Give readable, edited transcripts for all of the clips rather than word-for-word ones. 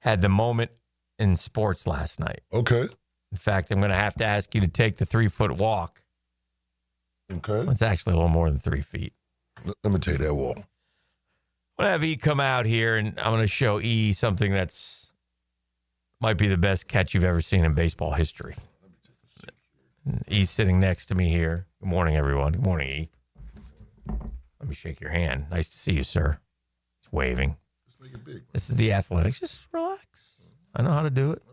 had the moment in sports last night. Okay. In fact, I'm going to have to ask you to take the 3-foot walk. Okay. It's actually a little more than 3 feet. Let me take that walk. I'm going to have E come out here, and I'm going to show E something that's might be the best catch you've ever seen in baseball history. E's sitting next to me here. Good morning, everyone. Good morning, E. Let me shake your hand. Nice to see you, sir. He's waving. Let's make it big. This is the Athletics. Just relax. I know how to do it.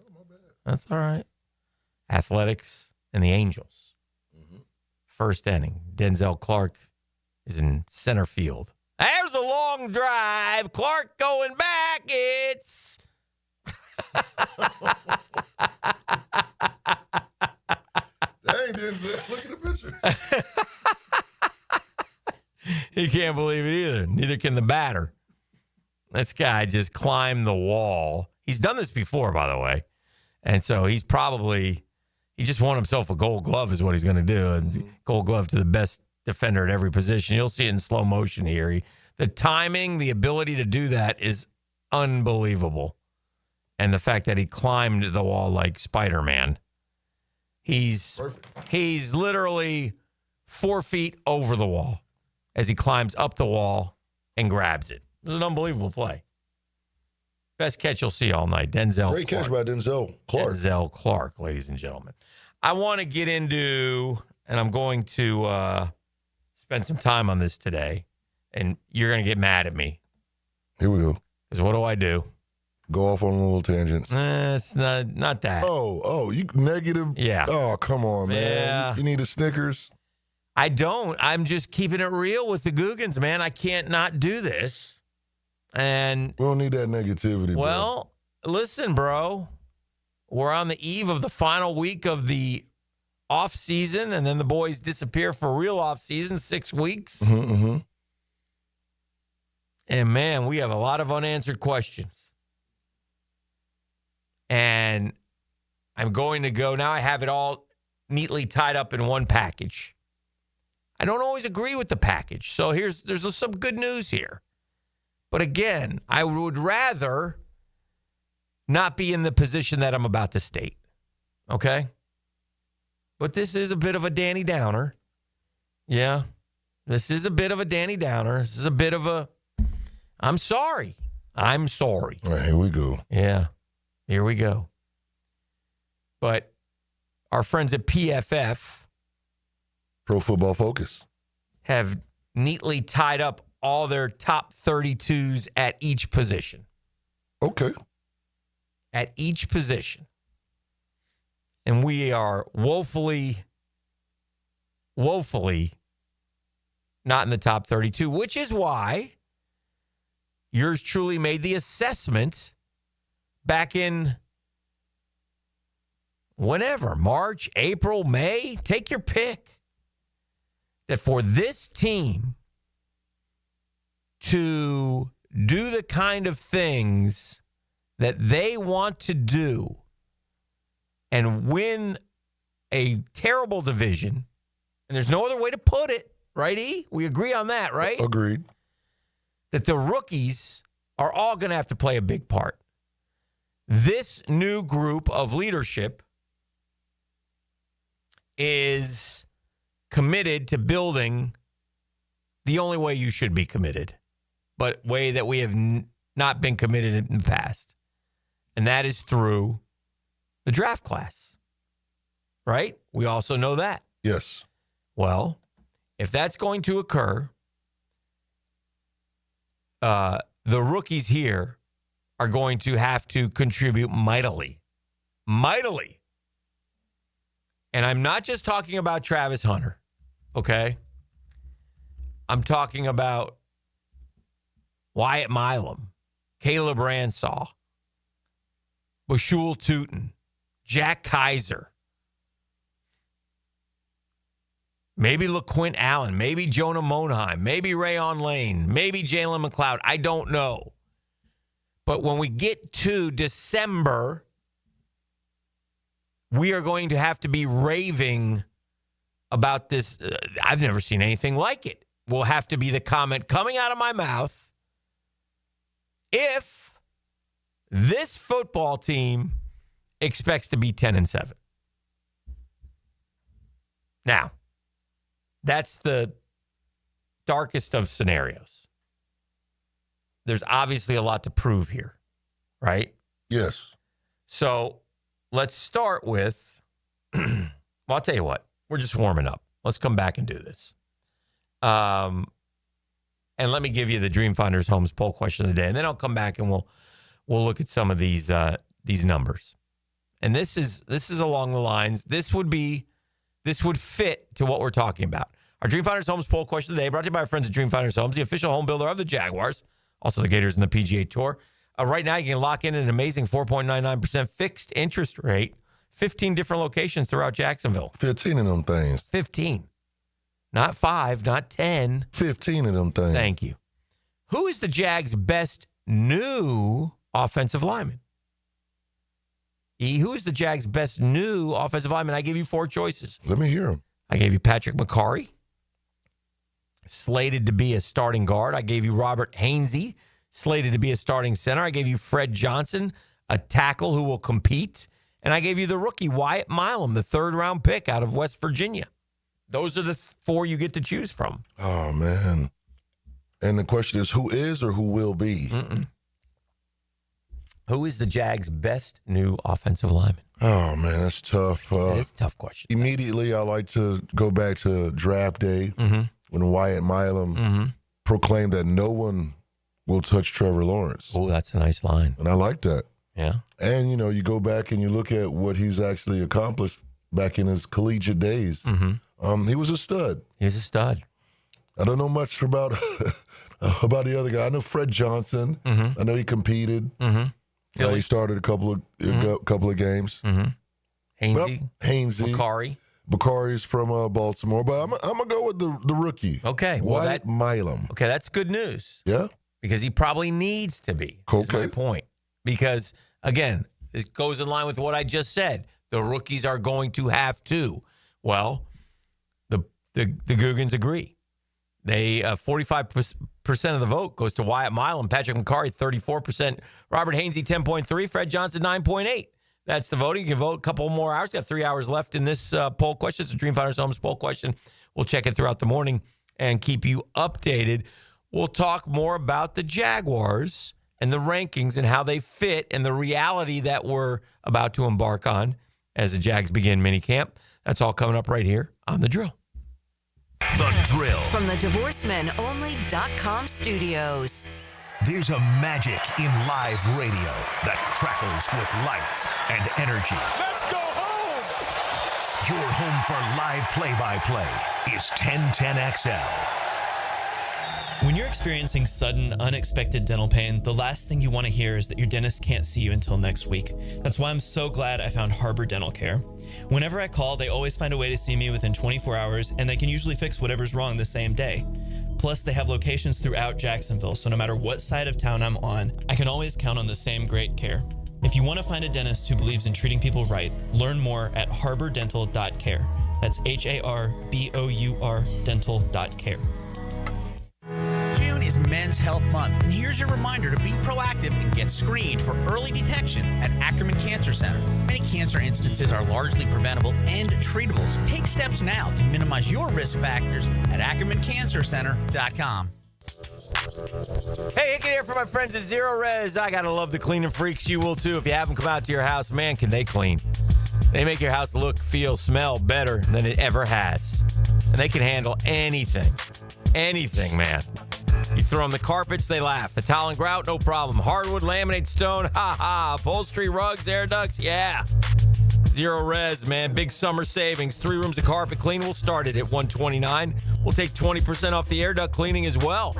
That's all right. Athletics and the Angels. Mm-hmm. First inning. Denzel Clark is in center field. There's a long drive. Clark going back. It's... Dang, Denzel. Look at the picture. He can't believe it either. Neither can the batter. This guy just climbed the wall. He's done this before, by the way. And so he just won himself a gold glove is what he's going to do. And gold glove to the best defender at every position. You'll see it in slow motion here. The timing, the ability to do that is unbelievable. And the fact that he climbed the wall like Spider-Man. He's literally 4 feet over the wall as he climbs up the wall and grabs it. It was an unbelievable play. Best catch you'll see all night. Denzel Great Clark. catch by Denzel Clark. Denzel Clark, ladies and gentlemen. I want to get into, and I'm going to spend some time on this today, and you're going to get mad at me. Here we go. Because what do? Go off on little tangents. It's not that. Oh, you negative? Yeah. Oh, come on, man. Yeah. You need a Snickers? I don't. I'm just keeping it real with the Googans, man. I can't not do this. And We don't need that negativity, well, listen, bro. We're on the eve of the final week of the off season, and then the boys disappear for real off season, 6 weeks. Mm-hmm. And man, we have a lot of unanswered questions. And I'm going to go now. I have it all neatly tied up in one package. I don't always agree with the package. So there's some good news here. But again, I would rather not be in the position that I'm about to state. Okay? But this is a bit of a Danny Downer. Yeah. This is a bit of a Danny Downer. This is a bit of a, I'm sorry. I'm sorry. All right, here we go. Yeah. Here we go. But our friends at PFF Pro Football Focus have neatly tied up all their top 32s at each position. Okay. At each position. And we are woefully not in the top 32, which is why yours truly made the assessment back in whenever, March, April, May, take your pick, that for this team to do the kind of things that they want to do and win a terrible division, and there's no other way to put it, right, E? We agree on that, right? Agreed. That the rookies are all going to have to play a big part. This new group of leadership is committed to building the only way you should be committed, but way that we have not been committed in the past. And that is through the draft class, right? We also know that. Yes. Well, if that's going to occur, the rookies here are going to have to contribute mightily. Mightily. And I'm not just talking about Travis Hunter, okay? I'm talking about Wyatt Milam, Caleb Ransaw, Bashul Tootin, Jack Kaiser, maybe LaQuint Allen, maybe Jonah Monheim, maybe Rayon Lane, maybe Jalen McLeod. I don't know. But when we get to December, we are going to have to be raving about this. I've never seen anything like it. Will have to be the comment coming out of my mouth if This football team expects to be 10-7. Now, that's the darkest of scenarios. There's obviously a lot to prove here, right? Yes. So let's start with, well, I'll tell you what, we're just warming up. Let's come back and do this. And let me give you the Dream Finders Homes poll question of the day, and then I'll come back and we'll look at some of these numbers. And this is along the lines. This would fit to what we're talking about. Our Dream Finders Homes poll question of the day, brought to you by our friends at Dream Finders Homes, the official home builder of the Jaguars, also the Gators and the PGA Tour. Right now, you can lock in an amazing 4.99% fixed interest rate, 15 different locations throughout Jacksonville. 15 of them things. 15. Not 5, not 10. 15 of them things. Thank you. Who is the Jags' best new offensive lineman? Who is the Jags' best new offensive lineman? I gave you 4 choices. Let me hear them. I gave you Patrick McCarry, slated to be a starting guard. I gave you Robert Hainsey, slated to be a starting center. I gave you Fred Johnson, a tackle who will compete. And I gave you the rookie, Wyatt Milam, the 3rd-round pick out of West Virginia. Those are the 4 you get to choose from. Oh, man. And the question is, who is or who will be? Who is the Jags' best new offensive lineman? Oh, man, that's tough. It's a tough question. Immediately, I like to go back to draft day when Wyatt Milam proclaimed that no one will touch Trevor Lawrence. Oh, that's a nice line. And I like that. Yeah. And, you go back and you look at what he's actually accomplished back in his collegiate days. He was a stud. He was a stud. I don't know much about the other guy. I know Fred Johnson. I know he competed. He started a couple of games. Hainsey. McCarry. McCarry's from Baltimore, but I'm gonna go with the rookie. Okay, well Wyatt Milam. Okay, that's good news. Yeah, because he probably needs to be. That's my point. Because again, it goes in line with what I just said. The rookies are going to have to. Well, the Googans agree. They 45% of the vote goes to Wyatt Milam. Patrick McCarry, 34%. Robert Hainsey, 10.3. Fred Johnson, 9.8. That's the voting. You can vote a couple more hours. Got 3 hours left in this poll question. It's a Dream Finders Homes poll question. We'll check it throughout the morning and keep you updated. We'll talk more about the Jaguars and the rankings and how they fit and the reality that we're about to embark on as the Jags begin minicamp. That's all coming up right here on The Drill. The Drill. From the DivorceMenOnly.com studios. There's a magic in live radio that crackles with life and energy. Let's go home! Your home for live play-by-play is 1010XL. When you're experiencing sudden, unexpected dental pain, the last thing you want to hear is that your dentist can't see you until next week. That's why I'm so glad I found Harbor Dental Care. Whenever I call, they always find a way to see me within 24 hours, and they can usually fix whatever's wrong the same day. Plus, they have locations throughout Jacksonville, so no matter what side of town I'm on, I can always count on the same great care. If you want to find a dentist who believes in treating people right, learn more at harbordental.care. That's HARBOUR dental.care. June is Men's Health Month, and here's your reminder to be proactive and get screened for early detection at Ackerman Cancer Center. Many cancer instances are largely preventable and treatable. So take steps now to minimize your risk factors at AckermanCancerCenter.com. Hey, Hickett here for my friends at Zero Res. I gotta love the cleaning freaks. You will too. If you haven't come out to your house, man, can they clean. They make your house look, feel, smell better than it ever has. And they can handle anything. Anything, man. You throw them the carpets, they laugh. The tile and grout, no problem. Hardwood, laminate, stone, ha-ha. Upholstery, rugs, air ducts, yeah. Zero Res, man. Big summer savings. 3 rooms of carpet clean. We'll start it at $129. We'll take 20% off the air duct cleaning as well.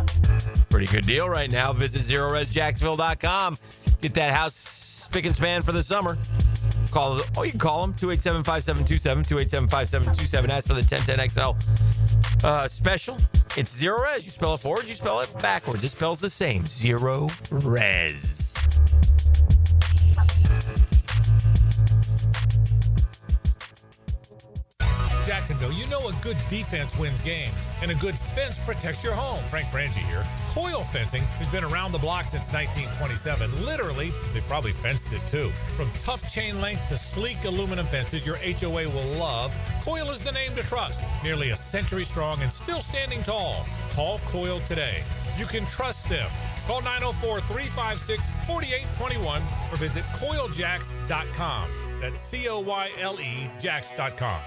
Pretty good deal right now. Visit ZeroResJacksonville.com. Get that house spick and span for the summer. You can call them, 287-5727, 287-5727. Ask for the 1010XL special. It's Zero Res. You spell it forwards, you spell it backwards. It spells the same. Zero Res. Jacksonville, you know a good defense wins games, and a good fence protects your home. Frank Frangie here. Coil Fencing has been around the block since 1927. Literally, they probably fenced it too. From tough chain length to sleek aluminum fences your HOA will love, Coil is the name to trust. Nearly a century strong and still standing tall. Call Coil today. You can trust them. Call 904-356-4821 or visit coiljacks.com. That's COYLE Jacks.com.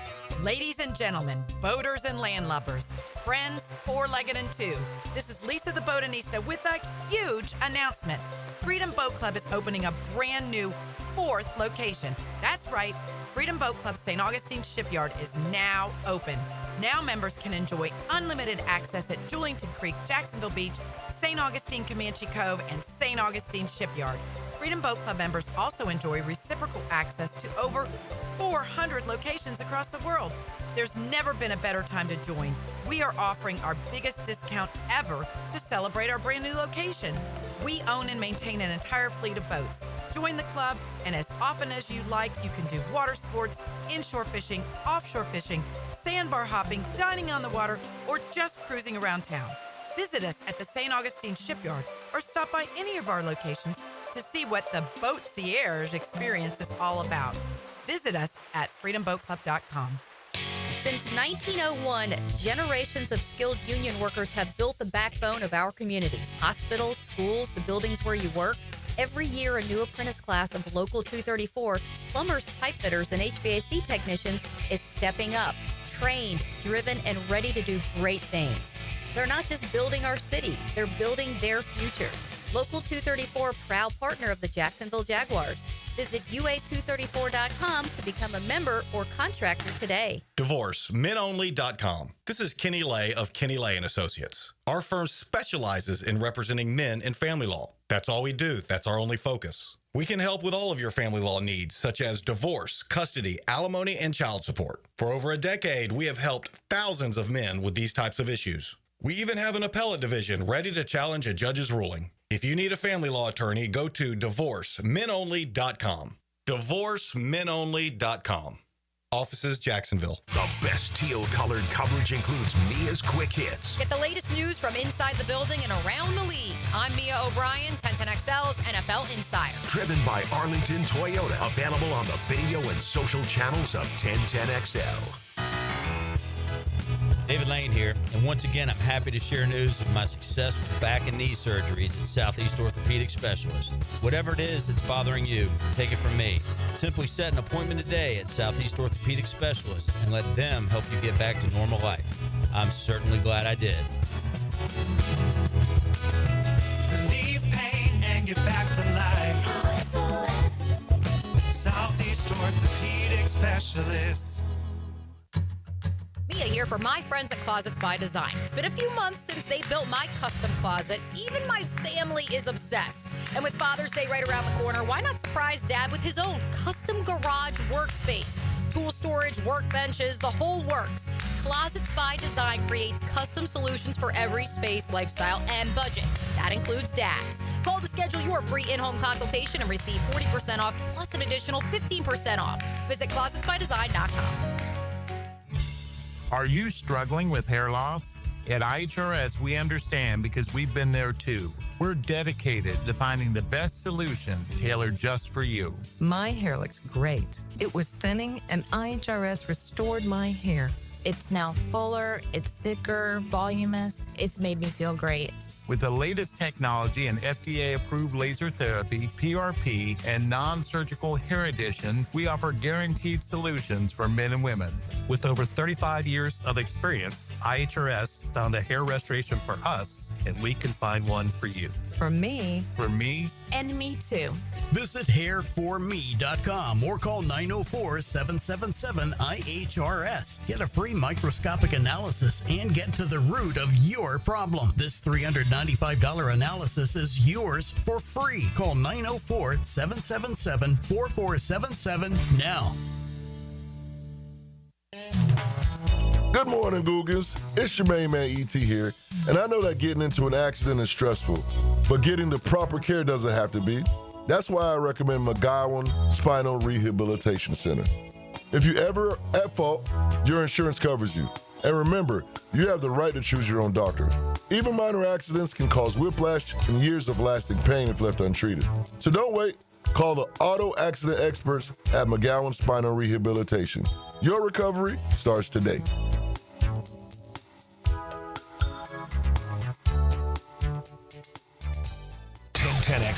Ladies and gentlemen, boaters and landlubbers, friends, four-legged and two, this is Lisa the Botanista with a huge announcement. Freedom Boat Club is opening a brand new 4th location. That's right, Freedom Boat Club St. Augustine Shipyard is now open. Now members can enjoy unlimited access at Julington Creek, Jacksonville Beach, St. Augustine Comanche Cove, and St. Augustine Shipyard. Freedom Boat Club members also enjoy reciprocal access to over 400 locations across the world. There's never been a better time to join. We are offering our biggest discount ever to celebrate our brand new location. We own and maintain an entire fleet of boats. Join the club, and as often as you like, you can do water sports, inshore fishing, offshore fishing, sandbar hopping, dining on the water, or just cruising around town. Visit us at the St. Augustine Shipyard or stop by any of our locations to see what the Boatcierge experience is all about. Visit us at freedomboatclub.com. Since 1901, generations of skilled union workers have built the backbone of our community. Hospitals, schools, the buildings where you work. Every year, a new apprentice class of Local 234, plumbers, pipe fitters, and HVAC technicians is stepping up, trained, driven, and ready to do great things. They're not just building our city, they're building their future. Local 234, proud partner of the Jacksonville Jaguars. Visit UA234.com to become a member or contractor today. DivorceMenOnly.com. This is Kenny Lay of Kenny Lay & Associates. Our firm specializes in representing men in family law. That's all we do. That's our only focus. We can help with all of your family law needs, such as divorce, custody, alimony, and child support. For over a decade, we have helped thousands of men with these types of issues. We even have an appellate division ready to challenge a judge's ruling. If you need a family law attorney, go to DivorceMenOnly.com. DivorceMenOnly.com. Offices, Jacksonville. The best teal-colored coverage includes Mia's Quick Hits. Get the latest news from inside the building and around the league. I'm Mia O'Brien, 1010XL's NFL Insider. Driven by Arlington Toyota. Available on the video and social channels of 1010XL. David Lane here, and once again, I'm happy to share news of my successful back and knee surgeries at Southeast Orthopedic Specialist. Whatever it is that's bothering you, take it from me. Simply set an appointment today at Southeast Orthopedic Specialist and let them help you get back to normal life. I'm certainly glad I did. Relieve pain and get back to life. Southeast Orthopedic Specialist. Mia here for my friends at Closets by Design. It's been a few months since they built my custom closet. Even my family is obsessed. And with Father's Day right around the corner, why not surprise Dad with his own custom garage workspace? Tool storage, workbenches, the whole works. Closets by Design creates custom solutions for every space, lifestyle, and budget. That includes Dad's. Call to schedule your free in-home consultation and receive 40% off plus an additional 15% off. Visit closetsbydesign.com. Are you struggling with hair loss? At IHRS, we understand because we've been there too. We're dedicated to finding the best solution tailored just for you. My hair looks great. It was thinning, and IHRS restored my hair. It's now fuller, it's thicker, voluminous. It's made me feel great. With the latest technology and FDA-approved laser therapy, PRP, and non-surgical hair addition, we offer guaranteed solutions for men and women. With over 35 years of experience, IHRS found a hair restoration for us, and we can find one for you. For me. For me. And me too. Visit hairforme.com or call 904-777-IHRS. Get a free microscopic analysis and get to the root of your problem. This $395 analysis is yours for free. Call 904-777-4477 now. Good morning, Googans. It's your main man, E.T. here. And I know that getting into an accident is stressful, but getting the proper care doesn't have to be. That's why I recommend McGowan Spinal Rehabilitation Center. If you're ever at fault, your insurance covers you. And remember, you have the right to choose your own doctor. Even minor accidents can cause whiplash and years of lasting pain if left untreated. So don't wait. Call the auto accident experts at McGowan Spinal Rehabilitation. Your recovery starts today.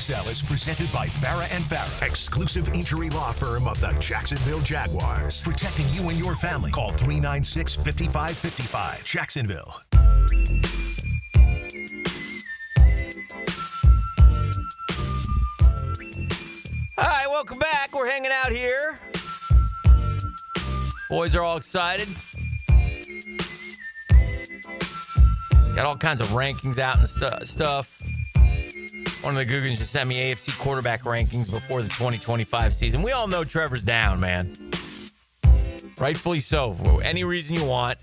XL is presented by Farah & Farah, exclusive injury law firm of the Jacksonville Jaguars. Protecting you and your family. Call 396-5555. Jacksonville. Hi, welcome back. We're hanging out here. Boys are all excited. Got all kinds of rankings out and stuff. One of the Googans just sent me AFC quarterback rankings before the 2025 season. We all know Trevor's down, man. Rightfully so. For any reason you want,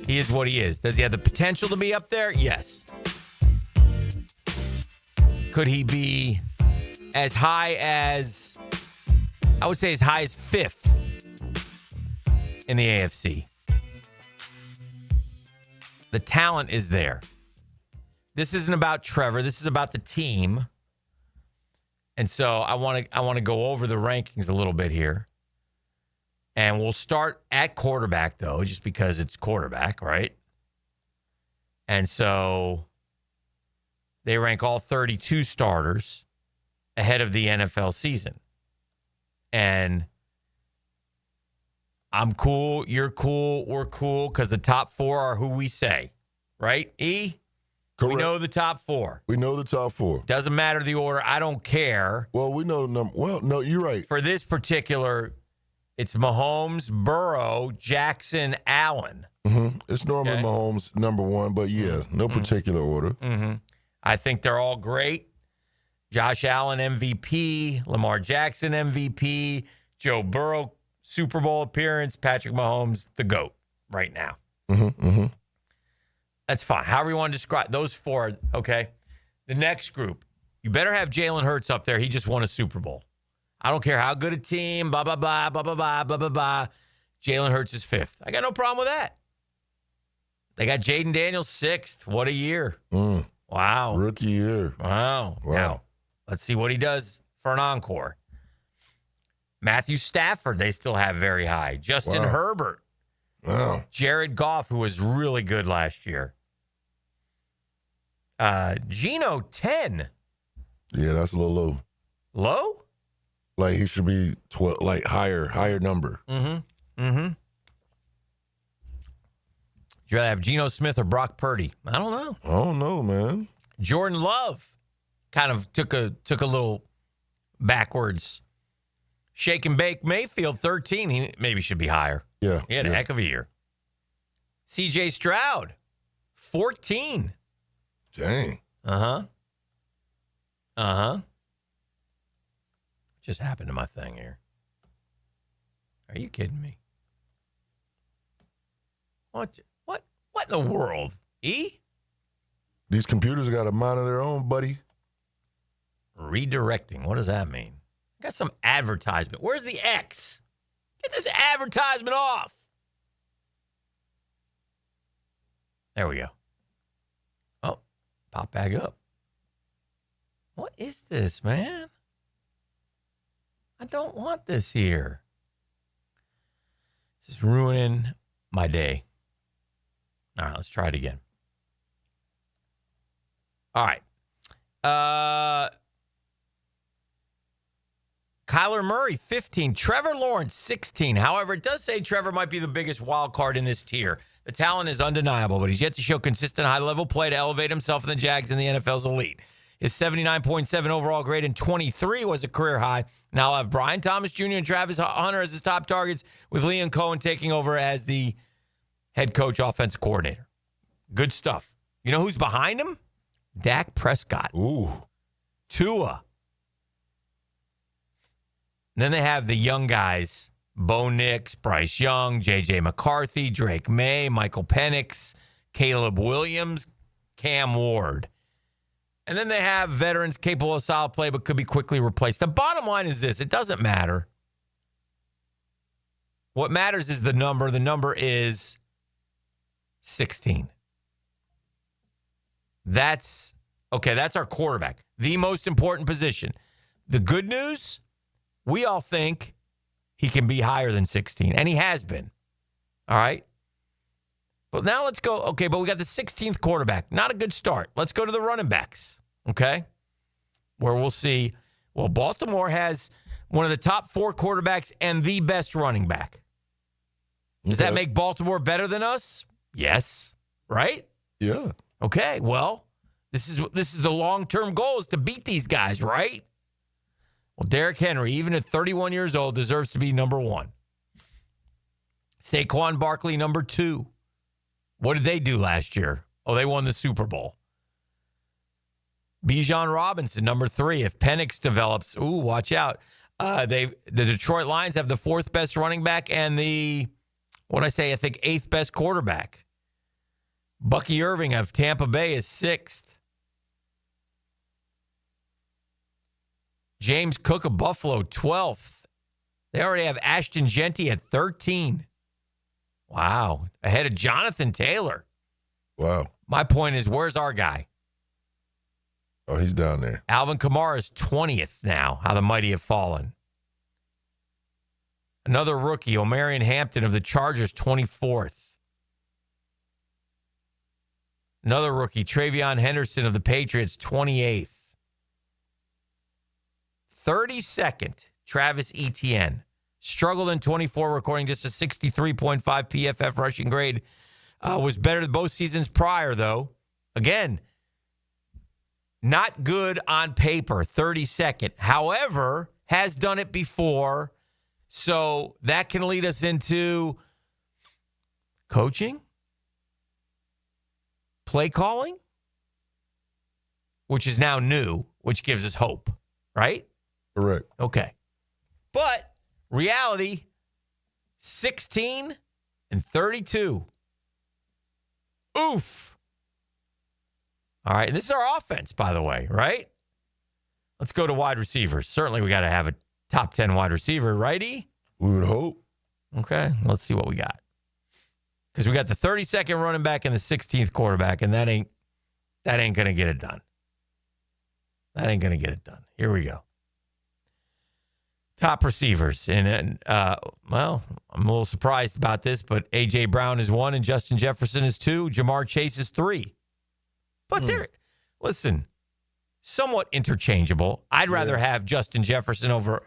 he is what he is. Does he have the potential to be up there? Yes. Could he be as high as, I would say as high as 5th in the AFC? The talent is there. This isn't about Trevor. This is about the team. And so I want to go over the rankings a little bit here. And we'll start at quarterback, though, just because it's quarterback, right? And so they rank all 32 starters ahead of the NFL season. And I'm cool, you're cool, we're cool, because the top 4 are who we say, right, E? Correct. We know the top 4. We know the top 4. Doesn't matter the order. I don't care. Well, we know the number. Well, no, you're right. For this particular, it's Mahomes, Burrow, Jackson, Allen. Mm-hmm. It's normally Mahomes number 1, but yeah, no particular order. Mm-hmm. I think they're all great. Josh Allen, MVP. Lamar Jackson, MVP. Joe Burrow, Super Bowl appearance. Patrick Mahomes, the GOAT right now. Mm-hmm. Mm-hmm. That's fine. However you want to describe those 4, okay? The next group, you better have Jalen Hurts up there. He just won a Super Bowl. I don't care how good a team, blah, blah, blah, blah, blah, blah, blah, blah, blah. Jalen Hurts is 5th. I got no problem with that. They got Jaden Daniels 6th. What a year. Wow. Rookie year. Wow. Now, let's see what he does for an encore. Matthew Stafford, they still have very high. Justin Herbert. Wow. Jared Goff, who was really good last year. Geno, 10. Yeah, that's a little low. Low? Like he should be 12, like higher number. Mm-hmm. Mm-hmm. Would you rather have Geno Smith or Brock Purdy? I don't know. I don't know, man. Jordan Love kind of took a little backwards. Shake and bake. Mayfield, 13. He maybe should be higher. Yeah. He had a heck of a year. C.J. Stroud, 14. Dang. Uh-huh. Uh-huh. Just happened to my thing here. Are you kidding me? What in the world? E? These computers got a mind of their own, buddy. Redirecting. What does that mean? Got some advertisement. Where's the X? Get this advertisement off. There we go. Oh, pop back up. What is this, man? I don't want this here. This is ruining my day. All right, let's try it again. All right. Kyler Murray, 15. Trevor Lawrence, 16. However, it does say Trevor might be the biggest wild card in this tier. The talent is undeniable, but he's yet to show consistent high-level play to elevate himself in the Jags in the NFL's elite. His 79.7 overall grade in 23 was a career high. Now I'll have Brian Thomas Jr. and Travis Hunter as his top targets, with Liam Cohen taking over as the head coach, offensive coordinator. Good stuff. You know who's behind him? Dak Prescott. Ooh. Tua. And then they have the young guys, Bo Nix, Bryce Young, J.J. McCarthy, Drake May, Michael Penix, Caleb Williams, Cam Ward. And then they have veterans capable of solid play but could be quickly replaced. The bottom line is this. It doesn't matter. What matters is the number. The number is 16. That's our quarterback. The most important position. The good news, we all think he can be higher than 16, and he has been. All right? But now let's go. Okay, but we got the 16th quarterback. Not a good start. Let's go to the running backs, okay? Where we'll see, well, Baltimore has one of the top 4 quarterbacks and the best running back. Does that make Baltimore better than us? Yes. Right? Yeah. Okay, well, this is the long-term goal is to beat these guys, right? Well, Derrick Henry, even at 31 years old, deserves to be number 1. Saquon Barkley, number 2. What did they do last year? Oh, they won the Super Bowl. Bijan Robinson, number 3. If Penix develops, watch out. The Detroit Lions have the 4th best running back and I think 8th best quarterback. Bucky Irving of Tampa Bay is 6th. James Cook of Buffalo, 12th. They already have Ashton Genty at 13. Wow. Ahead of Jonathan Taylor. Wow. My point is, where's our guy? Oh, he's down there. Alvin Kamara is 20th now. How the mighty have fallen. Another rookie, Omarion Hampton of the Chargers, 24th. Another rookie, Travion Henderson of the Patriots, 28th. 32nd, Travis Etienne. Struggled in 24, recording just a 63.5 PFF rushing grade. Was better than both seasons prior, though. Again, not good on paper, 32nd. However, has done it before. So that can lead us into coaching, play calling, which is now new, which gives us hope, right? Correct. Okay. But reality, 16 and 32. Oof. All right. And this is our offense, by the way, right? Let's go to wide receivers. Certainly we got to have a top 10 wide receiver, righty? We would hope. Okay. Let's see what we got. Because we got the 32nd running back and the 16th quarterback, and that ain't going to get it done. That ain't going to get it done. Here we go. Top receivers. And, I'm a little surprised about this, but A.J. Brown is 1 and Justin Jefferson is 2. Jamar Chase is 3. But listen, somewhat interchangeable. I'd rather have Justin Jefferson over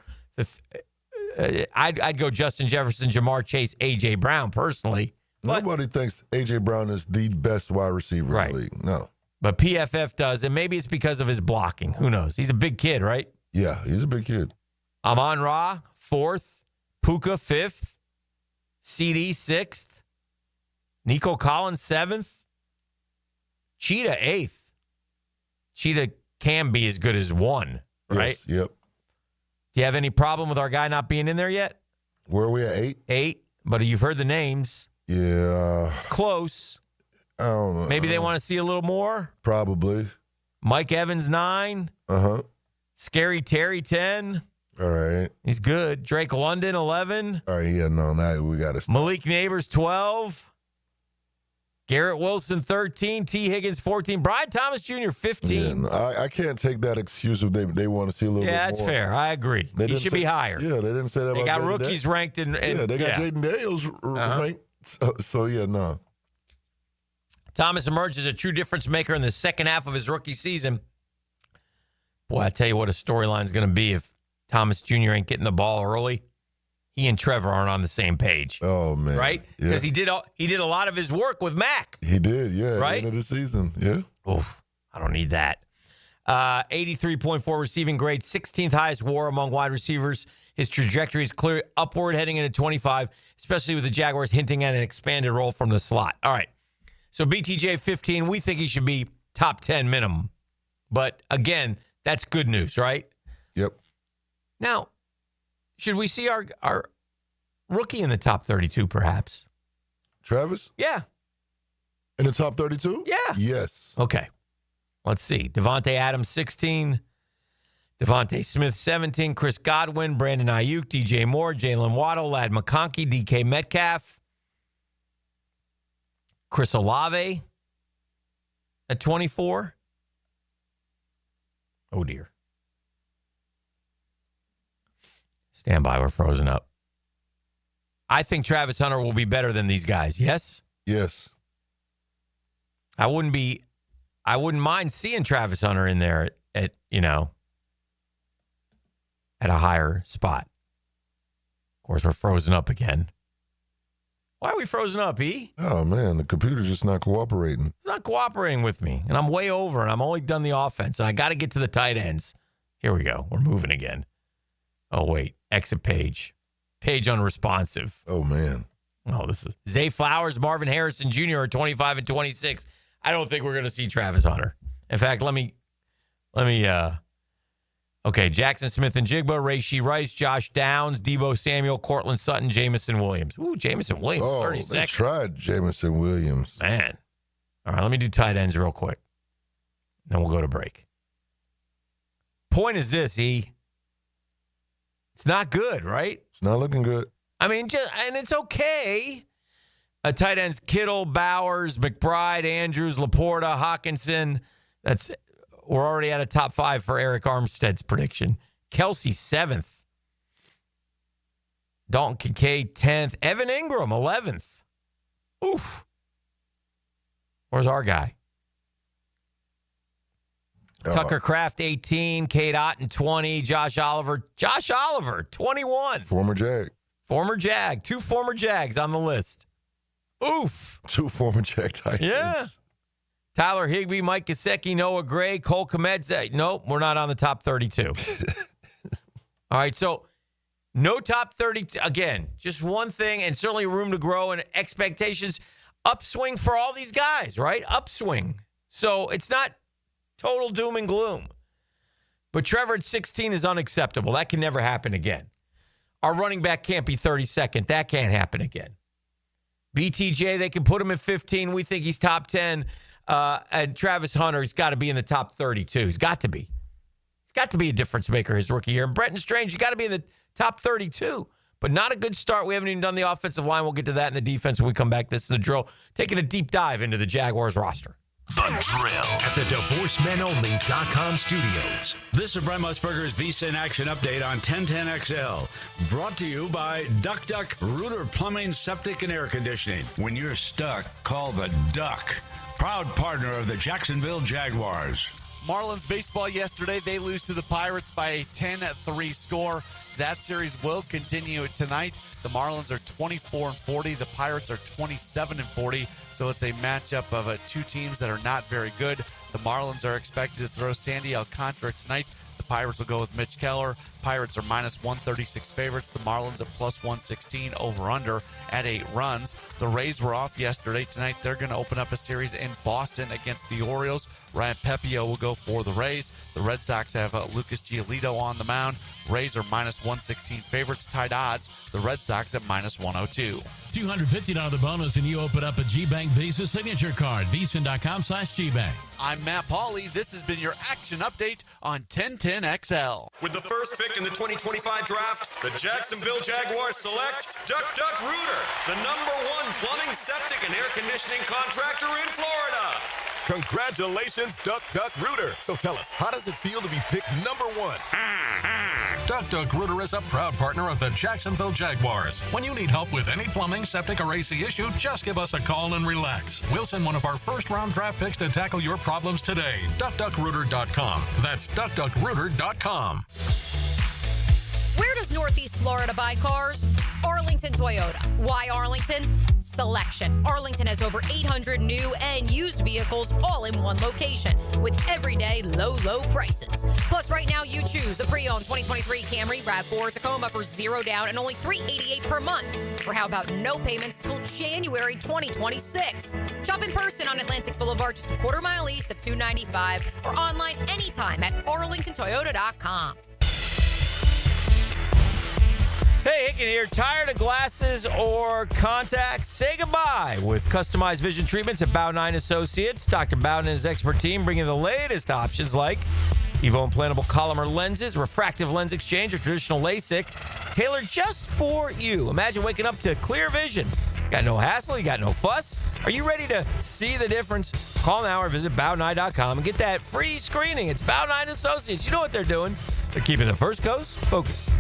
I'd go Justin Jefferson, Jamar Chase, A.J. Brown personally. Nobody thinks A.J. Brown is the best wide receiver in the league. No. But PFF does, and maybe it's because of his blocking. Who knows? He's a big kid, right? Yeah, he's a big kid. Amon-Ra, 4th. Puka, 5th. CD, 6th. Nico Collins, 7th. Cheetah, 8th. Cheetah can be as good as 1, right? Yes, yep. Do you have any problem with our guy not being in there yet? Where are we at, 8? 8, but you've heard the names. Yeah. It's close. I don't know. Maybe they want to see a little more? Probably. Mike Evans, 9. Uh-huh. Scary Terry, 10. All right. He's good. Drake London, 11. All right, yeah, no, now we got to. Malik Neighbors, 12. Garrett Wilson, 13. T. Higgins, 14. Brian Thomas Jr., 15. Yeah, no, I can't take that excuse if they want to see a little bit more. Yeah, that's fair. I agree. He should be higher. Yeah, they didn't say that They about got rookies ranked in. Yeah, they got Jaden Daniels ranked. So, yeah, no. Thomas emerged as a true difference maker in the second half of his rookie season. Boy, I tell you what a storyline's going to be if Thomas Jr. ain't getting the ball early. He and Trevor aren't on the same page. Oh, man. Right? Because he did a lot of his work with Mac. He did, yeah. Right? At the end of the season, yeah. Oof, I don't need that. 83.4 receiving grade, 16th highest WAR among wide receivers. His trajectory is clear upward heading into 25, especially with the Jaguars hinting at an expanded role from the slot. All right. So BTJ 15, we think he should be top 10 minimum. But again, that's good news, right? Yep. Now, should we see our rookie in the top 32 perhaps? Travis? Yeah. In the top 32? Yeah. Yes. Okay. Let's see. Devontae Adams, 16. Devontae Smith, 17. Chris Godwin, Brandon Ayuk, DJ Moore, Jalen Waddle, Lad McConkey, DK Metcalf. Chris Olave at 24. Oh, dear. Stand by. We're frozen up. I think Travis Hunter will be better than these guys. Yes? Yes. I wouldn't mind seeing Travis Hunter in there at a higher spot. Of course, we're frozen up again. Why are we frozen up, E? Oh, man, the computer's just not cooperating. It's not cooperating with me, and I'm way over, and I'm only done the offense, and I got to get to the tight ends. Here we go. We're moving again. Oh, wait. Exit page. Page unresponsive. Oh, man. Oh, this is Zay Flowers, Marvin Harrison Jr. are 25 and 26. I don't think we're going to see Travis Hunter. In fact, let me. Okay, Jackson Smith and Jigba, Rashee Rice, Josh Downs, Debo Samuel, Cortland Sutton, Jamison Williams. Ooh, Jamison Williams, 32nd. They tried Jamison Williams. Man. All right, let me do tight ends real quick. Then we'll go to break. Point is this, E. It's not good, right? It's not looking good. I mean, and it's okay. Tight ends, Kittle, Bowers, McBride, Andrews, Laporta, Hawkinson. We're already at a top 5 for Eric Armstead's prediction. Kelsey, 7th. Dalton Kincaid, 10th. Evan Ingram, 11th. Oof. Where's our guy? Tucker Kraft, 18. Cade Otton, 20. Josh Oliver, 21. Former Jag. 2 former Jags on the list. Oof. 2 former Jag tight ends. Yeah. Tyler Higbee, Mike Gesicki, Noah Gray, Cole Kmet. Nope, we're not on the top 32. All right, so no top 32. Again, just one thing, and certainly room to grow and expectations. Upswing for all these guys, right? Upswing. So it's not total doom and gloom. But Trevor at 16 is unacceptable. That can never happen again. Our running back can't be 32nd. That can't happen again. BTJ, they can put him at 15. We think he's top 10. And Travis Hunter, he's got to be in the top 32. He's got to be. He's got to be a difference maker his rookie year. And Bretton Strange, you got to be in the top 32. But not a good start. We haven't even done the offensive line. We'll get to that in the defense when we come back. This is The Drill. Taking a deep dive into the Jaguars roster. The Drill at the DivorceMenOnly.com studios. This is Brent Musburger's Visa in Action update on 1010XL. Brought to you by Duck Duck Rooter Plumbing, Septic, and Air Conditioning. When you're stuck, call the Duck. Proud partner of the Jacksonville Jaguars. Marlins baseball yesterday, they lose to the Pirates by a 10-3 score. That series will continue tonight. The Marlins are 24-40. The Pirates are 27-40. So it's a matchup of 2 teams that are not very good. The Marlins are expected to throw Sandy Alcantara tonight. The Pirates will go with Mitch Keller. Pirates are minus 136 favorites. The Marlins at plus 116 over-under at 8 runs. The Rays were off yesterday. Tonight they're going to open up a series in Boston against the Orioles. Ryan Pepio will go for the Rays. The Red Sox have Lucas Giolito on the mound. Rays are minus 116 favorites. Tied odds. The Red Sox at minus 102. $250 bonus and you open up a G-Bank Visa signature card. Visa.com/GBank. I'm Matt Pauley. This has been your action update on 1010XL. With the first pick in the 2025 draft, the Jacksonville Jaguars select Duck Duck Rooter, the #1 plumbing, septic, and air conditioning contractor in Florida. Congratulations, Duck Duck Rooter. So tell us, how does it feel to be picked #1? Duck Duck Rooter is a proud partner of the Jacksonville Jaguars. When you need help with any plumbing, septic, or AC issue, just give us a call and relax. We'll send one of our first-round draft picks to tackle your problems today. DuckDuckRooter.com. That's DuckDuckRooter.com. Where does Northeast Florida buy cars? Arlington Toyota. Why Arlington? Selection. Arlington has over 800 new and used vehicles all in one location with everyday low prices. Plus, right now you choose a pre-owned 2023 Camry, RAV4, Tacoma for $0 down and only $388 per month. Or how about no payments till January 2026? Shop in person on Atlantic Boulevard just a quarter-mile east of 295 or online anytime at arlingtontoyota.com. Hey, Hicken here. Tired of glasses or contacts? Say goodbye with customized vision treatments at Bow 9 Associates. Dr. Bowden and his expert team bringing the latest options like Evo implantable Collamer lenses, refractive lens exchange, or traditional LASIK, tailored just for you. Imagine waking up to clear vision Got no hassle. You got no fuss. Are you ready to see the difference? Call now or visit bowdeny.com and get that free screening. It's Bow 9 Associates. You know what they're doing. They're keeping the First Coast focused.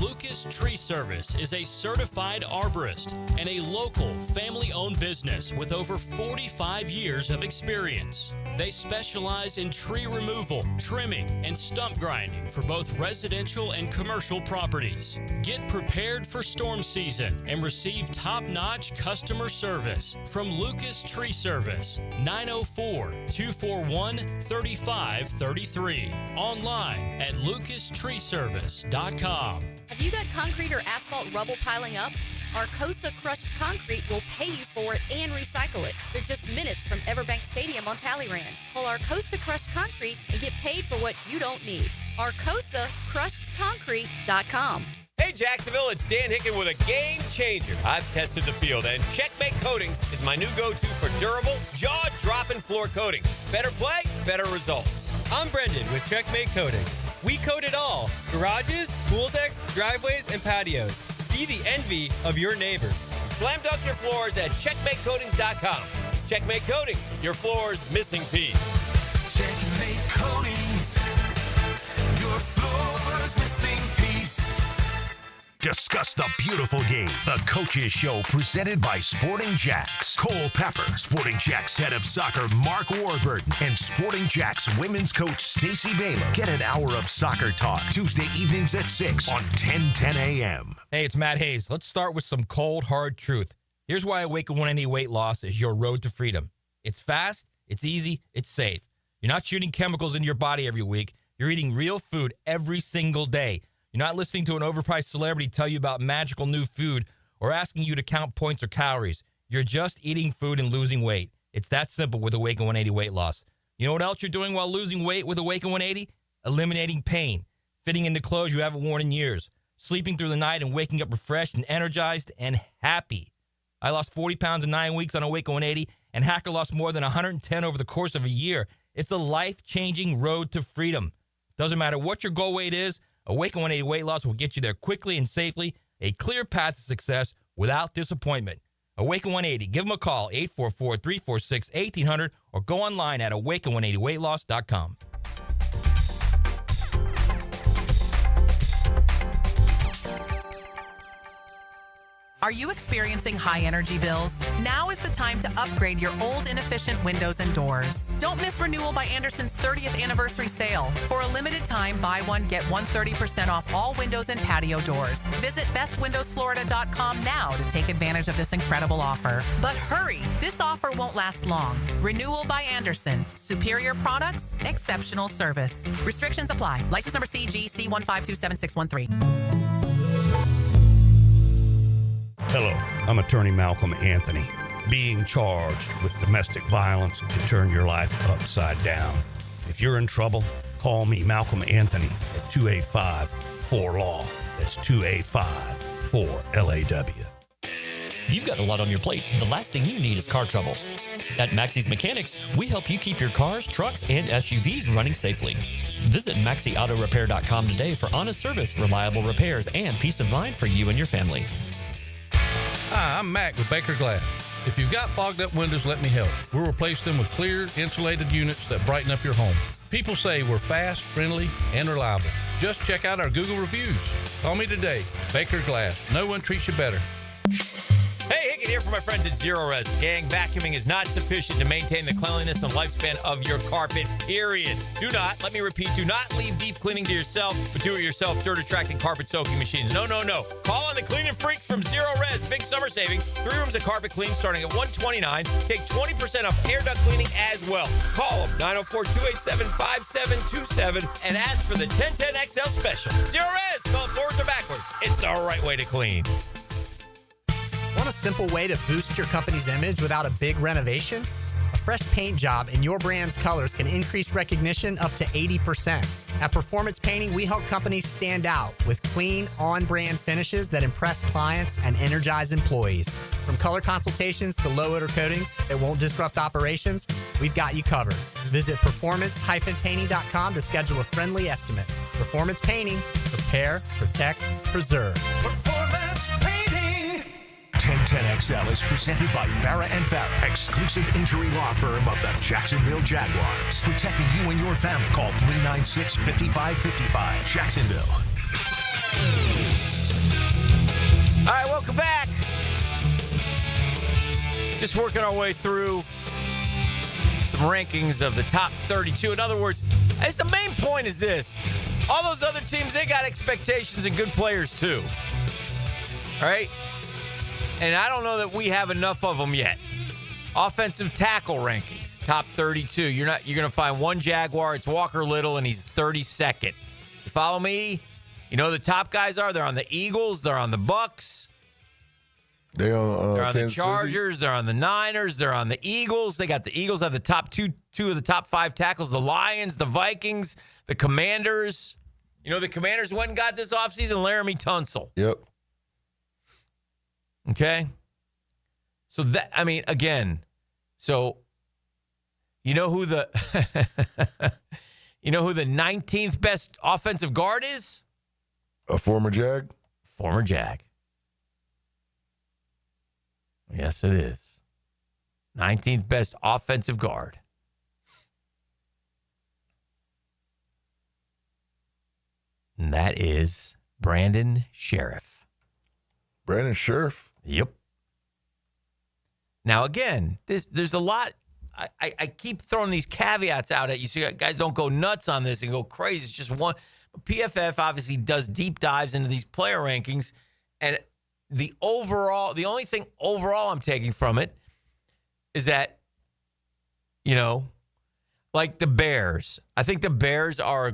Lucas Tree Service is a certified arborist and a local family-owned business with over 45 years of experience. They specialize in tree removal, trimming, and stump grinding for both residential and commercial properties. Get prepared for storm season and receive top-notch customer service from Lucas Tree Service, 904-241-3533. Online at lucastreeservice.com. Have you got concrete or asphalt rubble piling up? Arcosa Crushed Concrete will pay you for it and recycle it. They're just minutes from Everbank Stadium on Talleyrand. Call Arcosa Crushed Concrete and get paid for what you don't need. ArcosaCrushedConcrete.com. Hey Jacksonville, it's Dan Hicken with a game changer. I've tested the field, and Checkmate Coatings is my new go-to for durable, jaw-dropping floor coatings. Better play, better results. I'm Brendan with Checkmate Coatings. We coat it all: garages, pool decks, driveways, and patios. Be the envy of your neighbors. Slam dunk your floors at checkmatecoatings.com. Checkmate Coatings, your floor's missing piece. Checkmate Coatings, your floor's missing piece. Discuss the beautiful game. The Coaches Show presented by Sporting Jacks. Cole Pepper, Sporting Jacks head of soccer Mark Warburton, and Sporting Jacks women's coach Stacey Baylor. Get an hour of soccer talk Tuesday evenings at 6 on 1010 a.m. Hey, it's Matt Hayes. Let's start with some cold, hard truth. Here's why Awaken 180 Weight Loss is your road to freedom. It's fast, it's easy, it's safe. You're not shooting chemicals into your body every week. You're eating real food every single day. You're not listening to an overpriced celebrity tell you about magical new food or asking you to count points or calories. You're just eating food and losing weight. It's that simple with Awaken 180 Weight Loss. You know what else you're doing while losing weight with Awaken 180? Eliminating pain, fitting into clothes you haven't worn in years, sleeping through the night and waking up refreshed and energized and happy. I lost 40 pounds in 9 weeks on Awaken 180, and Hacker lost more than 110 over the course of a year. It's a life-changing road to freedom. Doesn't matter what your goal weight is, Awaken 180 Weight Loss will get you there quickly and safely, a clear path to success without disappointment. Awaken 180. Give them a call, 844-346-1800, or go online at awaken180weightloss.com. Are you experiencing high energy bills? Now is the time to upgrade your old inefficient windows and doors. Don't miss Renewal by Andersen's 30th anniversary sale. For a limited time, buy one, get 130% off all windows and patio doors. Visit bestwindowsflorida.com now to take advantage of this incredible offer. But hurry, this offer won't last long. Renewal by Andersen. Superior products, exceptional service. Restrictions apply. License number CG1527613. Hello, I'm attorney Malcolm Anthony. Being charged with domestic violence can turn your life upside down. If you're in trouble, call me, Malcolm Anthony, at 285-4LAW. That's 285-4LAW. You've got a lot on your plate. The last thing you need is car trouble. At Maxie's Mechanics, we help you keep your cars, trucks, and SUVs running safely. Visit MaxieAutoRepair.com today for honest service, reliable repairs, and peace of mind for you and your family. Hi, I'm Mac with Baker Glass. If you've got fogged up windows, let me help. We'll replace them with clear, insulated units that brighten up your home. People say we're fast, friendly, and reliable. Just check out our Google reviews. Call me today. Baker Glass. No one treats you better. Hey, Hickett here for my friends at Zero Res. Gang, vacuuming is not sufficient to maintain the cleanliness and lifespan of your carpet, period. Do not, let me repeat, do not leave deep cleaning to yourself, but do it yourself dirt attracting carpet soaking machines. No. Call on the cleaning freaks from Zero Res. Big summer savings. 3 rooms of carpet clean starting at $129. Take 20% off air duct cleaning as well. Call them, 904-287-5727, and ask for the 1010XL special. Zero Res, spelled forwards or backwards. It's the right way to clean. Want a simple way to boost your company's image without a big renovation? A fresh paint job in your brand's colors can increase recognition up to 80%. At Performance Painting, we help companies stand out with clean, on-brand finishes that impress clients and energize employees. From color consultations to low-odor coatings that won't disrupt operations, we've got you covered. Visit performance-painting.com to schedule a friendly estimate. Performance Painting. Prepare, protect, preserve. Performance Painting. 1010XL is presented by Farah and Farah, exclusive injury law firm of the Jacksonville Jaguars. Protecting you and your family. Call 396-5555. Jacksonville. All right, welcome back. Just working our way through some rankings of the top 32. In other words, as the main point is this. All those other teams, they got expectations and good players too. All right? And I don't know that we have enough of them yet. Offensive tackle rankings, top 32. You're going to find one Jaguar. It's Walker Little, and he's 32nd. You follow me? You know who the top guys are? They're on the Eagles. They're on the Bucks. They're on the Chargers. They're on the Niners. They're on the Eagles. They got the Eagles have the top two of the top 5 tackles. The Lions, the Vikings, the Commanders. You know the Commanders went and got this offseason? Laramie Tunsil. Yep. Okay. So that, I mean, again, so you know who the 19th best offensive guard is? A former Jag? Former Jag. Yes, it is. 19th best offensive guard. And that is Brandon Sheriff. Brandon Sheriff? Yep. Now, again, there's a lot. I keep throwing these caveats out at you so you guys don't go nuts on this and go crazy. It's just one. PFF obviously does deep dives into these player rankings. And the only thing overall I'm taking from it is that, you know, like the Bears. I think the Bears are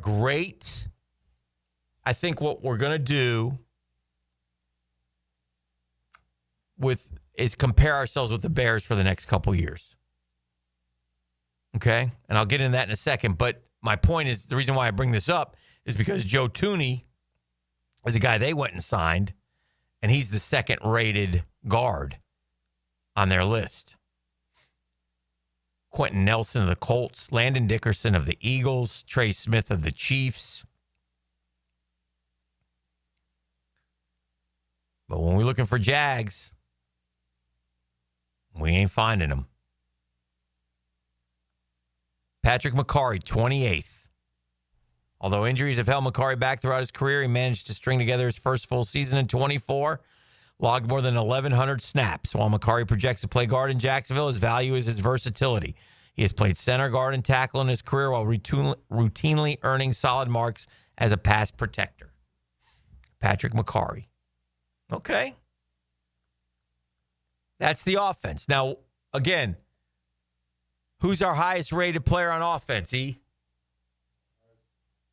I think what we're going to do is compare ourselves with the Bears for the next couple years. Okay? And I'll get into that in a second. But my point is, the reason why I bring this up is because Joe Tooney is a guy they went and signed, and he's the 2nd-rated guard on their list. Quentin Nelson of the Colts, Landon Dickerson of the Eagles, Trey Smith of the Chiefs. But when we're looking for Jags, we ain't finding them. Patrick McCarry, 28th. Although injuries have held McCarry back throughout his career, he managed to string together his first full season in 24, logged more than 1,100 snaps. While McCarry projects to play guard in Jacksonville, his value is his versatility. He has played center, guard, and tackle in his career while routinely earning solid marks as a pass protector. Patrick McCarry. Okay. That's the offense. Now, again, who's our highest-rated player on offense, E?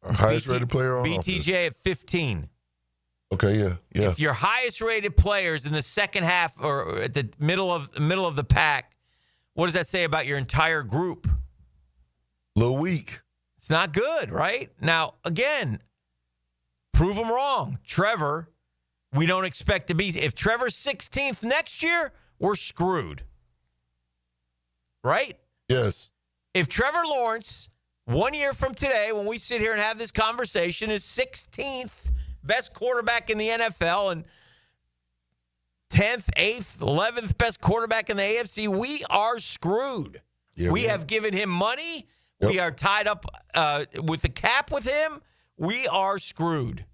Our highest-rated player on offense. BTJ at 15. Okay, yeah. If your highest-rated players in the second half or at the middle of the pack, what does that say about your entire group? A little weak. It's not good, right? Now, again, prove them wrong. Trevor, we don't expect to be. If Trevor's 16th next year, we're screwed. Right? Yes. If Trevor Lawrence, 1 year from today, when we sit here and have this conversation, is 16th best quarterback in the NFL and 10th, 8th, 11th best quarterback in the AFC, we are screwed. Yeah, we have given him money. Yep. We are tied up with the cap with him. We are screwed.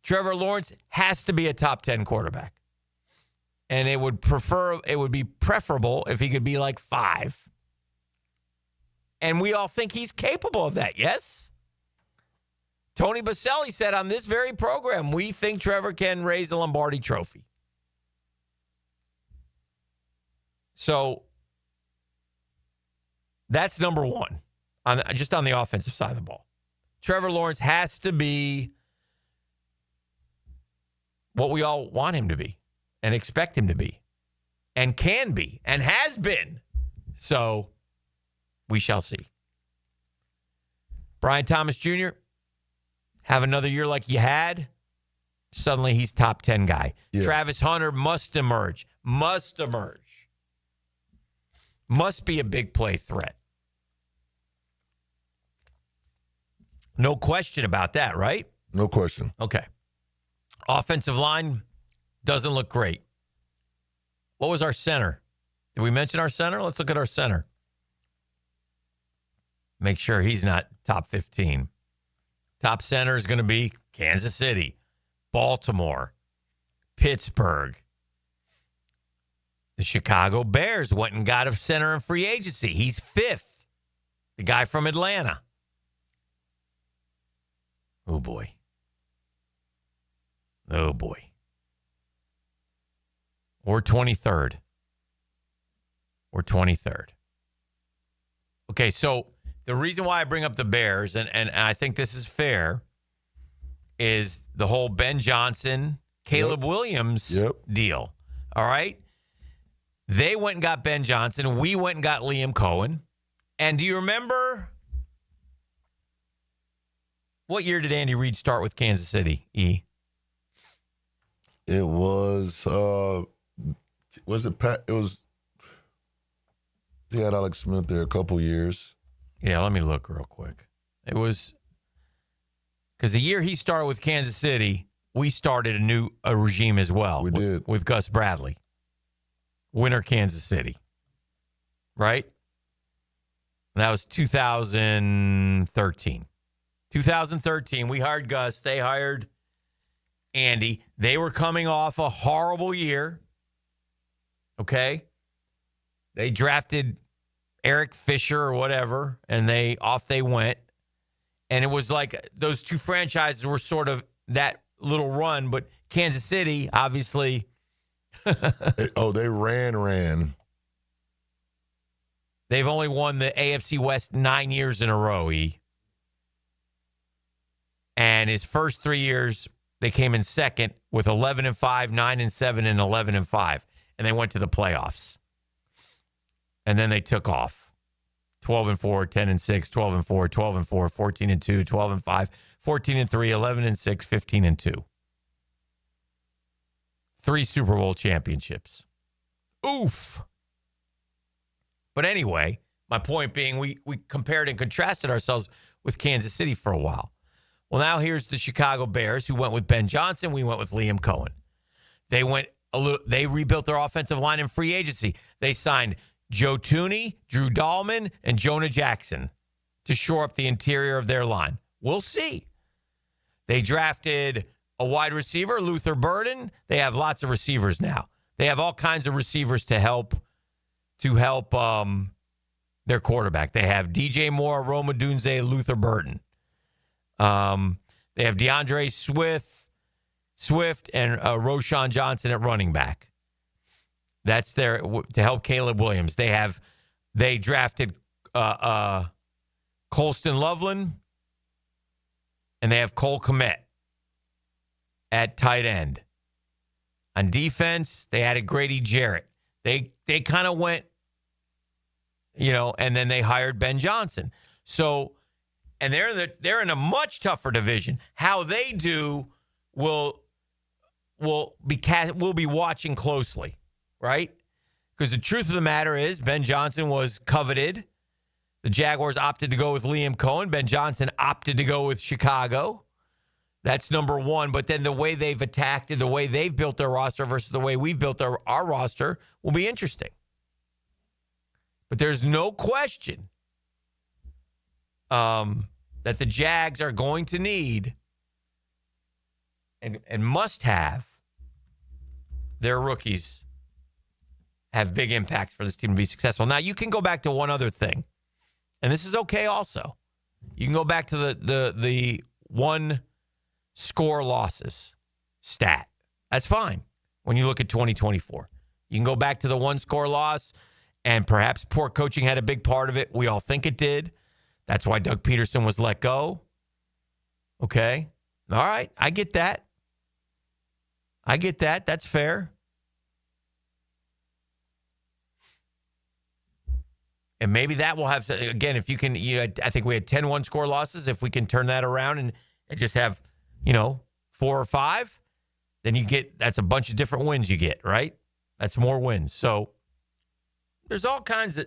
Trevor Lawrence has to be a top 10 quarterback. And it would be preferable if he could be like 5. And we all think he's capable of that, yes? Tony Baselli said on this very program, we think Trevor can raise the Lombardi Trophy. So that's number one, just on the offensive side of the ball. Trevor Lawrence has to be what we all want him to be and expect him to be and can be and has been. So We shall see. Brian Thomas Jr., have another year like you had. Suddenly he's top 10 guy. Yeah. Travis Hunter must emerge. Must emerge. Must be a big play threat. No question about that, right? No question. Okay. Offensive line doesn't look great. What was our center? Did we mention our center? Let's look at our center. Make sure he's not top 15. Top center is going to be Kansas City, Baltimore, Pittsburgh. The Chicago Bears went and got a center in free agency. He's 5th. The guy from Atlanta. Oh, boy. Oh, boy. Or 23rd. Or 23rd. Okay, so the reason why I bring up the Bears, and I think this is fair, is the whole Ben Johnson, Caleb Williams deal. All right? They went and got Ben Johnson. We went and got Liam Cohen. And do you remember what year did Andy Reid start with Kansas City, E? It was it Pat? It was, he had Alex Smith there a couple years. Yeah, let me look real quick. It was because the year he started with Kansas City, we started a regime as well. We did. With Gus Bradley. Winner Kansas City. Right? And that was 2013. 2013, we hired Gus. They hired Andy. They were coming off a horrible year. Okay? They drafted Eric Fisher or whatever, and off they went. And it was like those two franchises were sort of that little run, but Kansas City, obviously. They ran. They've only won the AFC West 9 years in a row, E. And his first 3 years, they came in second with 11-5, 9-7, and 11-5. And they went to the playoffs. And then they took off. 12-4, 10-6, 12-4, 12-4, 14-2, 12-5, 14-3, 11-6, 15-2. 3 Super Bowl championships. Oof. But anyway, my point being, we compared and contrasted ourselves with Kansas City for a while. Well, now here's the Chicago Bears, who went with Ben Johnson. We went with Liam Cohen. They rebuilt their offensive line in free agency. They signed Joe Thuney, Drew Dahlman, and Jonah Jackson to shore up the interior of their line. We'll see. They drafted a wide receiver, Luther Burden. They have lots of receivers now. They have all kinds of receivers to help their quarterback. They have DJ Moore, Roma Dunze, Luther Burden. They have DeAndre Swift, and Roshan Johnson at running back. That's there to help Caleb Williams. They drafted Colston Loveland, and they have Cole Kmet at tight end. On defense, they added Grady Jarrett. They kind of went, and then they hired Ben Johnson. So, and they're in a much tougher division. How they do we'll be watching closely, right? Because the truth of the matter is Ben Johnson was coveted. The Jaguars opted to go with Liam Cohen. Ben Johnson opted to go with Chicago. That's number one. But then the way they've attacked and the way they've built their roster versus the way we've built our roster will be interesting. But there's no question that the Jags are going to need and must have their rookies have big impacts for this team to be successful. Now, you can go back to one other thing, and this is okay also. You can go back to the one score losses stat. That's fine when you look at 2024. You can go back to the one score loss, and perhaps poor coaching had a big part of it. We all think it did. That's why Doug Peterson was let go. Okay. All right. I get that. That's fair. And maybe that will have, again, if you can, I think we had 10 one-score losses. If we can turn that around and just have, 4 or 5, then that's a bunch of different wins you get, right? That's more wins. So there's all kinds of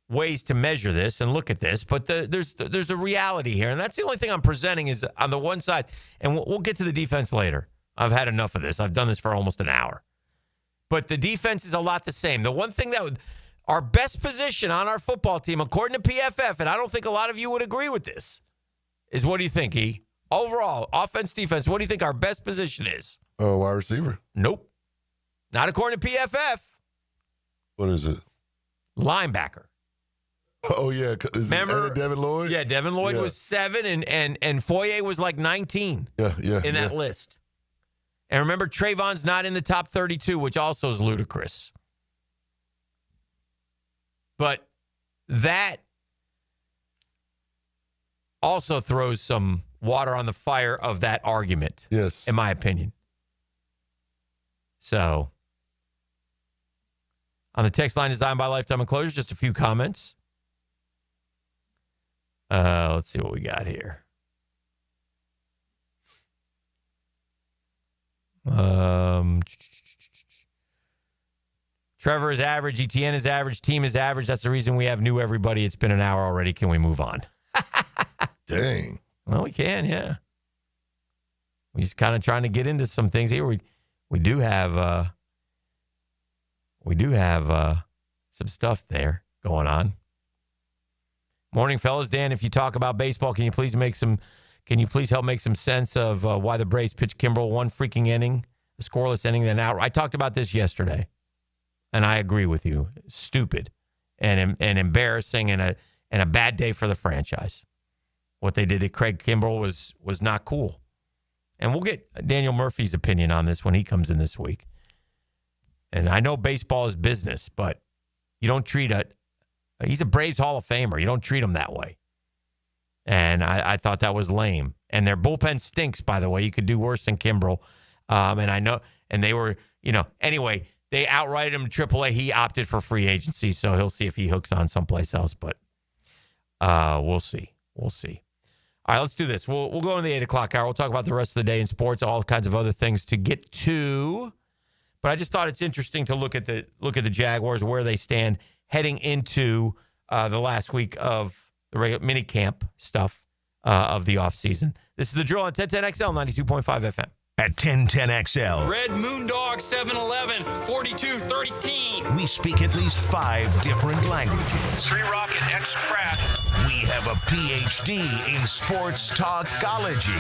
ways to measure this and look at this, but there's a reality here. And that's the only thing I'm presenting is on the one side, and we'll get to the defense later. I've had enough of this. I've done this for almost an hour. But the defense is a lot the same. The one thing our best position on our football team, according to PFF, and I don't think a lot of you would agree with this, is what do you think, E? Overall, offense, defense, what do you think our best position is? Oh, wide receiver. Nope. Not according to PFF. What is it? Linebacker. Oh, yeah. Remember Devin Lloyd? Yeah, Devin Lloyd was 7, and Foye was like 19 in that list. And remember, Trayvon's not in the top 32, which also is ludicrous. But that also throws some water on the fire of that argument, in my opinion. So, on the text line designed by Lifetime Enclosures, just a few comments. Let's see what we got here. Trevor is average. ETN is average. Team is average. That's the reason we have new everybody. It's been an hour already. Can we move on? Dang. Well, we can, yeah. We're just kind of trying to get into some things here. We do have some stuff there going on. Morning, fellas. Dan, if you talk about baseball, can you please help make some sense of why the Braves pitched Kimbrel one freaking inning, a scoreless inning, then out? I talked about this yesterday, and I agree with you. Stupid and embarrassing and a bad day for the franchise. What they did to Craig Kimbrel was not cool. And we'll get Daniel Murphy's opinion on this when he comes in this week. And I know baseball is business, but you don't treat he's a Braves Hall of Famer. You don't treat him that way. And I thought that was lame. And their bullpen stinks, by the way. You could do worse than Kimbrel. And I know, and they were, anyway, they outrighted him to AAA. He opted for free agency, so he'll see if he hooks on someplace else. But we'll see. We'll see. All right, let's do this. We'll go in the 8 o'clock hour. We'll talk about the rest of the day in sports, all kinds of other things to get to. But I just thought it's interesting to look at the Jaguars, where they stand heading into the last week of the regular mini camp stuff of the offseason. This is The Drill on 1010XL 92.5 FM. At 1010XL, Red Moondog 711 4213. we speak at least 5 different languages. 3 Rocket X Craft. We have a PhD in sports talkology.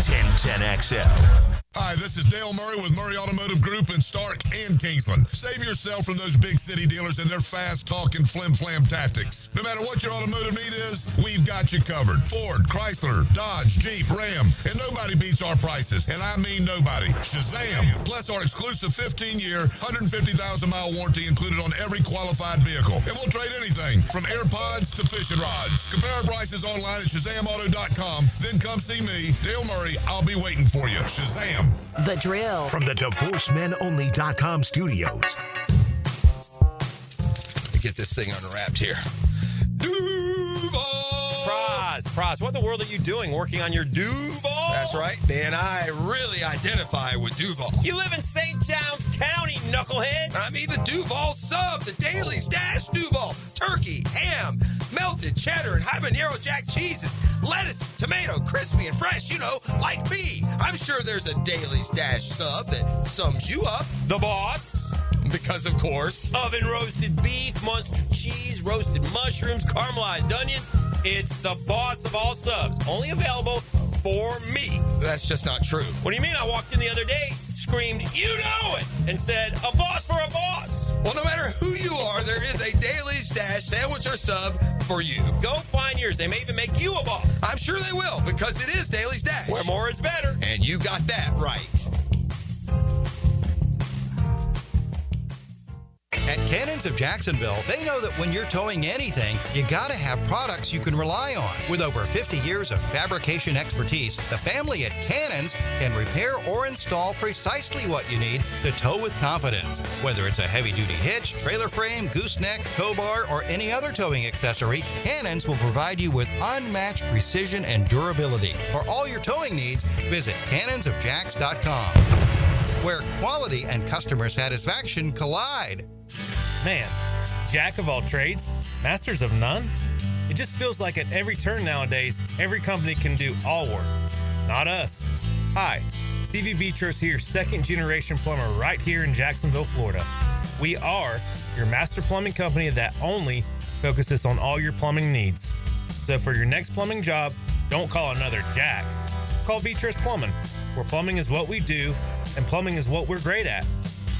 1010XL. Hi, this is Dale Murray with Murray Automotive Group in Stark and Kingsland. Save yourself from those big city dealers and their fast-talking flim-flam tactics. No matter what your automotive need is, we've got you covered. Ford, Chrysler, Dodge, Jeep, Ram, and nobody beats our prices, and I mean nobody. Shazam! Plus our exclusive 15-year, 150,000-mile warranty included on every qualified vehicle. And we'll trade anything from AirPods to fishing rods. Compare our prices online at ShazamAuto.com. Then come see me, Dale Murray. I'll be waiting for you. Shazam! The Drill. From the DivorceMenOnly.com studios. Let me get this thing unwrapped here. Duval! Praz, what in the world are you doing working on your Duval? That's right, Dan. I really identify with Duval. You live in St. John's County, knucklehead. I mean the Duval sub, the Daily Stash Duval. Turkey, ham, melted cheddar, and habanero jack cheeses. Lettuce, tomato, crispy and fresh, like me. I'm sure there's a Daily Stash sub that sums you up. The boss. Because, of course, oven roasted beef, Munster cheese, roasted mushrooms, caramelized onions. It's the boss of all subs. Only available for me. That's just not true. What do you mean? I walked in the other day, screamed, "You know it," and said, "A boss for a boss." Well, no matter who you are, there is a Daily Stash sandwich or sub for you. Go find yours. They may even make you a boss. I'm sure they will, because it is Daily Stash. Where more is better. And you got that right. At Cannons of Jacksonville, they know that when you're towing anything, you gotta have products you can rely on. With over 50 years of fabrication expertise, the family at Cannons can repair or install precisely what you need to tow with confidence. Whether it's a heavy-duty hitch, trailer frame, gooseneck, tow bar, or any other towing accessory, Cannons will provide you with unmatched precision and durability. For all your towing needs, visit cannonsofjacks.com, where quality and customer satisfaction collide. Man, jack of all trades, masters of none? It just feels like at every turn nowadays, every company can do all work. Not us. Hi, Stevie Beatrice here, second-generation plumber right here in Jacksonville, Florida. We are your master plumbing company that only focuses on all your plumbing needs. So for your next plumbing job, don't call another Jack. Call Beatrice Plumbing, where plumbing is what we do and plumbing is what we're great at.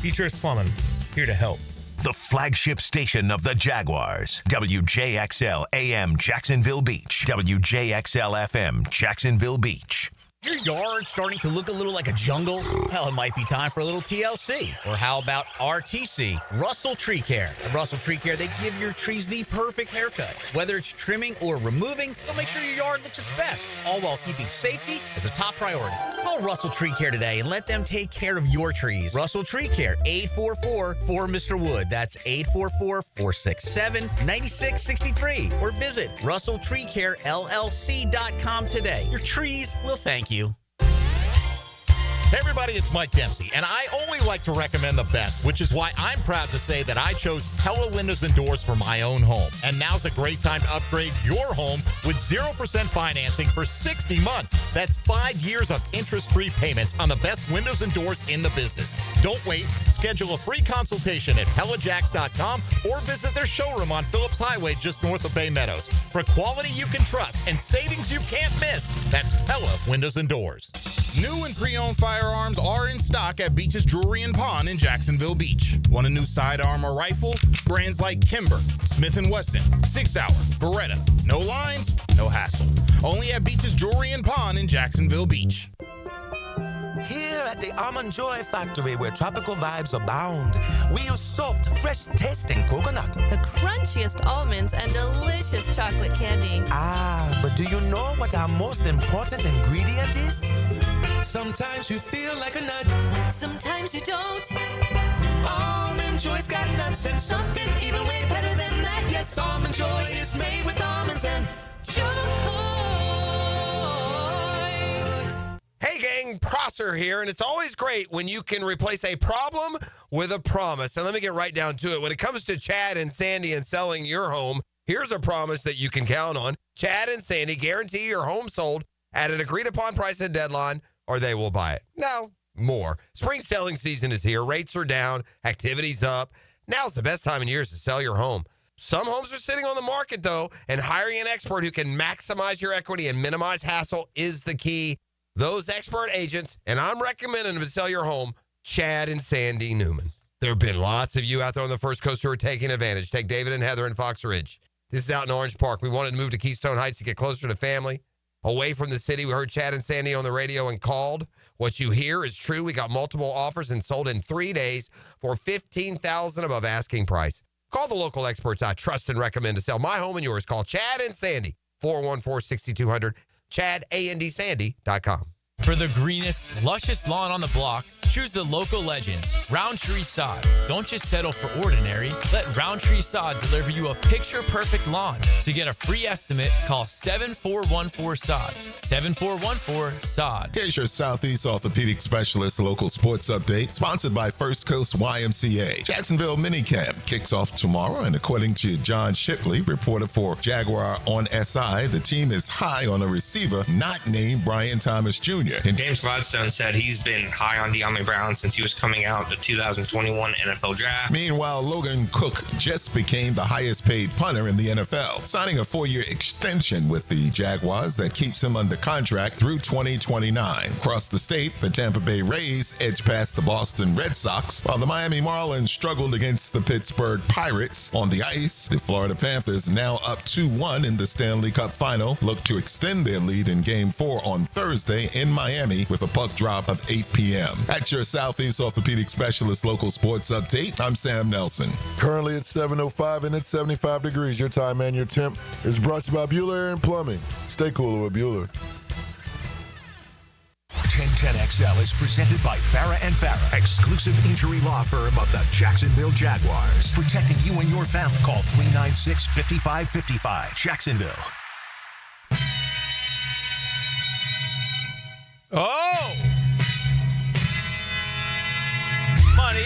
Beatrice Plumbing, here to help. The flagship station of the Jaguars. WJXL AM Jacksonville Beach. WJXL FM Jacksonville Beach. Your yard starting to look a little like a jungle? Well, it might be time for a little TLC. Or how about RTC, Russell Tree Care? At Russell Tree Care, they give your trees the perfect haircut. Whether it's trimming or removing, they'll make sure your yard looks its best, all while keeping safety as a top priority. Call Russell Tree Care today and let them take care of your trees. Russell Tree Care, 844-4Mr. Wood. That's 844-467-9663. Or visit RussellTreeCareLLC.com today. Your trees will thank you. Hey everybody, it's Mike Dempsey, and I only like to recommend the best, which is why I'm proud to say that I chose Pella Windows and Doors for my own home. And now's a great time to upgrade your home with 0% financing for 60 months. That's 5 years of interest-free payments on the best windows and doors in the business. Don't wait. Schedule a free consultation at PellaJacks.com or visit their showroom on Phillips Highway just north of Bay Meadows. For quality you can trust and savings you can't miss, that's Pella Windows and Doors. New and pre-owned firearms are in stock at Beach's Jewelry and Pawn in Jacksonville Beach. Want a new sidearm or rifle? Brands like Kimber, Smith & Wesson, 6 Hour, Beretta. No lines, no hassle. Only at Beach's Jewelry and Pawn in Jacksonville Beach. Here at the Almond Joy Factory, where tropical vibes abound, we use soft, fresh-tasting coconut. The crunchiest almonds and delicious chocolate candy. Ah, but do you know what our most important ingredient is? Sometimes you feel like a nut. Sometimes you don't. Almond Joy's got nuts and something even way better than that. Yes, Almond Joy is made with almonds and joy. Hey gang, Prosser here, and it's always great when you can replace a problem with a promise. And let me get right down to it. When it comes to Chad and Sandy and selling your home, here's a promise that you can count on. Chad and Sandy guarantee your home sold at an agreed-upon price and deadline, or they will buy it. Now, more. Spring selling season is here. Rates are down. Activity's up. Now's the best time in years to sell your home. Some homes are sitting on the market, though, and hiring an expert who can maximize your equity and minimize hassle is the key. Those expert agents, and I'm recommending them to sell your home, Chad and Sandy Newman. There have been lots of you out there on the First Coast who are taking advantage. Take David and Heather in Fox Ridge. This is out in Orange Park. We wanted to move to Keystone Heights to get closer to family, away from the city. We heard Chad and Sandy on the radio and called. What you hear is true. We got multiple offers and sold in 3 days for $15,000 above asking price. Call the local experts I trust and recommend to sell my home and yours. Call Chad and Sandy, 414-6200. ChadAndSandy.com. For the greenest, lushest lawn on the block, choose the local legends, Roundtree Sod. Don't just settle for ordinary. Let Roundtree Sod deliver you a picture-perfect lawn. To get a free estimate, call 7414-SOD. 7414-SOD. Here's your Southeast Orthopedic Specialist local sports update, sponsored by First Coast YMCA. Jacksonville Minicamp kicks off tomorrow, and according to John Shipley, reporter for Jaguar on SI, the team is high on a receiver not named Brian Thomas Jr. And James Gladstone said he's been high on De'Ami Brown since he was coming out the 2021 NFL Draft. Meanwhile, Logan Cook just became the highest paid punter in the NFL, signing a 4-year extension with the Jaguars that keeps him under contract through 2029. Across the state, the Tampa Bay Rays edged past the Boston Red Sox, while the Miami Marlins struggled against the Pittsburgh Pirates. On the ice, the Florida Panthers, now up 2-1 in the Stanley Cup Final, look to extend their lead in Game 4 on Thursday in Miami with a puck drop of 8 p.m. At your Southeast Orthopedic Specialist local sports update, I'm Sam Nelson. Currently it's 7:05 and it's 75 degrees. Your time and your temp is brought to you by Bueller Air and Plumbing. Stay cooler with Bueller. 1010XL is presented by Farah and Farah, exclusive injury law firm of the Jacksonville Jaguars. Protecting you and your family. Call 396-5555. Jacksonville. Oh! Money.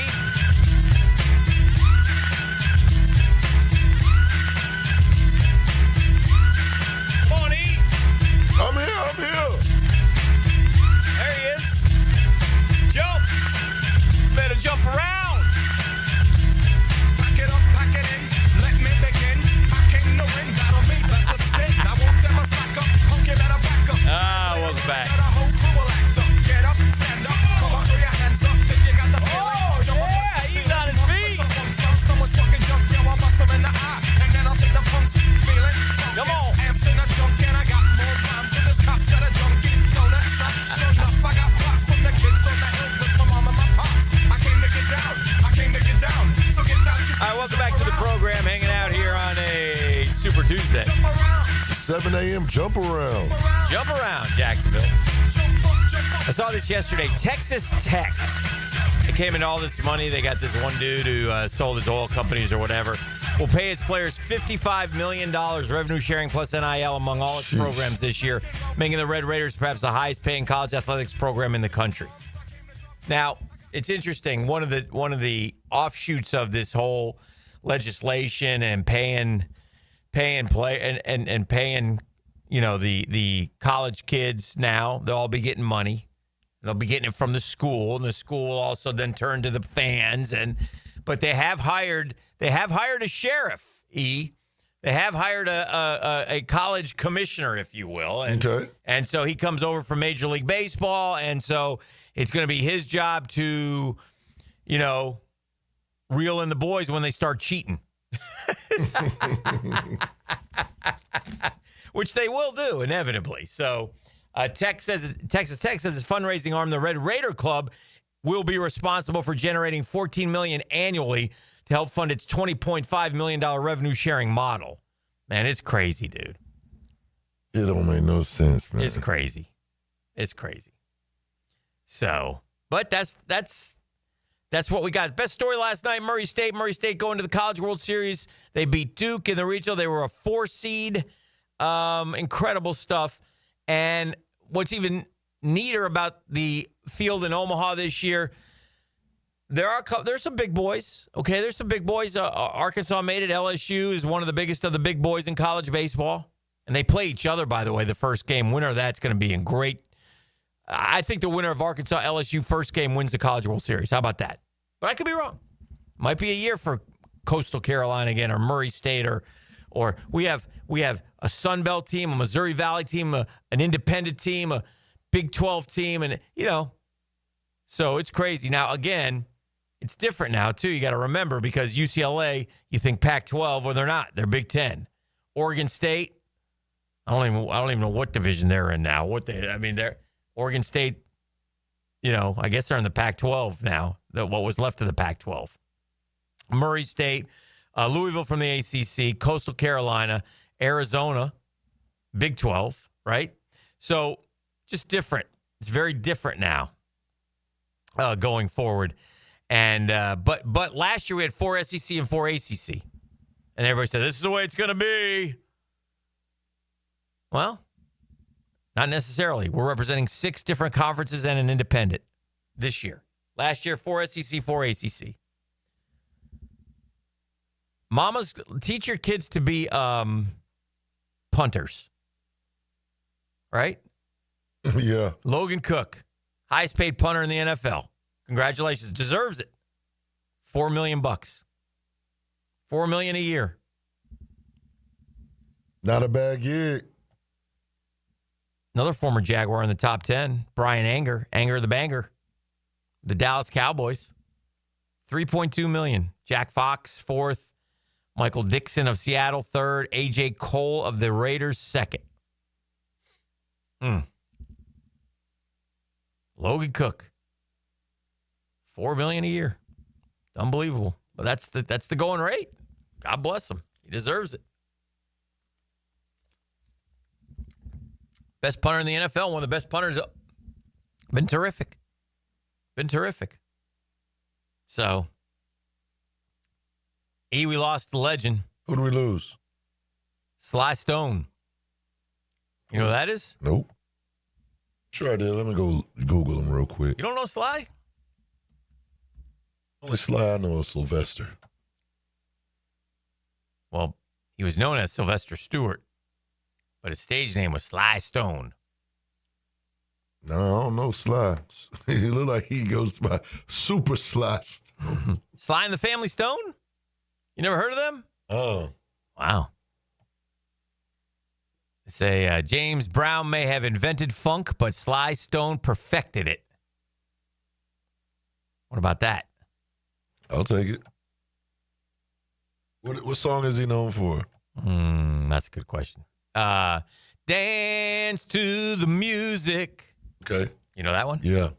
Money. I'm here. There he is. Jump. Better jump around. Pack it up, pack it in. Let me begin. I came to win. Battle me, that's a sin. I won't ever slack up. Punk it, better back up. Welcome back. Get up, stand up. Come on, throw your hands up if you got the feeling. Oh, yeah, he's on his feet. Someone's fucking jump, yeah, I'll bust him in the eye. And then I'll take the punks feeling. Come on. Amps in the junk, and I got more rhymes than this cops at a junkie. Donut shop, sure enough, I got props from the kids on the hill with my mom and my pops. I came to get down. So get down. All right, welcome back to the program. Hanging out here on a Super Tuesday. It's a 7 a.m. jump around. Jump around, Jacksonville. I saw this yesterday. Texas Tech. It came in all this money. They got this one dude who sold his oil companies or whatever. Will pay its players $55 million revenue sharing plus NIL among all its programs this year, making the Red Raiders perhaps the highest paying college athletics program in the country. Now, it's interesting. One of the offshoots of this whole legislation and paying play and paying, the college kids now, they'll all be getting money. They'll be getting it from the school, and the school will also then turn to the fans. But they have hired a sheriff. They have hired a college commissioner, if you will, and so he comes over from Major League Baseball, and so it's going to be his job to, reel in the boys when they start cheating. Which they will do, inevitably. So Texas Tech says its fundraising arm, the Red Raider Club, will be responsible for generating $14 million annually to help fund its $20.5 million revenue sharing model. Man, it's crazy, dude. It don't make no sense, man. It's crazy. So, but that's what we got. Best story last night, Murray State. Murray State going to the College World Series. They beat Duke in the regional. They were a 4 seed. Incredible stuff. And what's even neater about the field in Omaha this year, there's some big boys. Okay, there's some big boys. Arkansas made it. LSU is one of the biggest of the big boys in college baseball. And they play each other, by the way, the first game. Winner of that's going to be in great. I think the winner of Arkansas LSU first game wins the College World Series. How about that? But I could be wrong. Might be a year for Coastal Carolina again, or Murray State, or we have a Sun Belt team, a Missouri Valley team, an independent team, a Big 12 team, and so it's crazy. Now again, it's different now too. You got to remember, because UCLA, you think Pac-12, well, they're not. They're Big 10. Oregon State, I don't even know what division they're in now. They're Oregon State. I guess they're in the Pac-12 now. What was left of the Pac-12. Murray State, Louisville from the ACC, Coastal Carolina, Arizona, Big 12, right? So just different. It's very different now going forward. And but last year we had 4 SEC and 4 ACC. And everybody said, this is the way it's going to be. Well, not necessarily. We're representing 6 different conferences and an independent this year. Last year, 4 SEC, 4 ACC. Mamas, teach your kids to be punters. Right? Yeah. Logan Cook, highest paid punter in the NFL. Congratulations. Deserves it. $4 million. $4 million a year. Not a bad gig. Another former Jaguar in the top 10, Brian Anger the Banger, the Dallas Cowboys, $3.2 million. Jack Fox, 4th. Michael Dixon of Seattle, 3rd. A.J. Cole of the Raiders, 2nd. Logan Cook. $4 million a year. Unbelievable. But that's the going rate. God bless him. He deserves it. Best punter in the NFL. One of the best punters. Been terrific. So, we lost the legend. Who do we lose? Sly Stone. You know who that is? Nope. Sure I did. Let me go Google him real quick. You don't know Sly? Only Sly I know is Sylvester. Well, he was known as Sylvester Stewart, but his stage name was Sly Stone. No, I don't know Sly. He look like he goes by Super Sly Stone. Sly and the Family Stone? You never heard of them? Oh. Wow. They say James Brown may have invented funk, but Sly Stone perfected it. What about that? I'll take it. What song is he known for? That's a good question. Dance to the music. Okay. You know that one? Yeah.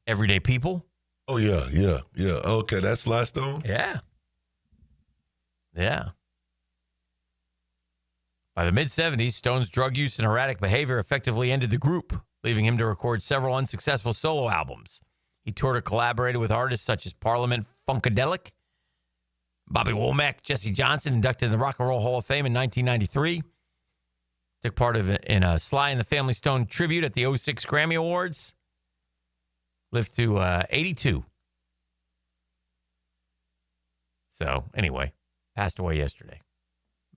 Everyday People? Oh, yeah. Okay, that's Sly Stone? Yeah. By the mid-'70s, Stone's drug use and erratic behavior effectively ended the group, leaving him to record several unsuccessful solo albums. He toured or collaborated with artists such as Parliament Funkadelic, Bobby Womack, Jesse Johnson, inducted in the Rock and Roll Hall of Fame in 1993. Took part in a Sly and the Family Stone tribute at the 2006 Grammy Awards. Lived to 82. So, anyway, passed away yesterday.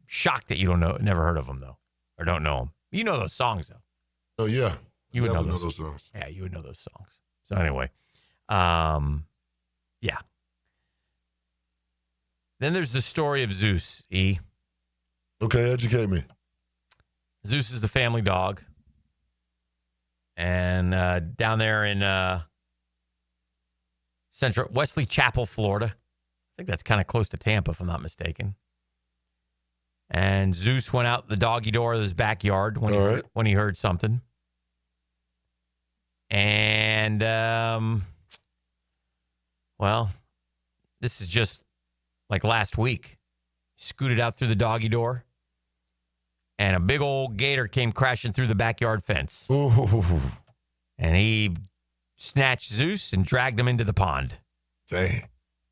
Shocked that you never heard of him, though, or don't know him. You know those songs, though. Oh, yeah. You would know those songs. Yeah, you would know those songs. So, anyway, yeah. Then there's the story of Zeus, E. Okay, educate me. Zeus is the family dog. And down there in Central Wesley Chapel, Florida. I think that's kind of close to Tampa, if I'm not mistaken. And Zeus went out the doggy door of his backyard when he heard something. And, well, this is just like last week. Scooted out through the doggy door. And a big old gator came crashing through the backyard fence. Ooh. And he snatched Zeus and dragged him into the pond. Dang.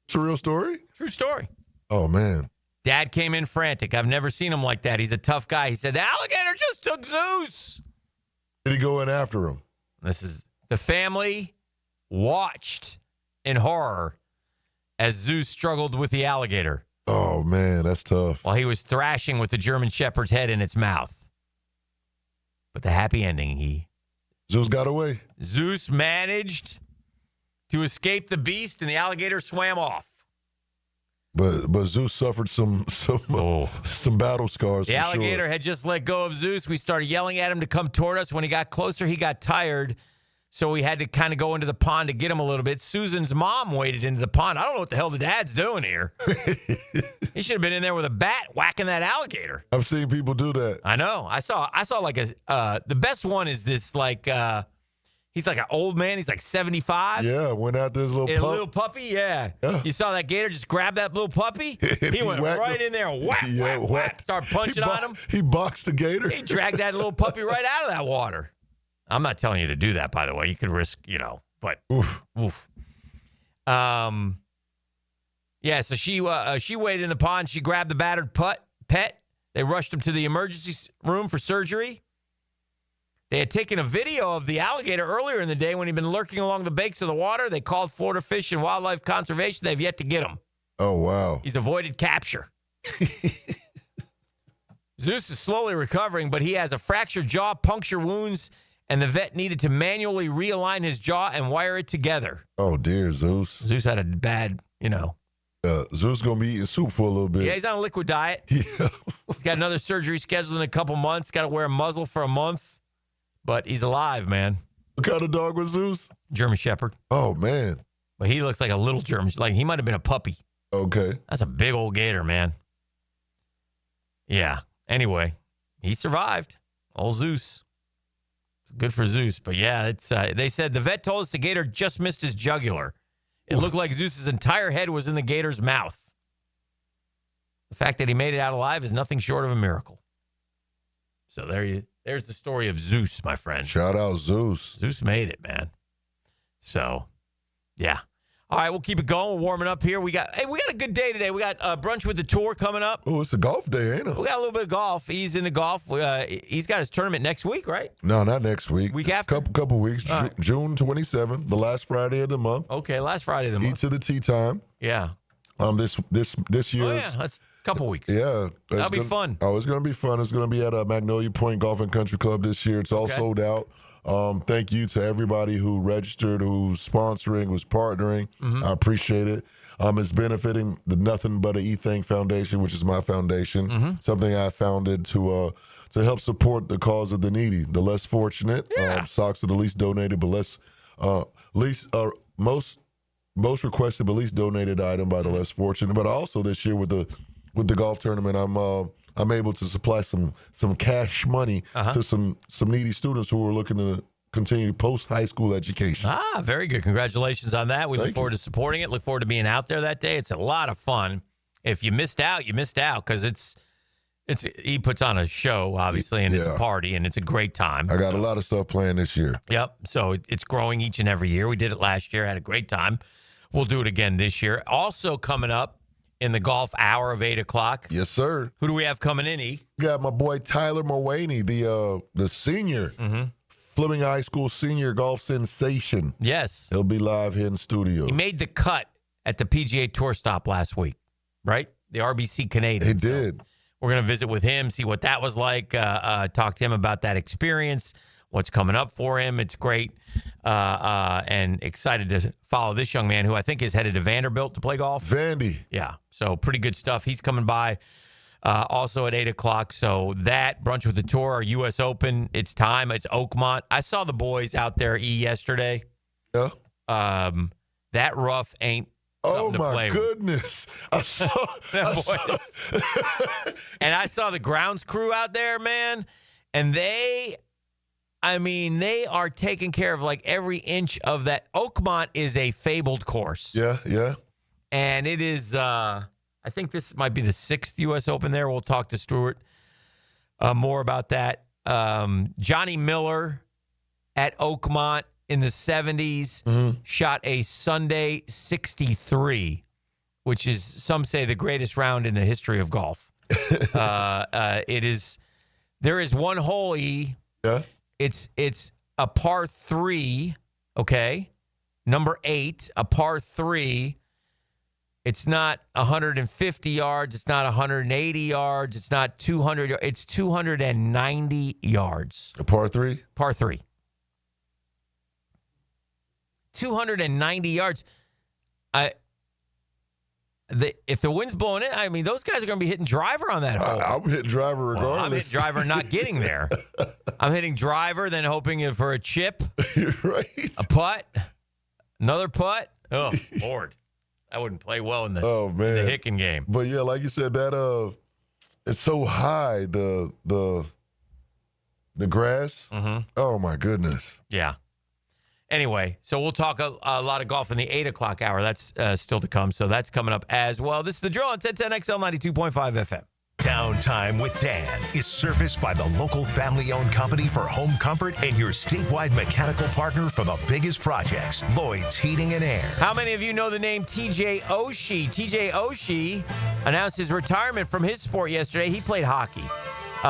It's a real story? True story. Oh, man. Dad came in frantic. I've never seen him like that. He's a tough guy. He said, the alligator just took Zeus. Did he go in after him? The family watched in horror as Zeus struggled with the alligator. Oh, man, that's tough. While he was thrashing with the German Shepherd's head in its mouth. But the happy ending, Zeus got away. Zeus managed to escape the beast, and the alligator swam off. But Zeus suffered some battle scars. The alligator had just let go of Zeus. We started yelling at him to come toward us. When he got closer, he got tired. So we had to kind of go into the pond to get him a little bit. Susan's mom waded into the pond. I don't know what the hell the dad's doing here. He should have been in there with a bat whacking that alligator. I've seen people do that. I know. I saw like the best one is this like he's like an old man. He's like 75. Yeah, went out there, a little puppy. Yeah. You saw that gator just grab that little puppy. He went right in there, whack, start punching on him. He boxed the gator. He dragged that little puppy right out of that water. I'm not telling you to do that, by the way. You could risk, but oof. Yeah, so she waded in the pond. She grabbed the battered pet. They rushed him to the emergency room for surgery. They had taken a video of the alligator earlier in the day when he'd been lurking along the banks of the water. They called Florida Fish and Wildlife Conservation. They've yet to get him. Oh, wow. He's avoided capture. Zeus is slowly recovering, but he has a fractured jaw, puncture wounds, and the vet needed to manually realign his jaw and wire it together. Oh, dear, Zeus. Zeus had a bad, Zeus going to be eating soup for a little bit. Yeah, he's on a liquid diet. Yeah. He's got another surgery scheduled in a couple months. Got to wear a muzzle for a month. But he's alive, man. What kind of dog was Zeus? German Shepherd. Oh, man. But he looks like a little German. Like he might have been a puppy. Okay. That's a big old gator, man. Yeah. Anyway, he survived. Old Zeus. Good for Zeus. But, yeah, it's they said the vet told us the gator just missed his jugular. It looked like Zeus's entire head was in the gator's mouth. The fact that he made it out alive is nothing short of a miracle. So there's the story of Zeus, my friend. Shout out Zeus. Zeus made it, man. So, yeah. All right, we'll keep it going. We're warming up here. We got a good day today. We got brunch with the tour coming up. Oh, it's a golf day, ain't it? We got a little bit of golf. He's into golf. He's got his tournament next week, right? No, not next week. Week after? Couple weeks. Right. June 27th, the last Friday of the month. Okay, last Friday of the month. Eat to the tea time. Yeah. This year. Oh, yeah, that's a couple weeks. Yeah. That'll be fun. Oh, it's going to be fun. It's going to be at Magnolia Point Golf and Country Club this year. It's all sold out. Thank you to everybody who registered, who's sponsoring, who's partnering. Mm-hmm. I appreciate it. It's benefiting the Nothing But a E-Thing Foundation, which is my foundation, Mm-hmm. something I founded to help support the cause of the needy, the less fortunate. Yeah. Socks are the least donated, but most requested, but least donated item by the less fortunate. But also this year with the golf tournament, I'm able to supply some cash money to some needy students who are looking to continue post-high school education. Very good. Congratulations on that. We look forward to supporting it. Look forward to being out there that day. It's a lot of fun. If you missed out, you missed out because he puts on a show, obviously, and it's a party, and it's a great time. I got a lot of stuff planned this year. Yep. So it's growing each and every year. We did it last year. Had a great time. We'll do it again this year. Also coming up in the golf hour of 8 o'clock. Yes, sir. Who do we have coming in, E? We got my boy Tyler Mwin, the senior, Fleming High School senior golf sensation. Yes. He'll be live here in the studio. He made the cut at the PGA Tour stop last week, right? The RBC Canadian. He did. We're going to visit with him, see what that was like, talk to him about that experience, what's coming up for him. It's great. And excited to follow this young man who I think is headed to Vanderbilt to play golf. Vandy. Yeah. So pretty good stuff. He's coming by also at 8 o'clock. So that brunch with the tour, our U.S. Open, it's time. It's Oakmont. I saw the boys out there yesterday. Yeah. That rough ain't something to play with. Oh, my goodness. I saw them boys. And I saw the grounds crew out there, man. And they are taking care of like every inch of that. Oakmont is a fabled course. Yeah, yeah. And it is, I think this might be the 6th U.S. Open there. We'll talk to Stuart more about that. Johnny Miller at Oakmont in the 70s shot a Sunday 63, which is, some say, the greatest round in the history of golf. There is one hole, E. Yeah. It's a par 3, okay? Number 8, a par 3. It's not 150 yards. It's not 180 yards. It's not 200 yards. It's 290 yards. A par 3? Par 3. 290 yards. If the wind's blowing in, those guys are going to be hitting driver on that hole. I'm hitting driver regardless. Well, I'm hitting driver not getting there. I'm hitting driver, then hoping for a chip. You're right. A putt. Another putt. Oh, Lord. That wouldn't play well in the Hicken game. But, yeah, like you said, that it's so high, the grass. Oh, my goodness. Yeah. Anyway, so we'll talk a lot of golf in the 8 o'clock hour. That's still to come, so that's coming up as well. This is The Drill on 1010XL 92.5 FM. Downtime with Dan is serviced by the local family-owned company for home comfort and your statewide mechanical partner for the biggest projects, Lloyd's Heating and Air. How many of you know the name TJ Oshie? TJ Oshie announced his retirement from his sport yesterday. He played hockey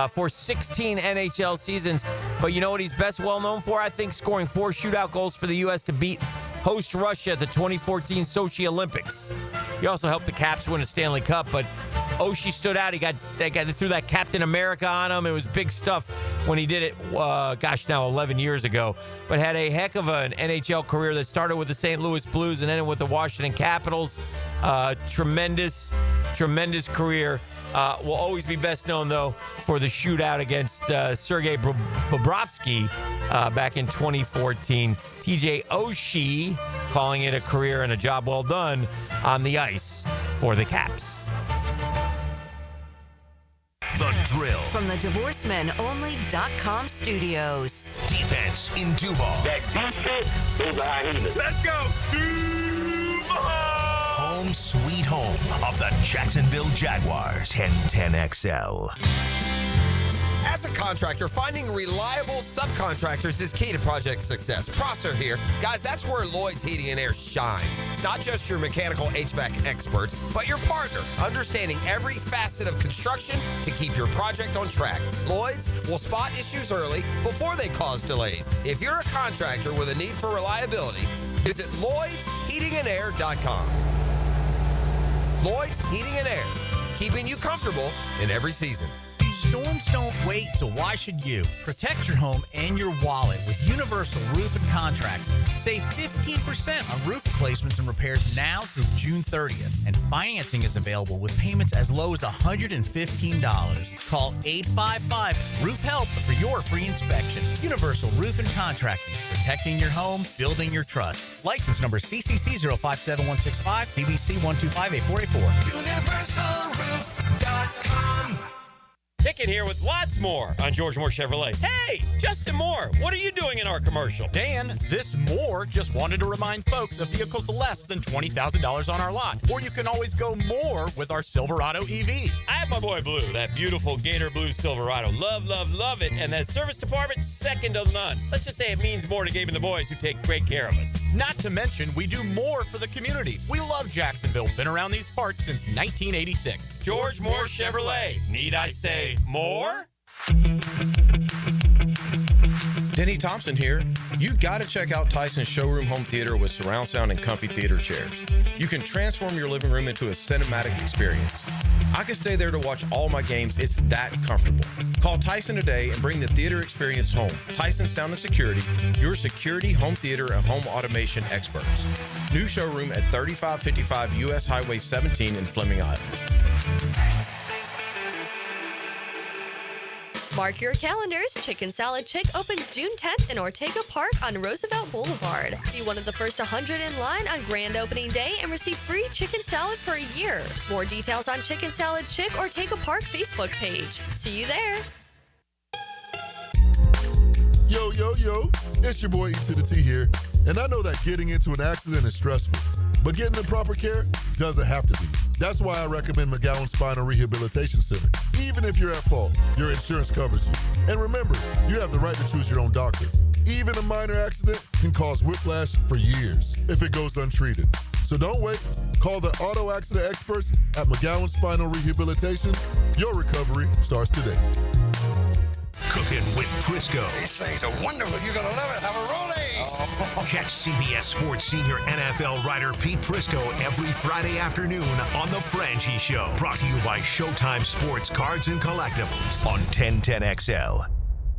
for 16 NHL seasons. But you know what he's best well known for? I think scoring 4 shootout goals for the U.S. to beat host Russia at the 2014 Sochi Olympics. He also helped the Caps win a Stanley Cup, but Oshie stood out. They threw that Captain America on him. It was big stuff when he did it, now 11 years ago. But had a heck of an NHL career that started with the St. Louis Blues and ended with the Washington Capitals. Tremendous career. Will always be best known, though, for the shootout against Sergei Bobrovsky back in 2014. TJ Oshie calling it a career and a job well done on the ice for the Caps. The thrill. From the DivorceMenOnly.com studios. Defense in Duval. That defense is behind. Let's go. Home sweet home of the Jacksonville Jaguars. 1010XL. As a contractor, finding reliable subcontractors is key to project success. Prosser here. Guys, that's where Lloyd's Heating and Air shines. Not just your mechanical HVAC experts, but your partner, understanding every facet of construction to keep your project on track. Lloyd's will spot issues early before they cause delays. If you're a contractor with a need for reliability, visit LloydsHeatingandAir.com. Lloyd's Heating and Air, keeping you comfortable in every season. Storms don't wait, so why should you? Protect your home and your wallet with Universal Roof and Contract. Save 15% on roof replacements and repairs now through June 30th. And financing is available with payments as low as $115. Call 855-ROOF-HELP for your free inspection. Universal Roof and Contracting. Protecting your home, building your trust. License number CCC 057165, CBC 1258484. UniversalRoof.com. Hicken here with lots more on George Moore Chevrolet. Hey, Justin Moore, what are you doing in our commercial? Dan, this Moore just wanted to remind folks of vehicles less than $20,000 on our lot. Or you can always go more with our Silverado EV. I have my boy Blue, that beautiful Gator Blue Silverado. Love, love, love it. And that service department, second to none. Let's just say it means more to Gabe and the boys who take great care of us. Not to mention, we do more for the community. We love Jacksonville. Been around these parts since 1986. George Moore Chevrolet. Need I say more? Denny Thompson here. You got to check out Tyson's Showroom Home Theater with surround sound and comfy theater chairs. You can transform your living room into a cinematic experience. I can stay there to watch all my games. It's that comfortable. Call Tyson today and bring the theater experience home. Tyson Sound and Security, your security, home theater, and home automation experts. New showroom at 3555 U.S. Highway 17 in Fleming, Iowa. Mark your calendars. Chicken Salad Chick opens June 10th in Ortega Park on Roosevelt Boulevard. Be one of the first 100 in line on grand opening day and receive free chicken salad for a year. More details on Chicken Salad Chick Ortega Park Facebook page. See you there. Yo, yo, yo, it's your boy E to the T here, and I know that getting into an accident is stressful, but getting the proper care doesn't have to be. That's why I recommend McGowan Spinal Rehabilitation Center. Even if you're at fault, your insurance covers you. And remember, you have the right to choose your own doctor. Even a minor accident can cause whiplash for years if it goes untreated. So don't wait. Call the auto accident experts at McGowan Spinal Rehabilitation. Your recovery starts today. Cooking with Crisco. These things are wonderful. You're going to love it. Have a rolling. Catch CBS Sports senior NFL writer Pete Prisco every Friday afternoon on The Franchi Show. Brought to you by Showtime Sports Cards and Collectibles on 1010XL.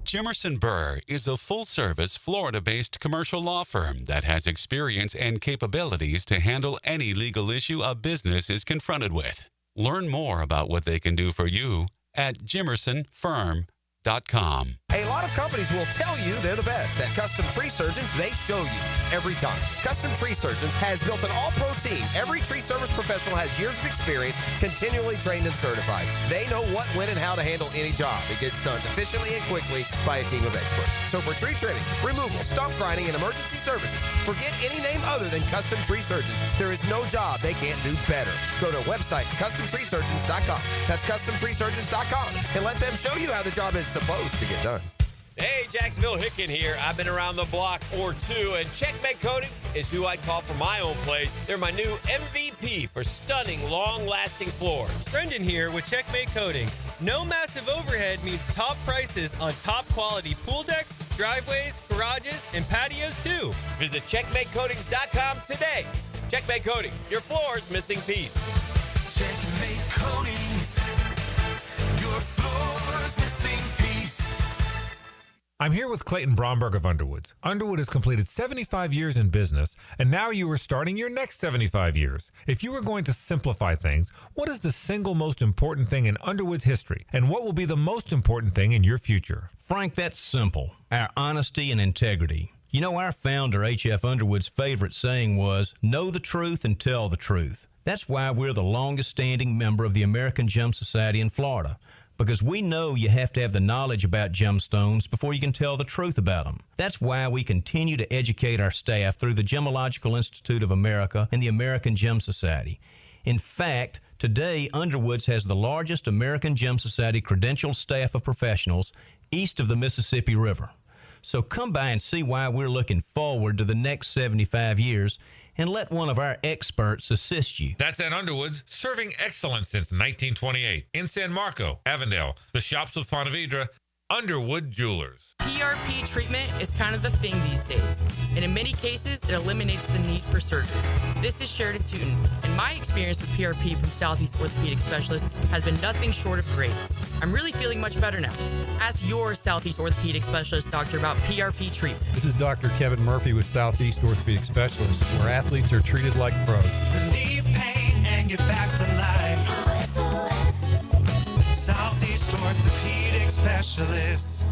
Jimerson Burr is a full-service, Florida-based commercial law firm that has experience and capabilities to handle any legal issue a business is confronted with. Learn more about what they can do for you at jimersonfirm.com. A lot of companies will tell you they're the best. At Custom Tree Surgeons, they show you every time. Custom Tree Surgeons has built an all-pro team. Every tree service professional has years of experience, continually trained and certified. They know what, when, and how to handle any job. It gets done efficiently and quickly by a team of experts. So for tree trimming, removal, stump grinding, and emergency services, forget any name other than Custom Tree Surgeons. There is no job they can't do better. Go to our website, CustomTreeSurgeons.com. That's CustomTreeSurgeons.com. And let them show you how the job is supposed to get done. Hey, Jacksonville Hicken here. I've been around the block or two, and Checkmate Coatings is who I'd call for my own place. They're my new MVP for stunning, long-lasting floors. Brendan here with Checkmate Coatings. No massive overhead means top prices on top-quality pool decks, driveways, garages, and patios, too. Visit CheckmateCoatings.com today. Checkmate Coatings, your floor's missing piece. Checkmate Coatings. Your floor's missing piece. I'm here with Clayton Bromberg of Underwoods. Underwood has completed 75 years in business, and now you are starting your next 75 years. If you were going to simplify things, what is the single most important thing in Underwood's history, and what will be the most important thing in your future? Frank, that's simple. Our honesty and integrity. You know, our founder, H.F. Underwood's favorite saying was, know the truth and tell the truth. That's why we're the longest-standing member of the American Gem Society in Florida. because we know you have to have the knowledge about gemstones before you can tell the truth about them. That's why we continue to educate our staff through the Gemological Institute of America and the American Gem Society. In fact, today, Underwoods has the largest American Gem Society credentialed staff of professionals east of the Mississippi River. So come by and see why we're looking forward to the next 75 years and let one of our experts assist you. That's at Underwoods, serving excellence since 1928. In San Marco, Avondale, the Shops of Ponte Vedra, Underwood Jewelers. PRP treatment is kind of the thing these days, and in many cases, it eliminates the need for surgery. This is Sheridan Tootin, and my experience with PRP from Southeast Orthopedic Specialist has been nothing short of great. I'm really feeling much better now. Ask your Southeast Orthopedic Specialist doctor about PRP treatment. This is Dr. Kevin Murphy with Southeast Orthopedic Specialists, where athletes are treated like pros. Relieve pain and get back to life. Southeast Orthopedic Specialists.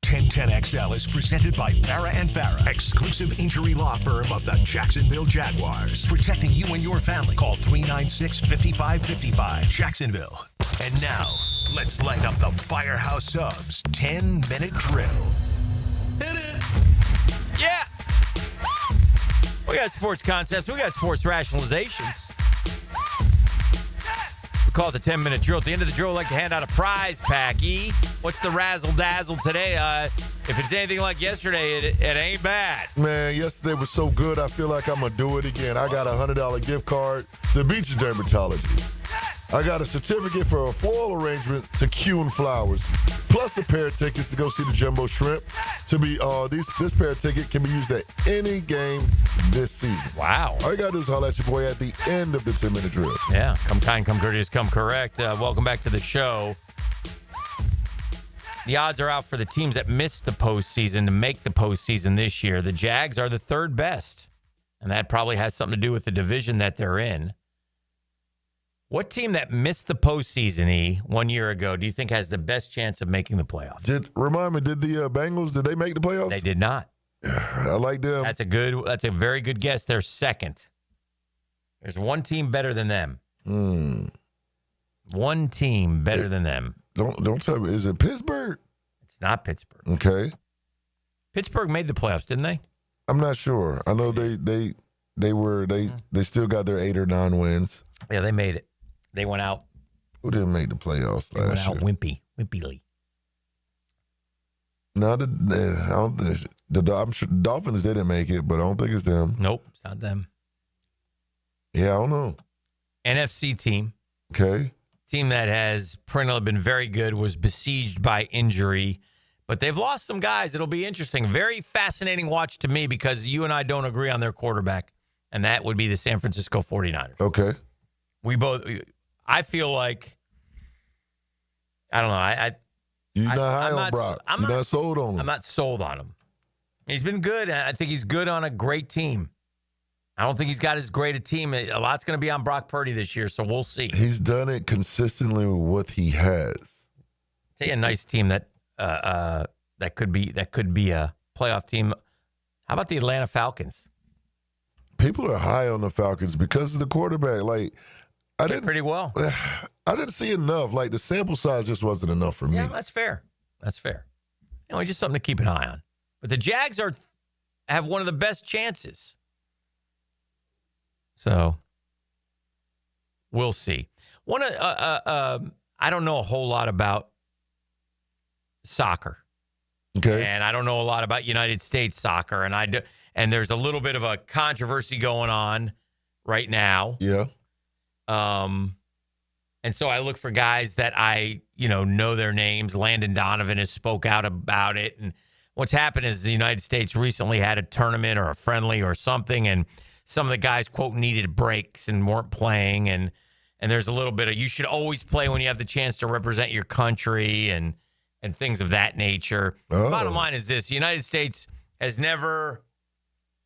1010XL is presented by Farah & Farah, exclusive injury law firm of the Jacksonville Jaguars. Protecting you and your family. Call 396-5555, Jacksonville. And now, let's light up the Firehouse Subs 10-minute drill. Hit it! Yeah! We got sports concepts. We got sports rationalizations. We call it the 10-minute drill. At the end of the drill, we'd like to hand out a prize pack. E, what's the razzle-dazzle today? If it's anything like yesterday, it ain't bad. Man, yesterday was so good, I feel like I'm going to do it again. I got a $100 gift card to Beach Dermatology. I got a certificate for a floral arrangement to Q & Flowers, plus a pair of tickets to go see the Jumbo Shrimp. This pair of tickets can be used at any game this season. Wow. All you got to do is holler at your boy at the end of the 10-minute drill. Yeah, come kind, come courteous, come correct. Welcome back to the show. The odds are out for the teams that missed the postseason to make the postseason this year. The Jags are the third best, and that probably has something to do with the division that they're in. What team that missed the postseason, 1 year ago, do you think has the best chance of making the playoffs? Remind me, did the Bengals, did they make the playoffs? They did not. I like them. That's a very good guess. They're second. There's one team better than them. One team better than them. Don't tell me. Is it Pittsburgh? It's not Pittsburgh. Okay. Pittsburgh made the playoffs, didn't they? I'm not sure. I know they still got their 8 or 9 wins. Yeah, they made it. They went out. Who didn't make the playoffs last year? Wimpily. No, I don't think I'm sure Dolphins didn't make it, but I don't think it's them. Nope, it's not them. Yeah, I don't know. NFC team. Okay. Team that has perennially been very good, was besieged by injury, but they've lost some guys. It'll be interesting. Very fascinating watch to me because you and I don't agree on their quarterback, and that would be the San Francisco 49ers. Okay. I feel like, I don't know. You're not high on Brock. You're not sold on him. I'm not sold on him. He's been good. I think he's good on a great team. I don't think he's got as great a team. A lot's going to be on Brock Purdy this year, so we'll see. He's done it consistently with what he has. Tell you a nice team that could be a playoff team. How about the Atlanta Falcons? People are high on the Falcons because of the quarterback. I did pretty well. I didn't see enough. The sample size just wasn't enough for me. Yeah, that's fair. That's fair. Anyway, just something to keep an eye on. But the Jags have one of the best chances. So we'll see. I don't know a whole lot about soccer. Okay. And I don't know a lot about United States soccer, and there's a little bit of a controversy going on right now. Yeah. And so I look for guys that I, know their names. Landon Donovan has spoke out about it. And what's happened is the United States recently had a tournament or a friendly or something, and some of the guys, quote, needed breaks and weren't playing. And there's a little bit of, you should always play when you have the chance to represent your country and things of that nature. Oh. Bottom line is this: the United States has never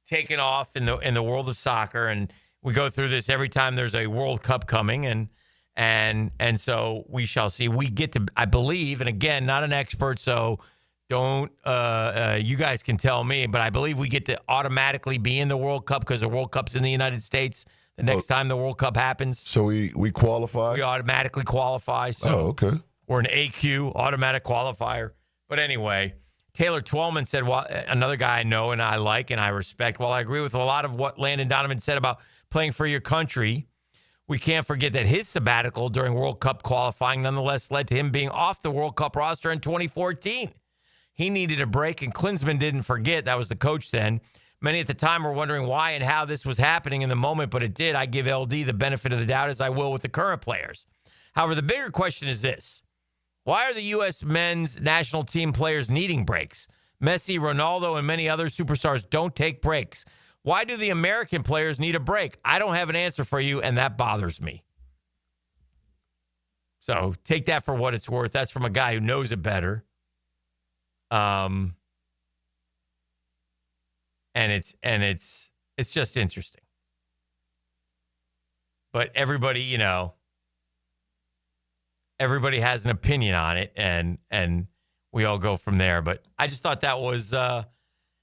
taken off in the world of soccer, and we go through this every time there's a World Cup coming, and so we shall see. We get to, I believe, and again, not an expert, so don't you guys can tell me, but I believe we get to automatically be in the World Cup because the World Cup's in the United States the next time the World Cup happens. So we qualify? We automatically qualify. So okay. or an AQ, automatic qualifier. But anyway, Taylor Twellman said, well, another guy I know and I like and I respect. While I agree with a lot of what Landon Donovan said about playing for your country, we can't forget that his sabbatical during World Cup qualifying nonetheless led to him being off the World Cup roster in 2014. He needed a break, and Klinsmann didn't forget. That was the coach then. Many at the time were wondering why and how this was happening in the moment, but it did. I give LD the benefit of the doubt, as I will with the current players. However, the bigger question is this. Why are the U.S. men's national team players needing breaks? Messi, Ronaldo, and many other superstars don't take breaks. Why do the American players need a break? I don't have an answer for you, and that bothers me. So take that for what it's worth. That's from a guy who knows it better. And it's just interesting. But everybody, everybody has an opinion on it, and we all go from there. But I just thought that was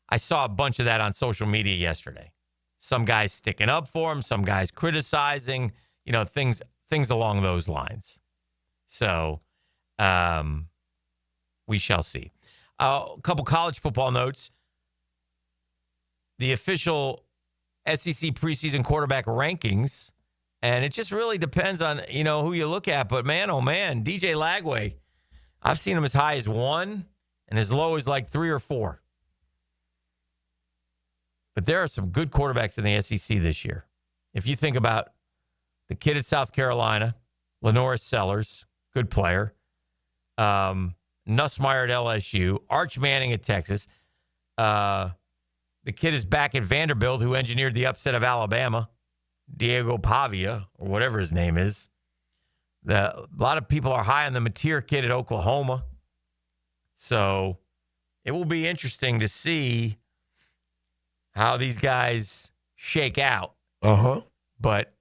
I saw a bunch of that on social media yesterday. Some guys sticking up for him, some guys criticizing, things along those lines. So we shall see. A couple college football notes. The official SEC preseason quarterback rankings, and it just really depends on, who you look at. But man, oh man, DJ Lagway, I've seen him as high as 1 and as low as like 3 or 4. But there are some good quarterbacks in the SEC this year. If you think about the kid at South Carolina, Lenoris Sellers, good player. Nussmeier at LSU, Arch Manning at Texas. The kid is back at Vanderbilt, who engineered the upset of Alabama, Diego Pavia, or whatever his name is. A lot of people are high on the Mateer kid at Oklahoma. So it will be interesting to see how these guys shake out. But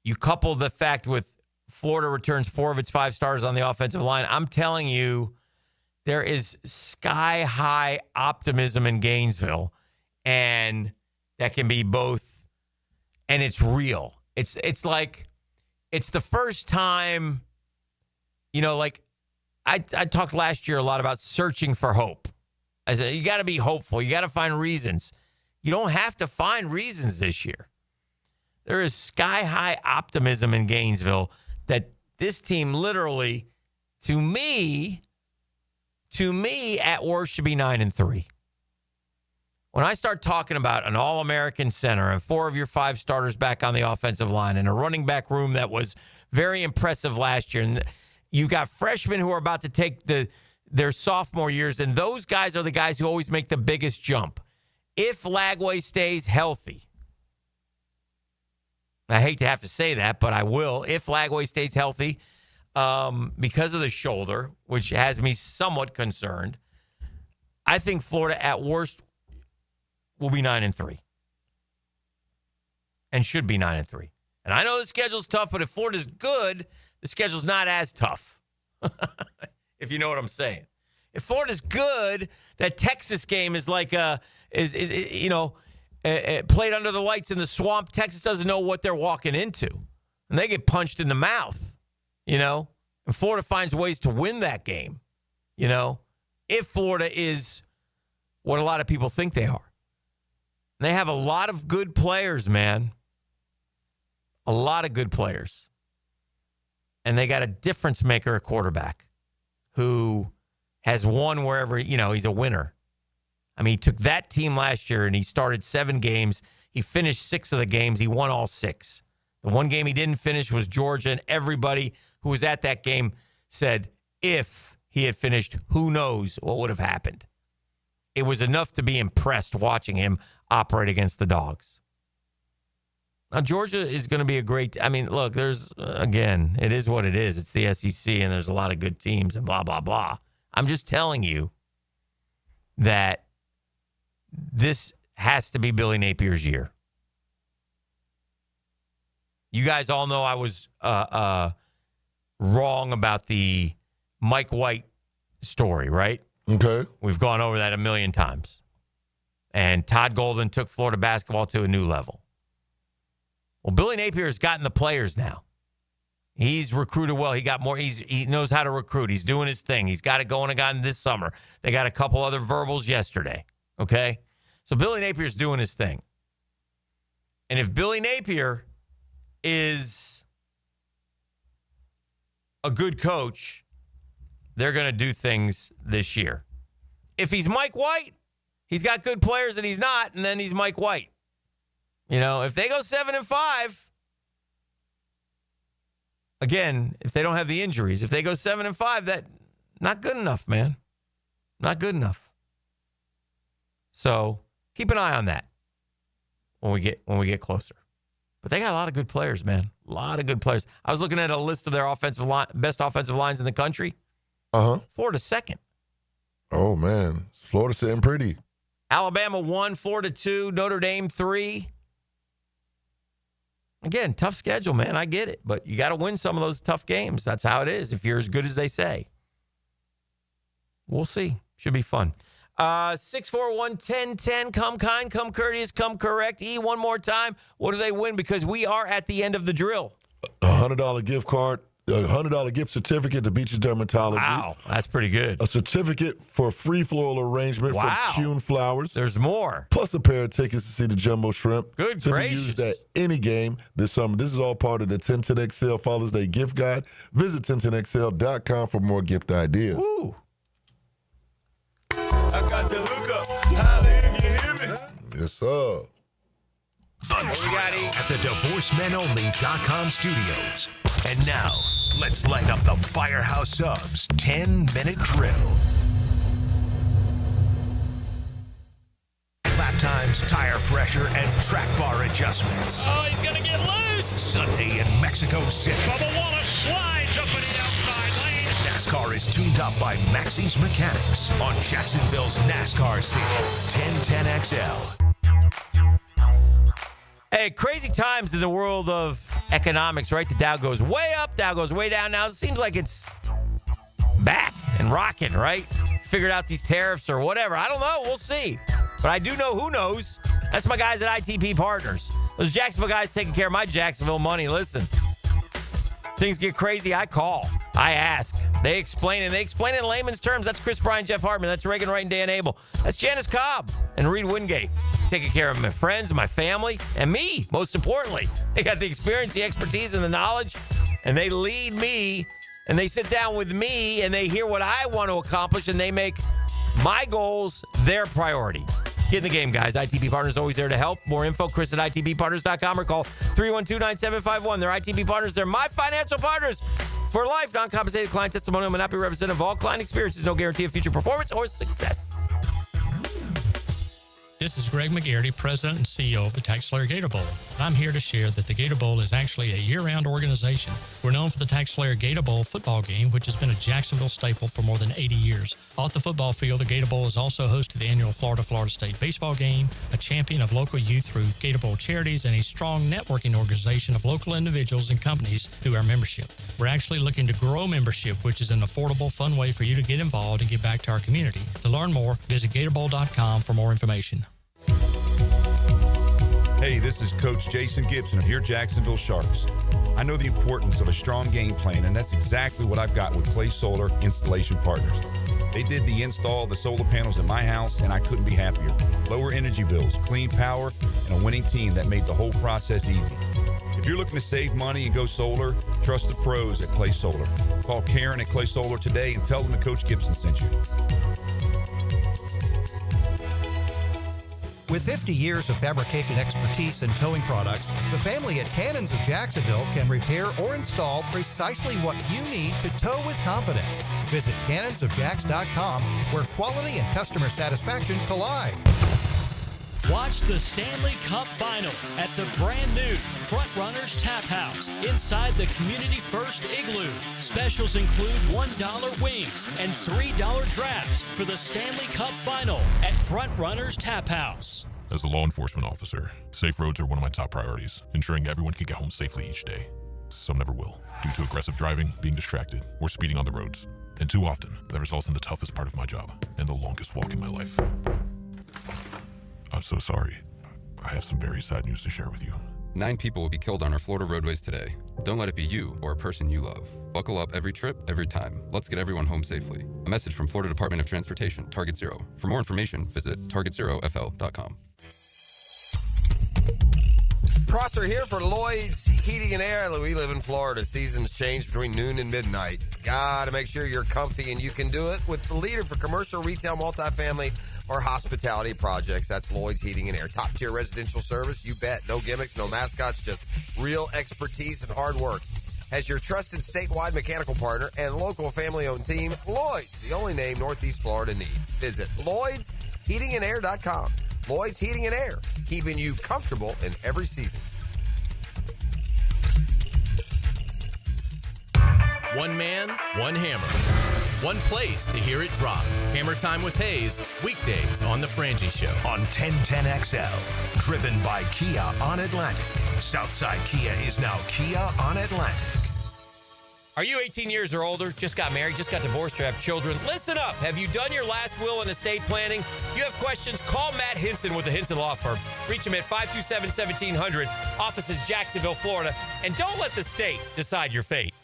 you couple the fact with Florida returns 4 of its 5 stars on the offensive line. I'm telling you, there is sky-high optimism in Gainesville, and that can be both, and it's real. It's like, it's the first time, I talked last year a lot about searching for hope. I said, you got to be hopeful. You got to find reasons. You don't have to find reasons this year. There is sky-high optimism in Gainesville that this team literally, to me, at worst, should be 9-3. When I start talking about an All-American center and 4 of your 5 starters back on the offensive line and a running back room that was very impressive last year, and you've got freshmen who are about to take their sophomore years, and those guys are the guys who always make the biggest jump. If Lagway stays healthy, I hate to have to say that, but I will. If Lagway stays healthy, because of the shoulder, which has me somewhat concerned, I think Florida at worst will be 9-3 and should be 9-3. And I know the schedule's tough, but if Florida's good, the schedule's not as tough. If you know what I'm saying. If Florida's good, that Texas game is like played under the lights in the swamp. Texas doesn't know what they're walking into, and they get punched in the mouth. And Florida finds ways to win that game. If Florida is what a lot of people think they are. And they have a lot of good players, man. A lot of good players. And they got a difference maker at quarterback who has won wherever, he's a winner. I mean, he took that team last year and he started 7 games. He finished 6 of the games. He won all 6. The one game he didn't finish was Georgia, and everybody who was at that game said if he had finished, who knows what would have happened. It was enough to be impressed watching him operate against the Dogs. Now, Georgia is going to be a great – look, it is what it is. It's the SEC, and there's a lot of good teams and blah, blah, blah. I'm just telling you that this has to be Billy Napier's year. You guys all know I was wrong about the Mike White story, right? Okay. We've gone over that a million times. And Todd Golden took Florida basketball to a new level. Well, Billy Napier has gotten the players now. He's recruited well. He got more. He knows how to recruit. He's doing his thing. He's got it going again this summer. They got a couple other verbals yesterday. Okay? So Billy Napier's doing his thing. And if Billy Napier is a good coach, they're going to do things this year. If he's Mike White, he's got good players and he's not, and then he's Mike White. You know, if they go 7-5, again, if they don't have the injuries, if they go 7-5, that not good enough, man. Not good enough. So keep an eye on that when we get closer. But they got a lot of good players, man. A lot of good players. I was looking at a list of their best offensive lines in the country. Florida's second. Oh, man. Florida sitting pretty. Alabama 1, Florida 2, Notre Dame 3. Again, tough schedule, man. I get it. But you got to win some of those tough games. That's how it is if you're as good as they say. We'll see. Should be fun. 641-1010. Come kind, come courteous, come correct. One more time. What do they win? Because we are at the end of the drill. A $100 gift card. A $100 gift certificate to Beach's Dermatology. Wow, that's pretty good. A certificate for free floral arrangement from Kuhn Flowers. There's more. Plus a pair of tickets to see the Jumbo Shrimp. Good to gracious. be used at any game this summer. This is all part of the 1010XL Father's Day gift guide. Visit 1010XL.com for more gift ideas. Woo. I got the hookup. Holla if you hear me. Yes, sir. The Drill at the DivorceMenOnly.com studios. And now, let's light up the Firehouse Subs 10-minute drill. Lap times, tire pressure, and track bar adjustments. Oh, he's going to get loose. Sunday in Mexico City. Bubba Wallace slides up in the outside lane. NASCAR is tuned up by Maxie's Mechanics on Jacksonville's NASCAR station, 1010XL. Hey, crazy times in the world of economics, right? The Dow goes way up, Dow goes way down. Now it seems like it's back and rocking, right? Figured out these tariffs or whatever. I don't know. We'll see. But I do know who knows. That's my guys at ITP Partners. Those Jacksonville guys taking care of my Jacksonville money. Listen, things get crazy, I call. I ask. They explain, and they explain it in layman's terms. That's Chris Bryan, Jeff Hartman. That's Reagan Wright and Dan Abel. That's Janice Cobb and Reed Wingate. Taking care of my friends, my family, and me, most importantly. They got the experience, the expertise, and the knowledge, and they lead me, and they sit down with me, and they hear what I want to accomplish, and they make my goals their priority. Get in the game, guys. ITB Partners always there to help. More info, Chris at ITBPartners.com or call 312-9751. They're ITB Partners. They're my financial partners for life. Non-compensated client testimonial may not be representative of all client experiences. No guarantee of future performance or success. This is Greg McGarity, President and CEO of the TaxSlayer Gator Bowl. I'm here to share that the Gator Bowl is actually a year-round organization. We're known for the TaxSlayer Gator Bowl football game, which has been a Jacksonville staple for more than 80 years. Off the football field, the Gator Bowl is also host to the annual Florida State baseball game, a champion of local youth through Gator Bowl charities, and a strong networking organization of local individuals and companies through our membership. We're actually looking to grow membership, which is an affordable, fun way for you to get involved and give back to our community. To learn more, visit GatorBowl.com for more information. Hey, this is Coach Jason Gibson of your Jacksonville Sharks. I know the importance of a strong game plan, and that's exactly what I've got with Clay Solar Installation Partners. They did the install of the solar panels at my house, and I couldn't be happier. Lower energy bills, clean power, and a winning team that made the whole process easy. If you're looking to save money and go solar, trust the pros at Clay Solar. Call Karen at Clay Solar today and tell them that Coach Gibson sent you. With 50 years of fabrication expertise and towing products, the family at Cannons of Jacksonville can repair or install precisely what you need to tow with confidence. Visit cannonsofjacks.com, where quality and customer satisfaction collide. Watch the Stanley Cup Final at the brand new Front Runners Tap House inside the Community First Igloo. Specials include $1 wings and $3 drafts for the Stanley Cup Final at Front Runners Tap House. As a law enforcement officer, safe roads are one of my top priorities, ensuring everyone can get home safely each day. Some never will, due to aggressive driving, being distracted, or speeding on the roads. And too often, that results in the toughest part of my job and the longest walk in my life. I'm so sorry. I have some very sad news to share with you. 9 people will be killed on our Florida roadways today. Don't let it be you or a person you love. Buckle up every trip, every time. Let's get everyone home safely. A message from Florida Department of Transportation, Target Zero. For more information, visit targetzerofl.com. Prosser here for Lloyd's Heating and Air. We live in Florida. Seasons change between noon and midnight. Got to make sure you're comfy, and you can do it with the leader for commercial, retail, multifamily, or hospitality projects. That's Lloyd's Heating and Air. Top-tier residential service, you bet. No gimmicks, no mascots, just real expertise and hard work. As your trusted statewide mechanical partner and local family-owned team, Lloyd's, the only name Northeast Florida needs. Visit Lloyd'sHeatingandAir.com. Lloyd's Heating and Air, keeping you comfortable in every season. One man, one hammer. One place to hear it drop. Hammer Time with Hayes, weekdays on The Frangie Show. On 1010XL, driven by Kia on Atlantic. Southside Kia is now Kia on Atlantic. Are you 18 years or older, just got married, just got divorced, or have children? Listen up. Have you done your last will and estate planning? You have questions? Call Matt Hinson with the Hinson Law Firm. Reach him at 527-1700. Office is Jacksonville, Florida. And don't let the state decide your fate.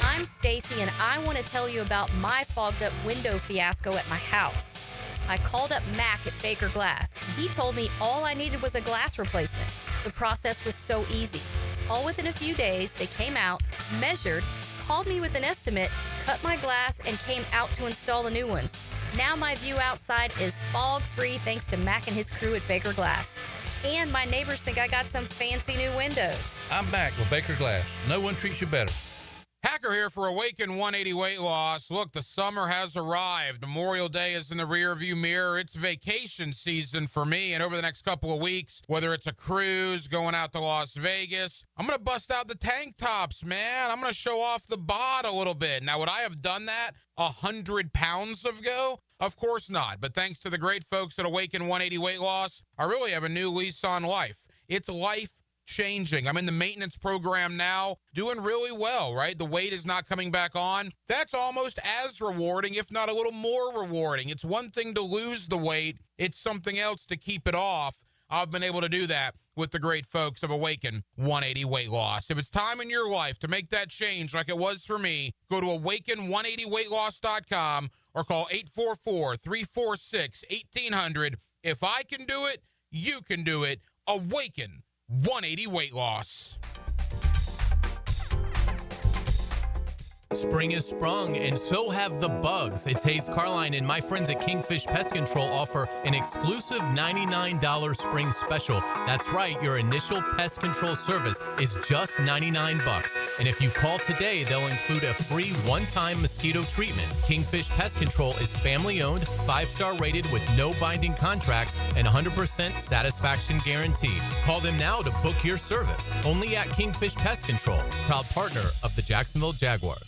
I'm Stacy, and I want to tell you about my fogged up window fiasco at my house. I called up Mac at Baker Glass. He told me all I needed was a glass replacement. The process was so easy. All within a few days, they came out, measured, called me with an estimate, cut my glass, and came out to install the new ones. Now my view outside is fog-free thanks to Mac and his crew at Baker Glass. And my neighbors think I got some fancy new windows. I'm Mac with Baker Glass. No one treats you better. Hacker here for Awaken 180 Weight Loss. Look, the summer has arrived. Memorial Day is in the rearview mirror. It's vacation season for me, and over the next couple of weeks, whether it's a cruise, going out to Las Vegas, I'm going to bust out the tank tops, man. I'm going to show off the bod a little bit. Now, would I have done that 100 pounds ago? Of course not, but thanks to the great folks at Awaken 180 Weight Loss, I really have a new lease on life. It's life changing. I'm in the maintenance program now, doing really well, right? The weight is not coming back on. That's almost as rewarding, if not a little more rewarding. It's one thing to lose the weight. It's something else to keep it off. I've been able to do that with the great folks of Awaken 180 Weight Loss. If it's time in your life to make that change like it was for me, go to awaken180weightloss.com or call 844-346-1800. If I can do it, you can do it. Awaken 180 Weight Loss. Spring has sprung, and so have the bugs. It's Hayes Carline and my friends at Kingfish Pest Control offer an exclusive $99 spring special. That's right, your initial pest control service is just $99. And if you call today, they'll include a free one-time mosquito treatment. Kingfish Pest Control is family-owned, 5-star rated with no binding contracts and 100% satisfaction guarantee. Call them now to book your service. Only at Kingfish Pest Control, proud partner of the Jacksonville Jaguars.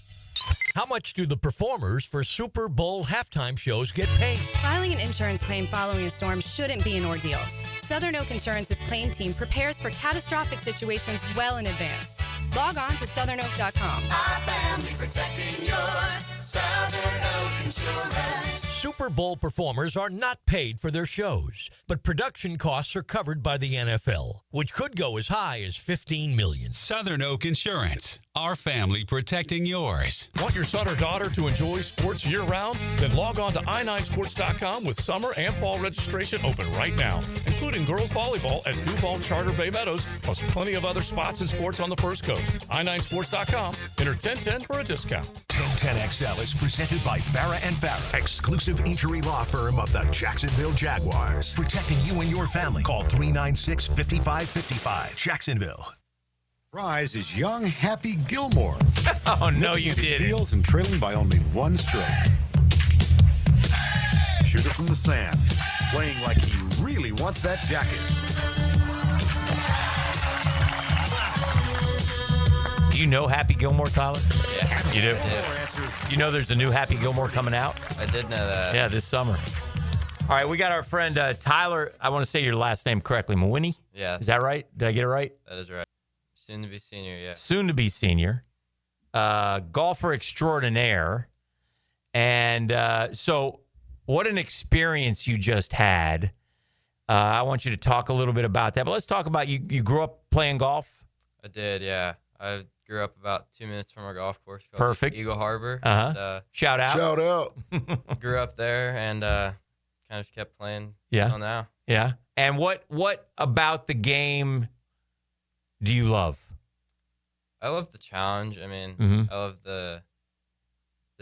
How much do the performers for Super Bowl halftime shows get paid? Filing an insurance claim following a storm shouldn't be an ordeal. Southern Oak Insurance's claim team prepares for catastrophic situations well in advance. Log on to southernoak.com. Our family protecting yours. Southern Oak Insurance. Super Bowl performers are not paid for their shows, but production costs are covered by the NFL, which could go as high as $15 million. Southern Oak Insurance, our family protecting yours. Want your son or daughter to enjoy sports year-round? Then log on to i9sports.com with summer and fall registration open right now, including girls volleyball at Duval Charter Bay Meadows, plus plenty of other spots and sports on the First Coast. i9sports.com. Enter 1010 for a discount. 1010XL is presented by Farah & Farah, exclusive injury law firm of the Jacksonville Jaguars. Protecting you and your family. Call 396-5555. Jacksonville. Rise is young, happy Gilmore. Oh, no, you didn't. didn't. Heels and trailing by only one stroke. Shooter from the sand, playing like he really wants that jacket. Do you know Happy Gilmore, Tyler? Yeah. You do? I You know there's a new Happy Gilmore coming out? I did know that. Yeah, this summer. All right, we got our friend Tyler. I want to say your last name correctly. Mwin? Yeah. Is that right? Did I get it right? That is right. Soon to be senior, yeah. Soon to be senior. Golfer extraordinaire. And so what an experience you just had. I want you to talk a little bit about that. But let's talk about you grew up playing golf? I did, yeah. I grew up about 2 minutes from our golf course called Perfect. Eagle Harbor. Uh-huh. And, Shout out. Shout out. grew up there and kind of just kept playing Yeah. until now. Yeah. And what about the game do you love? I love the challenge. I mean, Mhm. I love the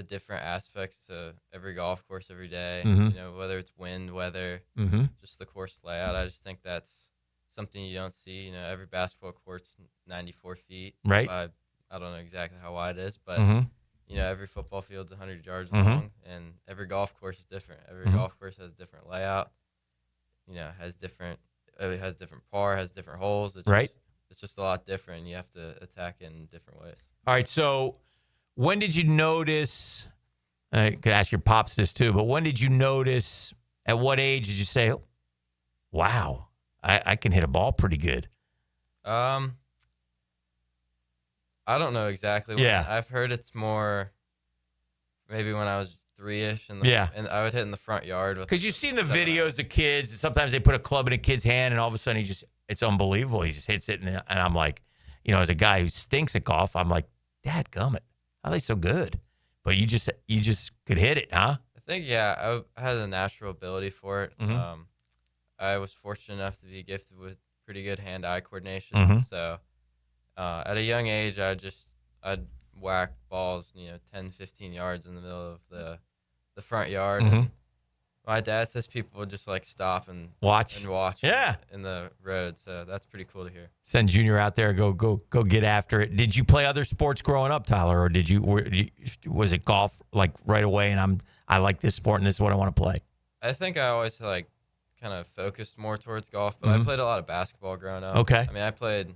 different aspects to every golf course every day. Mhm. You know, whether it's wind, weather, Mhm. just the course layout. I just think that's something you don't see. You know, every basketball court's 94 feet. Right. I don't know exactly how wide it is, but Mhm. you know, every football field's 100 yards Mhm. long, and every golf course is different. Every Mhm. golf course has a different layout. You know, it has different par, has different holes. It's Right. It's just a lot different. You have to attack it in different ways. All right, so when did you notice, I could ask your pops this too, but when did you notice, at what age did you say, wow, I can hit a ball pretty good? I don't know exactly. When. Yeah. I've heard it's more maybe when I was 3-ish. And I would hit in the front yard. Because you've seen the videos of kids, sometimes they put a club in a kid's hand and all of a sudden it's unbelievable. He just hits it and I'm like, you know, as a guy who stinks at golf, I'm like, dadgummit, how are they so good? But you just could hit it, huh? I think, yeah, I had a natural ability for it. Mhm. I was fortunate enough to be gifted with pretty good hand-eye coordination. Mhm. So at a young age, I'd whack balls, 10, 15 yards in the middle of the front yard. Mhm. And my dad says people would just like stop and Watch. Yeah. in the road. So that's pretty cool to hear. Send Junior out there, go get after it. Did you play other sports growing up, Tyler, or was it golf like right away? And I like this sport and this is what I want to play. I think I always kind of focused more towards golf, but I played a lot of basketball growing up. Okay. I mean, I played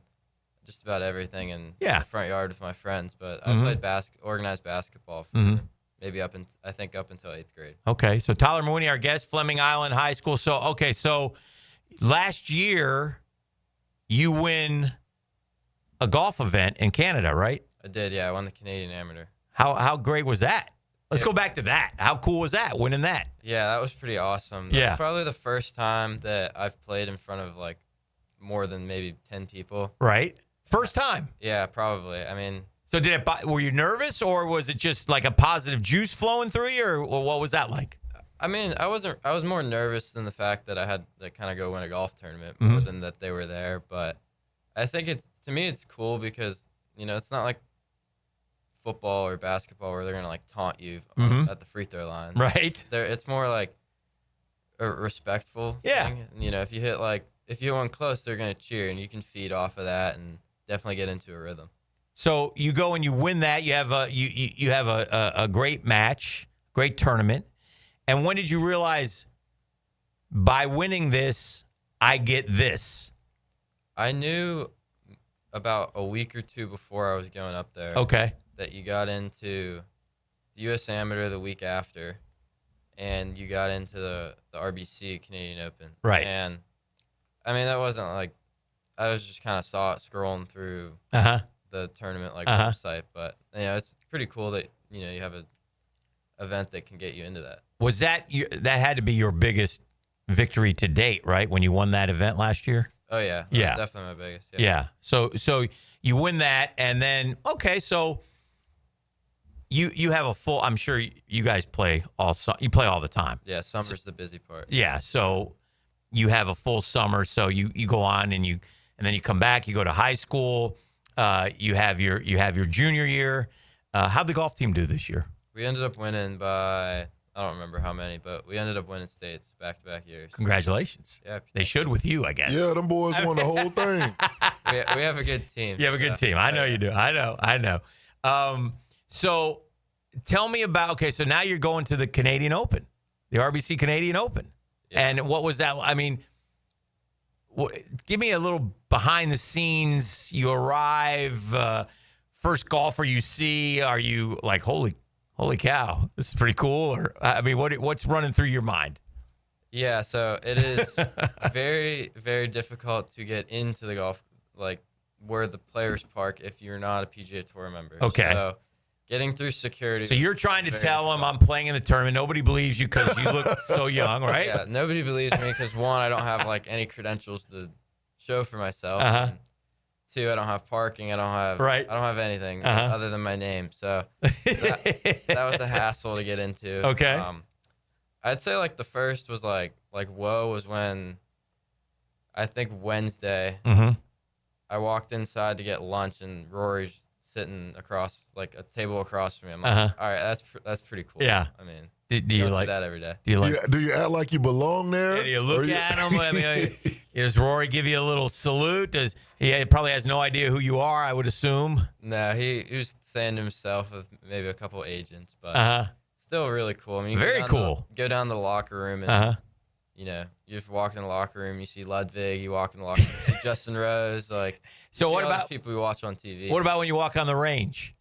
just about everything in Yeah. the front yard with my friends, but I Mhm. played organized basketball for Mhm. maybe up until 8th grade. Okay, so Tyler Mwin, our guest, Fleming Island High School. So last year you win a golf event in Canada, right? I did, yeah. I won the Canadian Amateur. How great was that? Let's go back to that. How cool was that, winning that? Yeah, that was pretty awesome. Yeah. That's probably the first time that I've played in front of more than maybe 10 people. Right? First time? Yeah, probably. I mean, So were you nervous, or was it just like a positive juice flowing through you, or what was that like? I mean, I was more nervous than the fact that I had to kind of go win a golf tournament more than that they were there. But I think to me it's cool because, it's not like football or basketball where they're going to taunt you at the free throw line. Right. It's more like a respectful Yeah. thing. And, if you hit one close, they're going to cheer and you can feed off of that and definitely get into a rhythm. So you go and you win that. You have you have a great match, great tournament. And when did you realize by winning this, I get this? I knew about a week or two before I was going up there. Okay. That you got into the U.S. Amateur the week after, and you got into the RBC Canadian Open. Right. And, I mean, that wasn't I was just kind of saw it scrolling through the tournament website. But, it's pretty cool that, you have an event that can get you into that. Was that had to be your biggest victory to date, right? When you won that event last year? Oh, yeah. Yeah. That's definitely my biggest. Yeah. So you win that, and then, so you have a full, I'm sure you guys play you play all the time. Yeah, summer's the busy part. Yeah. So you have a full summer. So you go on and then you come back, you go to high school. You have your junior year. How'd the golf team do this year? We ended up winning by, I don't remember how many, but we ended up winning states back-to-back years. Congratulations. Yeah. They should with you, I guess. Yeah, them boys won the whole thing. We have a good team. You have a good team. I know you do. I know. So tell me about, so now you're going to the Canadian Open, the RBC Canadian Open. Yeah. And what was that? I mean, give me a little behind the scenes. You arrive, first golfer you see, are you like, holy cow, this is pretty cool? Or, I mean, what's running through your mind? Yeah, so it is very, very difficult to get into the golf, where the players park if you're not a PGA Tour member. Okay. So Getting through security. So you're trying to was tell very them I'm playing in the tournament. Nobody believes you because you look so young, right? Yeah, nobody believes me because, one, I don't have like any credentials to show for myself. Uh-huh. And two, I don't have parking. I don't have anything other than my name. So that was a hassle to get into. Okay. I'd say like the first was like whoa was when I think Wednesday I walked inside to get lunch and Rory's sitting across like a table across from me. I'm like, all right, that's pretty cool. Yeah. I mean, do you don't like see that every day? Do you like? Do you act like you belong there? Do you look at him? I mean, does Rory give you a little salute? Does he probably has no idea who you are? I would assume. No, he was saying to himself with maybe a couple agents, but still really cool. I mean, Very cool. Go down to the locker room and you know, you just walk in the locker room, you see Ludwig, you walk in the locker room, you see Justin Rose, like. So what what about about people we watch on TV? What about when you walk on the range?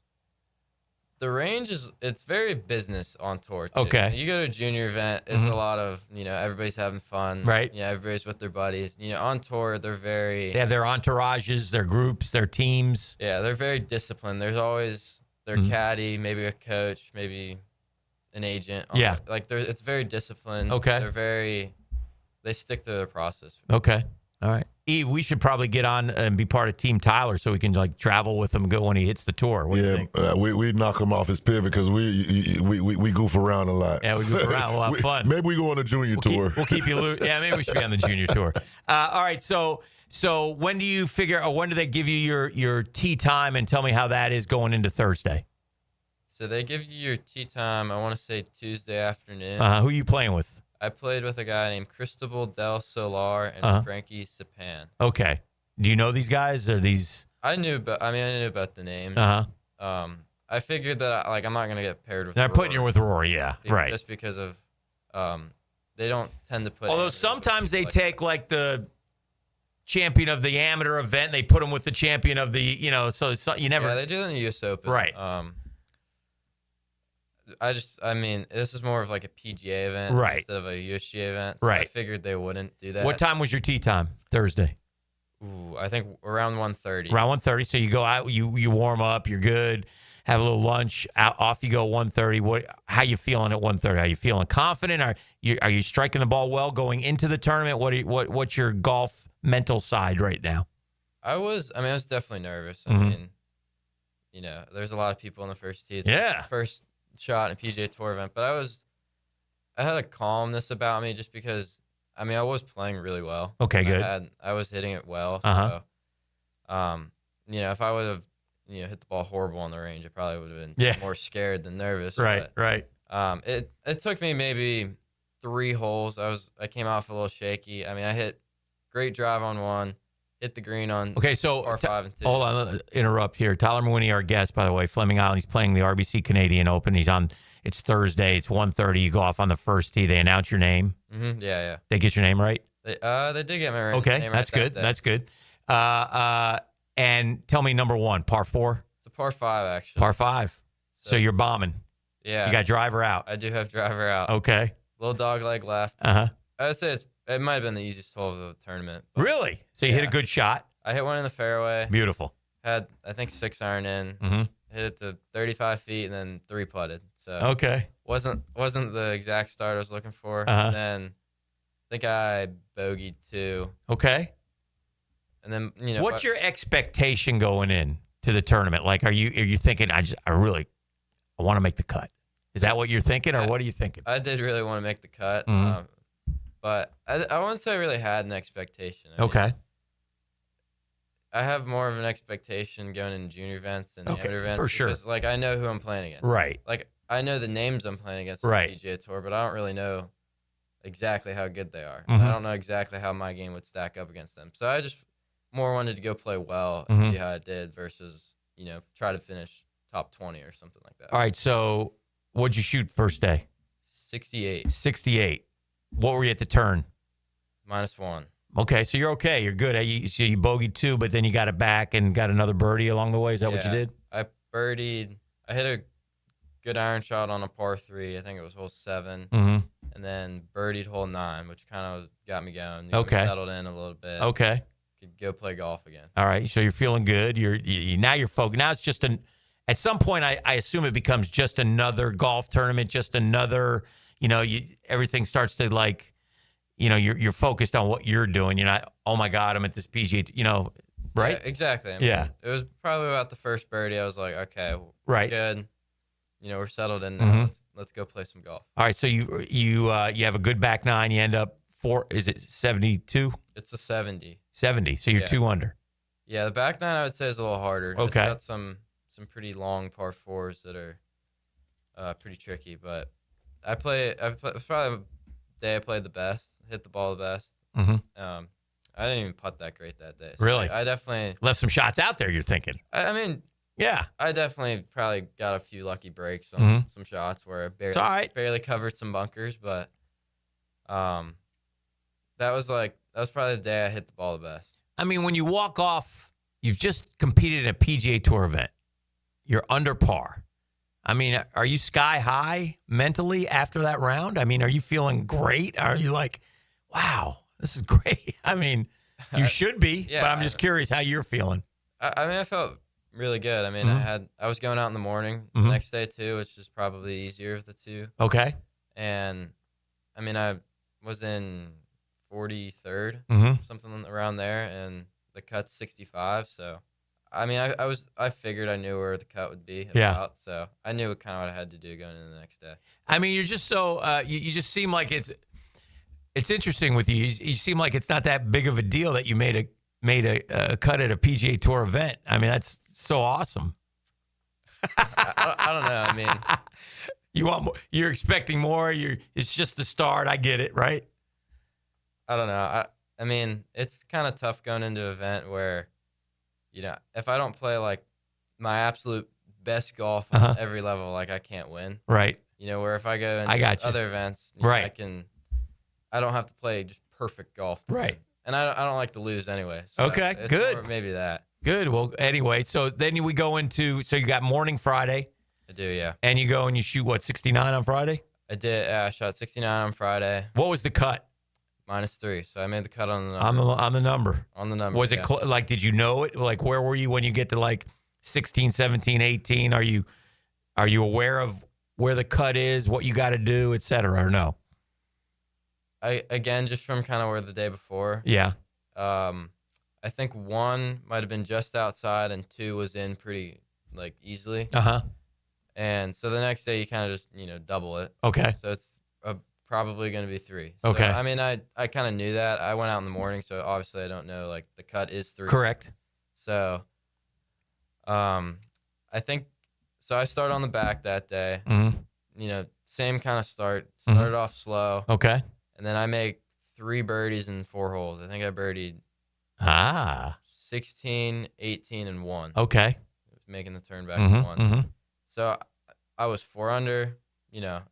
The range it's very business on tour too. Okay. You go to a junior event, it's a lot of, you know, everybody's having fun. Right. You know, everybody's with their buddies. You know, on tour they're very They have their entourages, their groups, their teams. Yeah, they're very disciplined. There's always their caddy, maybe a coach, maybe an agent. Yeah. Like it's very disciplined. Okay. They stick to their process. Okay. All right. Eve, we should probably get on and be part of Team Tyler so we can like travel with him, go when he hits the tour. What do you think? We knock him off his pivot because we goof around a lot. Yeah, we goof around. We'll have fun. Maybe we go on a junior tour. We'll keep you loose. Yeah, maybe we should be on the junior tour. All right. So when do you figure, or when do they give you your tee time, and tell me how that is going into Thursday? So they give you your tee time, I want to say Tuesday afternoon. Who are you playing with? I played with a guy named Cristobal Del Solar and Frankie Sapan. Okay. Do you know these guys? Or these? I knew about the names. I figured that I'm not gonna get paired with. They're putting you with Rory, yeah, right. Just because of, they don't tend to put. Although sometimes they take like the champion of the amateur event, they put them with the champion of the, you know, so you never. Yeah, they do it in the U.S. Open, right? I mean, this is more of like a PGA event, right, instead of a USGA event. So right. I figured they wouldn't do that. What time was your tee time Thursday? Ooh, I think around 1:30. Around 1:30. So you go out, you warm up, you're good, have a little lunch, off you go 1:30. How you feeling at 1:30? Are you feeling confident? Are you striking the ball well going into the tournament? What's your golf mental side right now? I was definitely nervous. I mean, you know, there's a lot of people on the first tee. It's the first shot in a PGA Tour event, but I had a calmness about me just because, I mean, I was playing really well. Okay, good. I was hitting it well. So, you know, if I would have, you know, hit the ball horrible on the range, I probably would have been more scared than nervous. Right, but, right. It took me maybe 3 holes. I came off a little shaky. I mean, I hit great drive on one, hit the green on par 5 and 2. Hold on, let me interrupt here. Tyler Mwin, our guest, by the way, Fleming Island. He's playing the RBC Canadian Open. It's Thursday. It's 1:30. You go off on the first tee. They announce your name. Yeah. They get your name right? They did get my okay, name that's right. good. That's good. And tell me number 1, par 4? It's a par 5, actually. Par 5. So you're bombing. Yeah. You got driver out. I do have driver out. Okay. Little dog leg left. I would say it might have been the easiest hole of the tournament. Really? So you hit a good shot? I hit one in the fairway. Beautiful. Had, I think, 6 iron in. Hit it to 35 feet and then 3 putted. So okay. Wasn't the exact start I was looking for. And then I think I bogeyed 2. Okay. And then, you know, what's your expectation going in to the tournament? Like, are you thinking I want to make the cut? Is that what you're thinking, or what are you thinking? I did really want to make the cut, but I wouldn't say I really had an expectation. I mean, I have more of an expectation going into junior events and amateur events. For sure. Because, like, I know who I'm playing against. Right. Like, I know the names I'm playing against on the PGA Tour, but I don't really know exactly how good they are. I don't know exactly how my game would stack up against them. So I just more wanted to go play well and see how I did versus, you know, try to finish top 20 or something like that. All right, so what'd you shoot first day? 68. 68. What were you at the turn? -1. Okay, so you're okay. You're good. So you bogeyed 2, but then you got it back and got another birdie along the way. Is that what you did? I birdied. I hit a good iron shot on a par 3. I think it was hole 7. And then birdied hole 9, which kind of got me going. You know, settled in a little bit. Okay. Could go play golf again. All right, so you're feeling good. Now you're focused. Now it's just at some point, I assume it becomes just another golf tournament, just another, everything starts to like, you're focused on what you're doing. You're not, oh my God, I'm at this PGA, right? Yeah, exactly. Yeah. It was probably about the first birdie. I was like, okay, right, good. We're settled in now. Mm-hmm. Let's go play some golf. All right, so you have a good back nine. You end up is it 72? It's a 70. 70. So you're 2 under. Yeah, the back nine I would say is a little harder. Okay. It's got some pretty long par fours that are pretty tricky. But it's probably the day I played the best, hit the ball the best. Mm-hmm. I didn't even putt that great that day. So Really? I definitely left some shots out there. You're thinking. I mean. Yeah. I definitely probably got a few lucky breaks on some shots where I barely covered some bunkers, but that was probably the day I hit the ball the best. I mean, when you walk off, you've just competed in a PGA Tour event. You're under par. I mean, are you sky high mentally after that round? I mean, are you feeling great? Are you like, wow, this is great? I mean, you should be, but I'm just curious how you're feeling. I felt really good. I mean, I was going out in the morning the next day too, which is probably easier of the two. Okay. And I mean, I was in 43rd, something around there, and the cut's 65. So, I mean, I figured I knew where the cut would be about. So I knew kind of what I had to do going into the next day. I mean, you're just so you just seem like it's interesting with you. You seem like it's not that big of a deal that you made a cut at a PGA Tour event. I mean, that's so awesome. I don't know. I mean, you want more, you're expecting more. It's just the start. I get it, right? I don't know. I mean, it's kind of tough going into an event where, if I don't play like my absolute best golf on every level, like I can't win. Right. Where if I go into other events, right, I don't have to play just perfect golf. Right. And I don't like to lose anyway. So okay, good. Maybe that. Good. Well, anyway, so then we go into, so you got morning Friday. I do, yeah. And you go and you shoot, what, 69 on Friday? I did. I shot 69 on Friday. What was the cut? -3. So I made the cut on the number. On the number. On the number. Was it like, did you know it? Like, where were you when you get to like 16, 17, 18? Are you aware of where the cut is, what you got to do, et cetera, or no? Again, just from kind of where the day before. Yeah. I think 1 might have been just outside and 2 was in pretty like easily. And so the next day you kind of just double it. Okay. So it's probably going to be 3. So, okay. I mean, I kind of knew that. I went out in the morning, so obviously I don't know like the cut is 3. Correct. So, I think so. I started on the back that day. Same kind of start. Started off slow. Okay. And then I make 3 birdies in 4 holes. I think I birdied 16, 18, and 1. Okay. Making the turn back to 1. So I was 4 under, and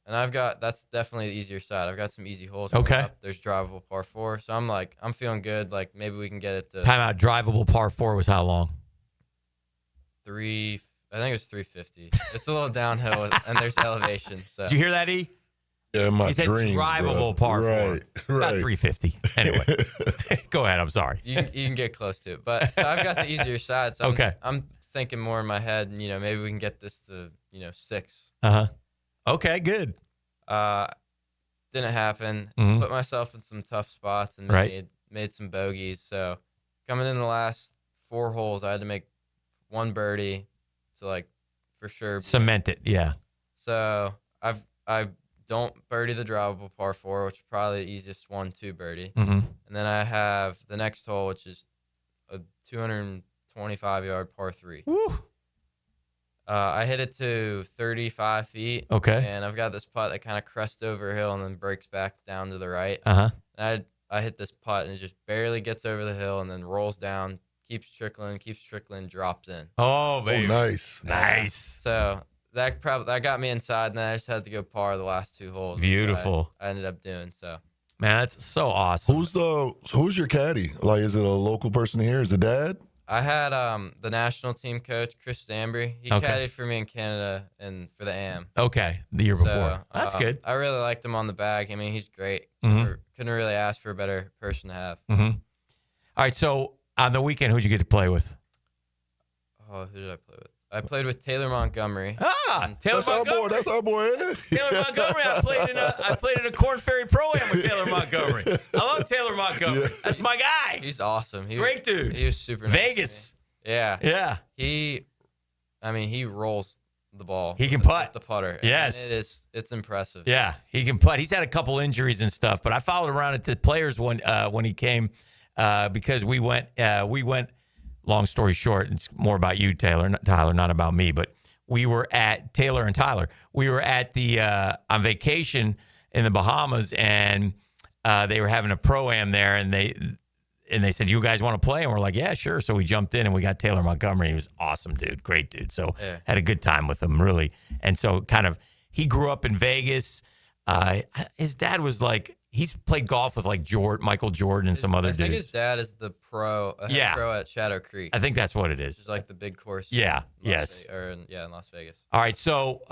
that's definitely the easier side. I've got some easy holes. Okay. Up. There's drivable par 4. So I'm feeling good. Like maybe we can get it to. Timeout. Drivable par 4 was how long? I think it was 350. It's a little downhill and there's elevation. So. Did you hear that, E? Yeah, my he said dreams, drivable par 4. Right. About 350. Anyway, go ahead. I'm sorry. You can get close to it, but so I've got the easier side. So I'm thinking more in my head. Maybe we can get this to 6. Okay, good. Didn't happen. Put myself in some tough spots and made some bogeys. So coming in the last 4 holes, I had to make 1 birdie to for sure cement it. Yeah. So I don't birdie the drivable par 4, which is probably the easiest one to birdie. And then I have the next hole, which is a 225-yard par 3. Woo. I hit it to 35 feet. Okay. And I've got this putt that kind of crests over a hill and then breaks back down to the right. And I hit this putt and it just barely gets over the hill and then rolls down, keeps trickling, drops in. Oh, baby. Oh, nice. So that got me inside, and then I just had to go par the last 2 holes. Beautiful. I ended up doing so. Man, that's so awesome. Who's your caddy? Like, is it a local person here? Is it dad? I had the national team coach, Chris Zambry. He caddied for me in Canada and for the AM. Okay, the year before. That's good. I really liked him on the bag. I mean, he's great. Couldn't really ask for a better person to have. All right, so on the weekend, who'd you get to play with? Oh, who did I play with? I played with Taylor Montgomery. Taylor Montgomery. That's our boy. Taylor Montgomery. I played in a Corn Ferry Pro-Am with Taylor Montgomery. I love Taylor Montgomery. Yeah. That's my guy. He's awesome. Great dude. He was super nice. Vegas. Yeah. Yeah. He rolls the ball. He can putt. With the putter. Yes. And it's impressive. Yeah, he can putt. He's had a couple injuries and stuff, but I followed around at the Players when he came because we went. Long story short, it's more about you, Tyler, not about me. But we were at Taylor and Tyler. We were at the on vacation in the Bahamas, and they were having a pro-am there, and they said, "You guys want to play?" And we're like, "Yeah, sure." So we jumped in and we got Taylor Montgomery. He was awesome, dude, great dude. So had a good time with him, really. And so he grew up in Vegas. His dad was like, he's played golf with like Michael Jordan and some other dudes. I think his dad is the pro at Shadow Creek. I think that's what it is. It's like the big course. Yeah. In Las Vegas. All right. So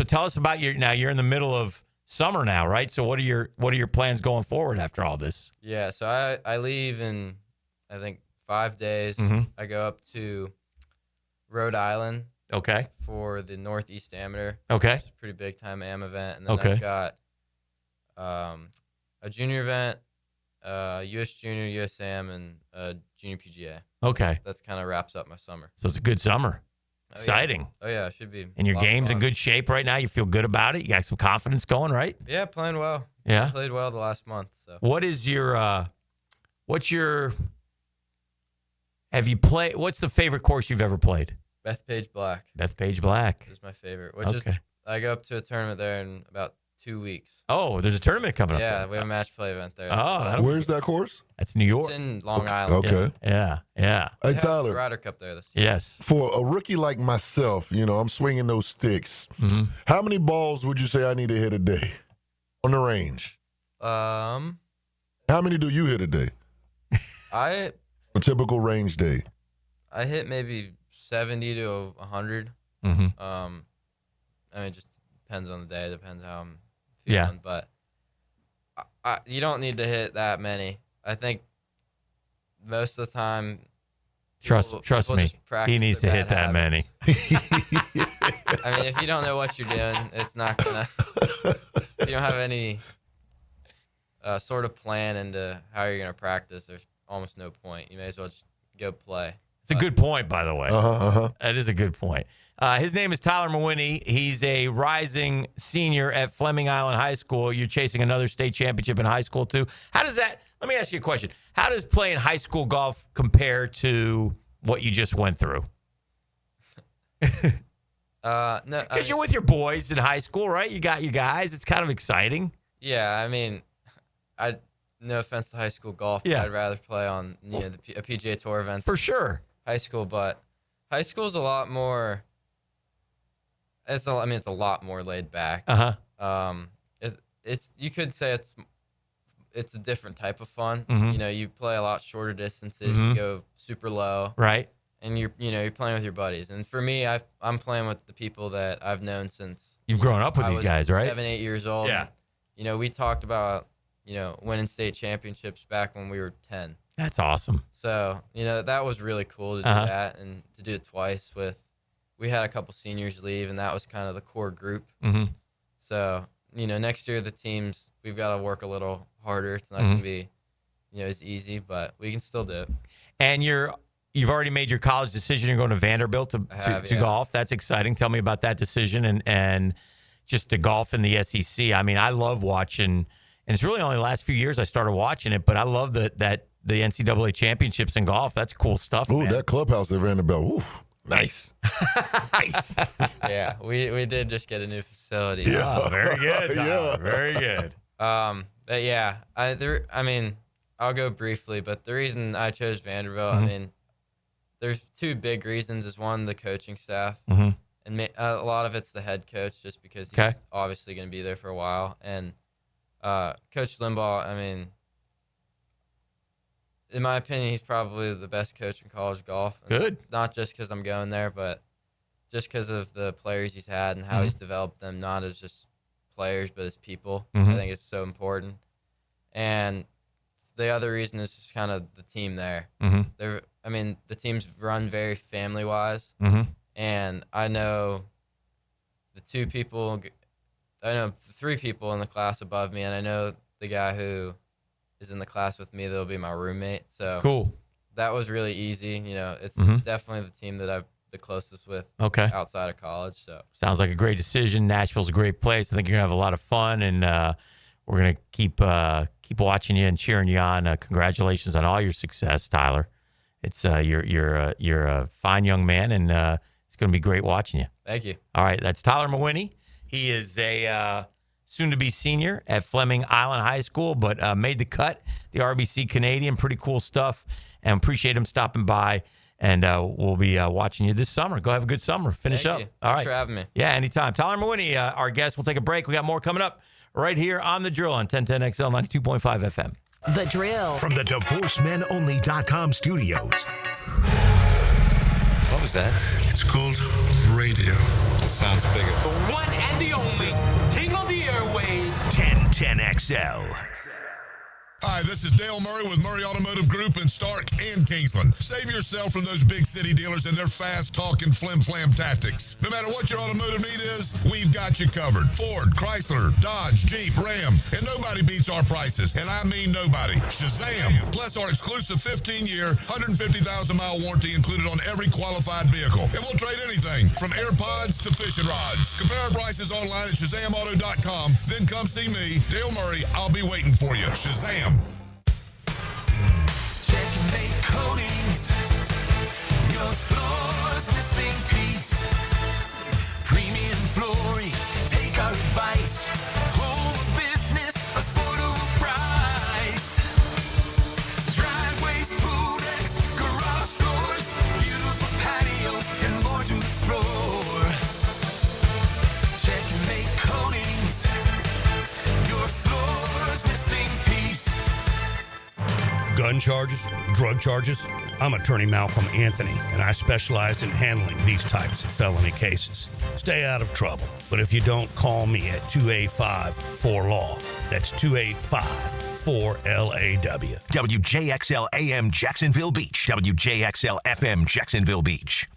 tell us about you're in the middle of summer now, right? So what are your plans going forward after all this? Yeah. So I leave in, I think, 5 days. Mhm. I go up to Rhode Island. Okay. For the Northeast Amateur. Okay. It's a pretty big time AM event. And then Okay. I've got a junior event, US Junior, USAM, and Junior PGA. Okay. That's kind of wraps up my summer. So it's a good summer. Exciting. Oh yeah, it should be. And your a lot of game's in fun. I feel good about it. You feel good about it. You got some confidence going, right? Yeah, playing well. Yeah? I played well the last month. So. What's the favorite course you've ever played? Bethpage Black. Bethpage Black. Is my favorite. Which is I go up to a tournament there in about 2 weeks. Oh, there's a tournament coming up. Yeah, we have a match play event there. Where's that course? That's New York. It's in Long Island. Okay. Yeah. Hey, We have Tyler. the Ryder Cup there this year. Yes. For a rookie like myself, I'm swinging those sticks. Mm-hmm. How many balls would you say I need to hit a day on the range? How many do you hit a day? A typical range day. I hit maybe 70 to 100. Mm-hmm. It just depends on the day. Depends how I'm feeling. But you don't need to hit that many. I think most of the time. Trust people me, just practice he needs to their hit bad that many. if you don't know what you're doing, it's not gonna. If you don't have any sort of plan into how you're gonna practice, there's almost no point. You may as well just go play. It's a good point, by the way. That is a good point. His name is Tyler Mwin. He's a rising senior at Fleming Island High School. You're chasing another state championship in high school, too. Let me ask you a question. How does playing high school golf compare to what you just went through? No, Because you're with your boys in high school, right? You got your guys. It's kind of exciting. Yeah, no offense to high school golf, but Yeah. I'd rather play on a PGA Tour event for sure. High school, but high school is a lot more. It's a lot more laid back. It's you could say it's a different type of fun. Mhm. You play a lot shorter distances. Mhm. You go super low, Right. and you're playing with your buddies. And for me, I'm playing with the people that I've known since You've grown up with I these was guys, right? 7, 8 years old. Yeah. And, we talked about winning state championships back when we were 10. That's awesome. So, that was really cool to do that and to do it twice we had a couple seniors leave, and that was kind of the core group. Mm-hmm. So, next year we've got to work a little harder. It's not Mm-hmm. going to be, as easy, but we can still do it. And you've already made your college decision. You're going to Vanderbilt to golf. That's exciting. Tell me about that decision and just the golf in the SEC. I love watching, and it's really only the last few years I started watching it, but I love that the NCAA championships in golf. That's cool stuff. Ooh, man. that clubhouse at Vanderbilt. Oof, nice. Nice. Yeah, we did just get a new facility. Yeah. Oh, very good. Tyler. Yeah. Very good. But yeah, I'll go briefly, but the reason I chose Vanderbilt, there's two big reasons. Is one, the coaching staff, and a lot of it's the head coach, just because he's obviously going to be there for a while. And Coach Limbaugh, in my opinion, he's probably the best coach in college golf. And Good. Not just because I'm going there, but just because of the players he's had and how he's developed them, not as just players, but as people. I think it's so important. And the other reason is just kind of the team there. The team's run very family-wise, And I know the 3 people in the class above me, and I know the guy who is in the class with me that'll be my roommate. So cool. That was really easy. You know, it's definitely the team that I'm the closest with outside of college. So sounds like a great decision. Nashville's a great place. I think you're gonna have a lot of fun, and we're gonna keep watching you and cheering you on. Congratulations on all your success, Tyler. It's you're a fine young man, and it's gonna be great watching you. Thank you. All right, that's Tyler Mwin. He is a soon-to-be senior at Fleming Island High School, but made the cut, the RBC Canadian. Pretty cool stuff, and appreciate him stopping by. And we'll be watching you this summer. Go have a good summer. Finish Thank up. you. All Thanks right. for having me. Yeah, anytime. Tyler Mwin, our guest. We'll take a break. We got more coming up right here on The Drill on 1010XL 92.5 FM. The Drill. From the DivorceMenOnly.com studios. What was that? It's called radio. Sounds bigger. The one and the only king of the airways. 1010XL. Hi, this is Dale Murray with Murray Automotive Group in Stark and Kingsland. Save yourself from those big city dealers and their fast-talking flim-flam tactics. No matter what your automotive need is, we've got you covered. Ford, Chrysler, Dodge, Jeep, Ram, and nobody beats our prices, and I mean nobody. Shazam! Plus our exclusive 15-year, 150,000-mile warranty included on every qualified vehicle. And we'll trade anything from AirPods to fishing rods. Compare our prices online at ShazamAuto.com. Then come see me, Dale Murray. I'll be waiting for you. Shazam! Checkmate Coatings. Your floor's missing piece. Premium flooring. Take our advice. Home or business, affordable price. Driveways, pool decks, garage doors, beautiful patios, and more to explore. Checkmate Coatings. Your floor's missing piece. Gun charges, drug charges. I'm Attorney Malcolm Anthony, and I specialize in handling these types of felony cases. Stay out of trouble. But if you don't, call me at 285-4LAW. That's 285-4LAW. WJXL AM Jacksonville Beach. WJXL FM Jacksonville Beach.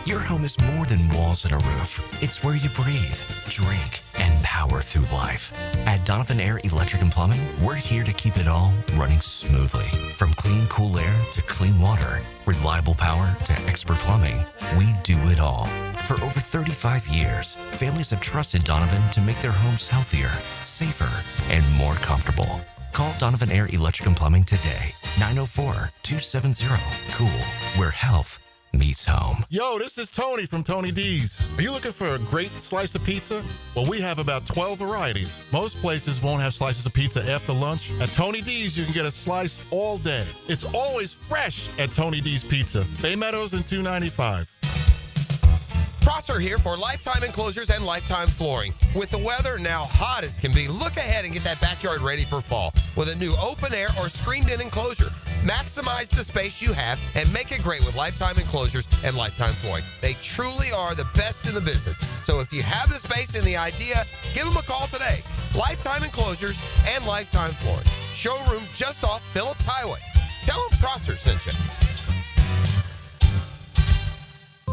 Your home is more than walls and a roof. It's where you breathe, drink, and power through life. At Donovan Air Electric and Plumbing, we're here to keep it all running smoothly. From clean, cool air to clean water, reliable power to expert plumbing, we do it all. For over 35 years, families have trusted Donovan to make their homes healthier, safer, and more comfortable. Call Donovan Air Electric and Plumbing today. 904-270-COOL, where health meets home. Yo, this is Tony from Tony D's. Are you looking for a great slice of pizza? Well, we have about 12 varieties. Most places won't have slices of pizza after lunch. At Tony D's, you can get a slice all day. It's always fresh at Tony D's Pizza. Bay Meadows and 295. Prosser here for Lifetime Enclosures and Lifetime Flooring. With the weather now hot as can be, look ahead and get that backyard ready for fall with a new open air or screened-in enclosure. Maximize the space you have and make it great with Lifetime Enclosures and Lifetime Flooring. They truly are the best in the business. So if you have the space and the idea, give them a call today. Lifetime Enclosures and Lifetime Flooring. Showroom just off Phillips Highway. Tell them Prosser sent you.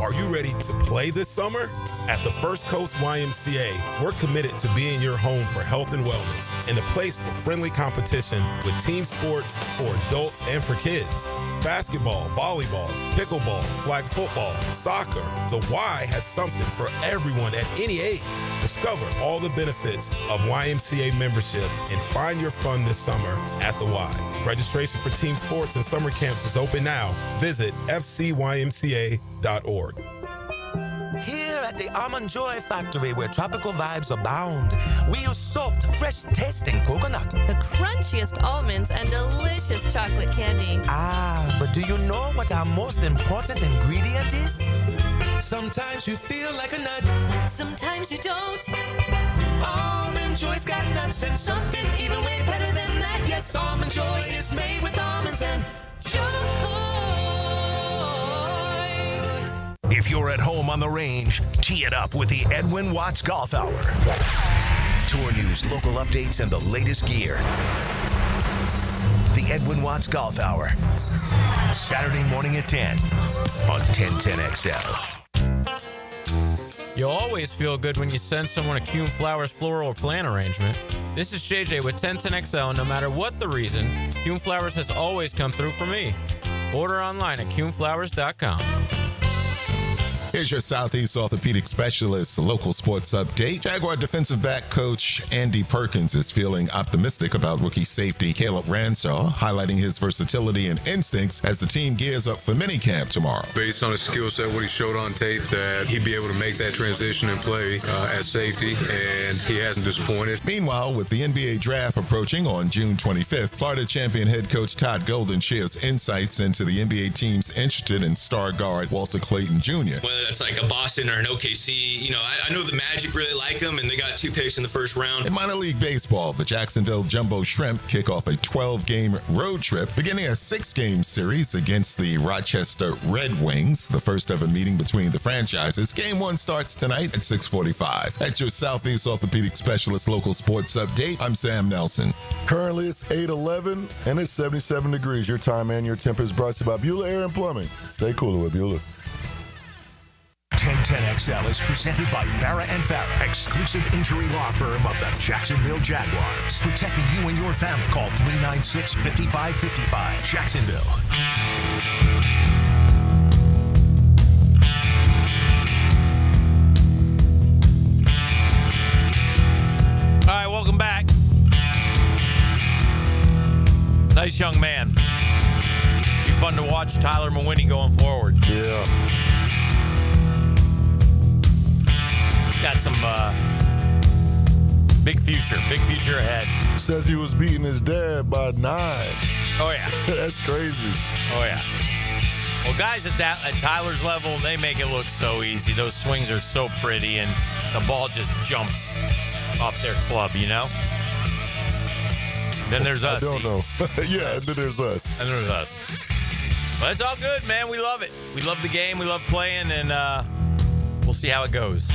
Are you ready to play this summer? At the First Coast YMCA, we're committed to being your home for health and wellness and a place for friendly competition with team sports for adults and for kids. Basketball, volleyball, pickleball, flag football, soccer. The Y has something for everyone at any age. Discover all the benefits of YMCA membership and find your fun this summer at the Y. Registration for team sports and summer camps is open now. Visit fcymca.org. Here at the Almond Joy Factory, where tropical vibes abound, we use soft, fresh-tasting coconut. The crunchiest almonds and delicious chocolate candy. Ah, but do you know what our most important ingredient is? Sometimes you feel like a nut. Sometimes you don't. Almond Joy's got nuts and something even way better than that. Yes, Almond Joy is made with almonds and joy. If you're at home on the range, tee it up with the Edwin Watts Golf Hour. Tour news, local updates, and the latest gear. The Edwin Watts Golf Hour. Saturday morning at 10 on 1010XL. You'll always feel good when you send someone a Kuhn Flowers floral plant arrangement. This is JJ with 1010XL, and no matter what the reason, Kuhn Flowers has always come through for me. Order online at KuhnFlowers.com. Here's your Southeast Orthopedic Specialist local sports update. Jaguar defensive back coach Andy Perkins is feeling optimistic about rookie safety Caleb Ranshaw, highlighting his versatility and instincts as the team gears up for minicamp tomorrow. Based on his skill set, what he showed on tape, that he'd be able to make that transition and play at safety, and he hasn't disappointed. Meanwhile, with the NBA draft approaching on June 25th, Florida champion head coach Todd Golden shares insights into the NBA teams interested in star guard Walter Clayton Jr. Whether that's like a Boston or an OKC, I know the Magic really like him, and they got 2 picks in the first round. In minor league baseball, the Jacksonville Jumbo Shrimp kick off a 12-game road trip, beginning a 6-game series against the Rochester Red Wings, the first ever meeting between the franchises. Game 1 starts tonight at 6:45. That's your Southeast Orthopedic Specialist local sports update. I'm Sam Nelson. Currently, it's 8:11 and it's 77 degrees. Your time and your temp is brought to you by Bueller Air and Plumbing. Stay cooler with Bueller. 1010XL is presented by Farrah & Farrah, exclusive injury law firm of the Jacksonville Jaguars. Protecting you and your family. Call 396-5555. Jacksonville. All right, welcome back. Nice young man. Be fun to watch Tyler Mwin going forward. Yeah. Got some big future ahead. Says he was beating his dad by 9. Oh, yeah. That's crazy. Oh, yeah. Well, guys at Tyler's level, they make it look so easy. Those swings are so pretty, and the ball just jumps off their club, Then there's us. I don't know. Yeah, and then there's us. And there's us. But it's all good, man. We love it. We love the game. We love playing, and we'll see how it goes.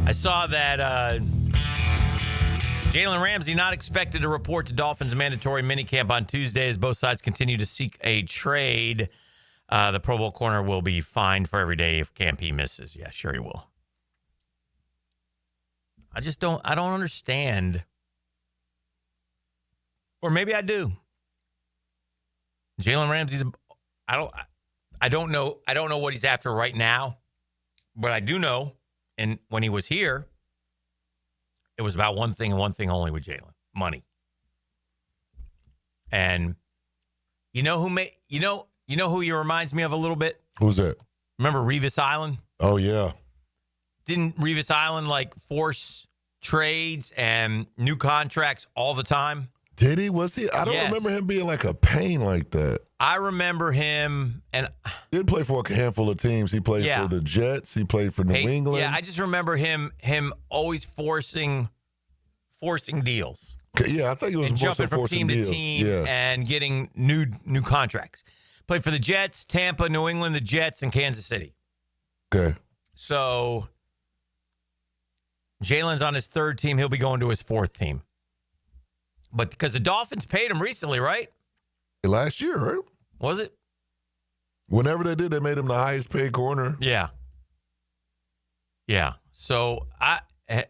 I saw that Jaylen Ramsey not expected to report to Dolphins mandatory minicamp on Tuesday as both sides continue to seek a trade. The Pro Bowl corner will be fined for every day if camp he misses. Yeah, sure he will. I don't understand. Or maybe I do. Jaylen Ramsey's I don't know what he's after right now, but I do know. And when he was here, it was about one thing and one thing only with Jaylen: money. And you know who he reminds me of a little bit? Who's that? Remember Revis Island? Oh yeah. Didn't Revis Island force trades and new contracts all the time? Did he? Was he? I don't remember him being like a pain like that. I remember him, and he did play for a handful of teams. He played for the Jets. He played for New England. Yeah, I just remember him always forcing deals. Yeah, I think it was and more jumping so from team deals. to team and getting new contracts. Played for the Jets, Tampa, New England, the Jets, and Kansas City. Okay. So Jaylen's on his 3rd team. He'll be going to his 4th team. But because the Dolphins paid him recently, right? Last year, right? Was it? Whenever they did, they made him the highest paid corner. Yeah. Yeah. So I don't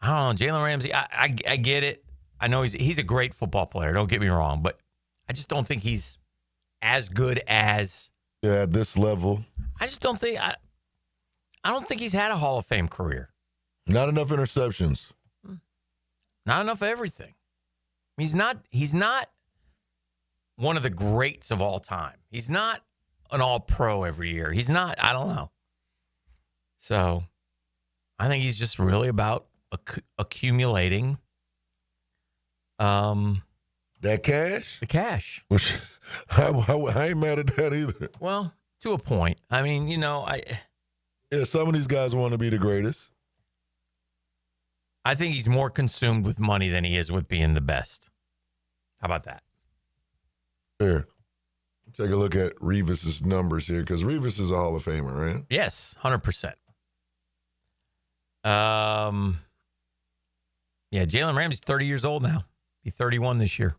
know. Jaylen Ramsey, I get it. I know he's a great football player. Don't get me wrong, but I just don't think he's as good as at this level. I just don't think I don't think he's had a Hall of Fame career. Not enough interceptions. Not enough of everything. He's not one of the greats of all time. He's not an all-pro every year. He's not, I don't know. So I think he's just really about accumulating that cash? The cash. Which I ain't mad at that either. Well, to a point. I mean, some of these guys want to be the greatest. I think he's more consumed with money than he is with being the best. How about that? Here. Take a look at Revis's numbers here, because Revis is a Hall of Famer, right? Yes, 100%. Yeah, Jaylen Ramsey's 30 years old now. Be 31 this year.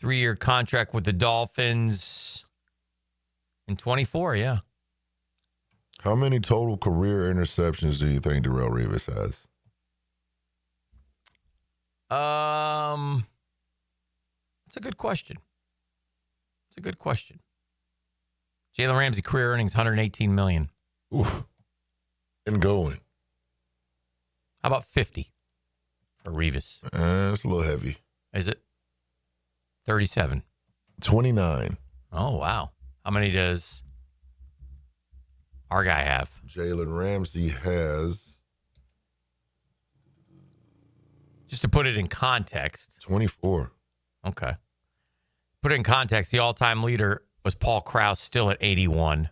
3-year contract with the Dolphins. In 24, yeah. How many total career interceptions do you think Darrelle Revis has? That's a good question. It's a good question. Jaylen Ramsey career earnings $118 million. Oof. And going. How about 50 for Revis? It's a little heavy. Is it? 37. 29. Oh, wow. How many does our guy have? Jaylen Ramsey has... Just to put it in context. 24. Okay. Put it in context, the all-time leader was Paul Krause, still at 81.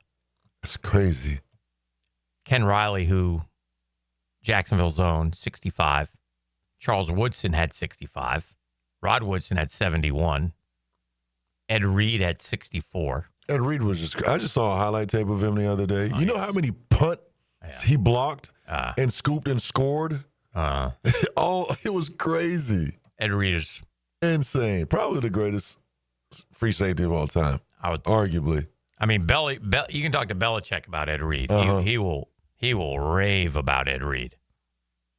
That's crazy. Ken Riley, who Jacksonville's own, 65. Charles Woodson had 65. Rod Woodson had 71. Ed Reed had 64. Ed Reed was just... I just saw a highlight tape of him the other day. You know how many punts he blocked and scooped and scored? It was crazy. Ed Reed is... insane. Probably the greatest free safety of all time. Arguably. I mean, you can talk to Belichick about Ed Reed. He will rave about Ed Reed.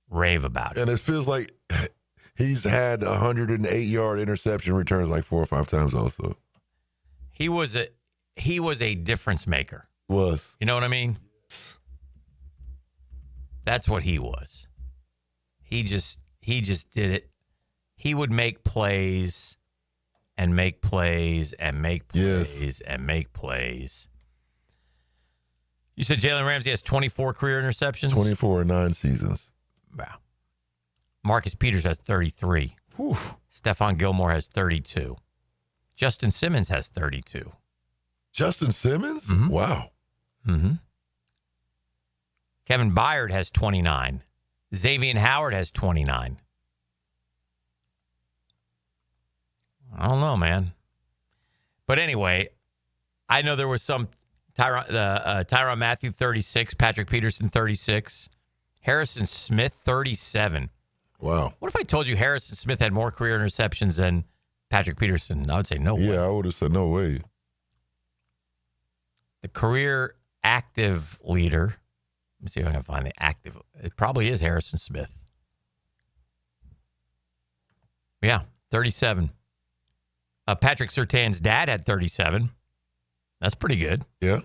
Rave about it. And it feels like he's had 108-yard interception returns like 4 or 5 times also. He was a difference maker. Was. You know what I mean? That's what he was. He just did it. He would make plays and make plays and make plays and make plays. You said Jaylen Ramsey has 24 career interceptions? 24 in 9 seasons. Wow. Marcus Peters has 33. Whew. Stephon Gilmore has 32. Justin Simmons has 32. Justin Simmons? Mm-hmm. Wow. Mm-hmm. Kevin Byard has 29. Xavier Howard has 29. I don't know, man. But anyway, I know there was some Tyrann Mathieu, 36. Patrick Peterson, 36. Harrison Smith, 37. Wow. What if I told you Harrison Smith had more career interceptions than Patrick Peterson? I would say no way. Yeah, I would have said no way. The career active leader. Let me see if I can find the active. It probably is Harrison Smith. Yeah, 37. Patrick Surtain's dad had 37. That's pretty good. Yeah.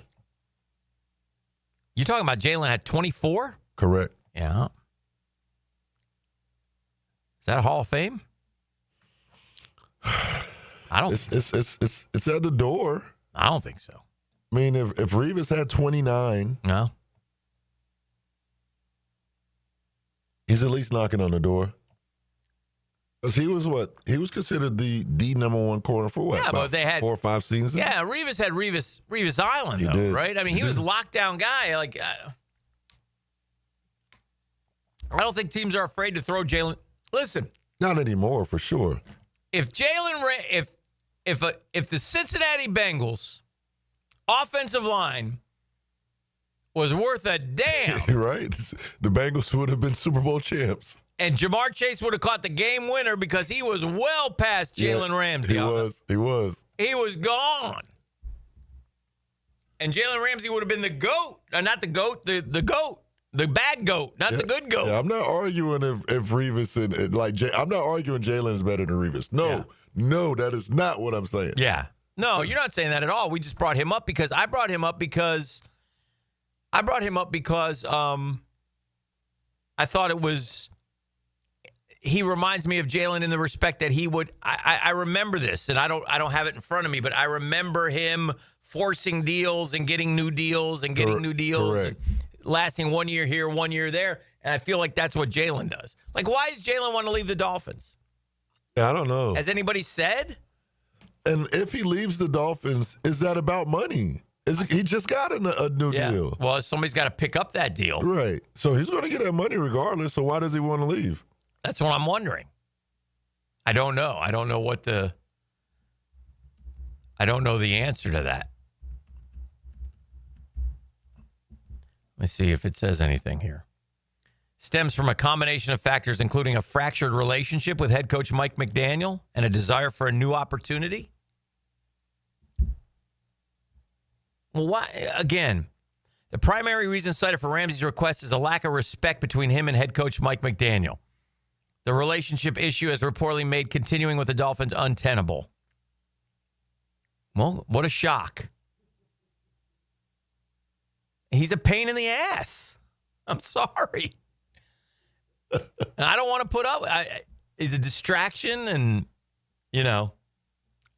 You talking about Jaylen had 24? Correct. Yeah. Is that a Hall of Fame? I don't. It's at the door. I don't think so. I mean, if Revis had 29, no, he's at least knocking on the door. Because he was what? He was considered the number one corner for what? Yeah, but they had 4 or 5 seasons. Yeah, Revis had Revis Island, though, did. right? I mean, he was a lockdown guy. Like, I don't think teams are afraid to throw Jaylen. Listen, not anymore, for sure. If if the Cincinnati Bengals offensive line was worth a damn, right? The Bengals would have been Super Bowl champs. And Jamar Chase would have caught the game winner because he was well past Jaylen Ramsey. He was. He was gone. And Jaylen Ramsey would have been the GOAT. Not the GOAT, the GOAT. The bad GOAT, not the good GOAT. Yeah, I'm not arguing if Revis I'm not arguing Jaylen's better than Revis. No, that is not what I'm saying. Yeah. No, you're not saying that at all. We just brought him up because I brought him up because I thought it was. He reminds me of Jaylen in the respect that he would. I remember this, and I don't have it in front of me, but I remember him forcing deals and getting new deals and getting new deals, and lasting 1 year here, 1 year there, and I feel like that's what Jaylen does. Like, why does Jaylen want to leave the Dolphins? Yeah, I don't know. Has anybody said? And if he leaves the Dolphins, is that about money? He just got a new deal. Well, somebody's got to pick up that deal, right? So he's going to get that money regardless. So why does he want to leave? That's what I'm wondering. I don't know. I don't know the answer to that. Let me see if it says anything here. Stems from a combination of factors, including a fractured relationship with head coach Mike McDaniel and a desire for a new opportunity. Well, why? Again, the primary reason cited for Ramsey's request is a lack of respect between him and head coach Mike McDaniel. The relationship issue has reportedly made continuing with the Dolphins untenable. Well, what a shock. He's a pain in the ass. I'm sorry. I don't want to put up. It's a distraction and,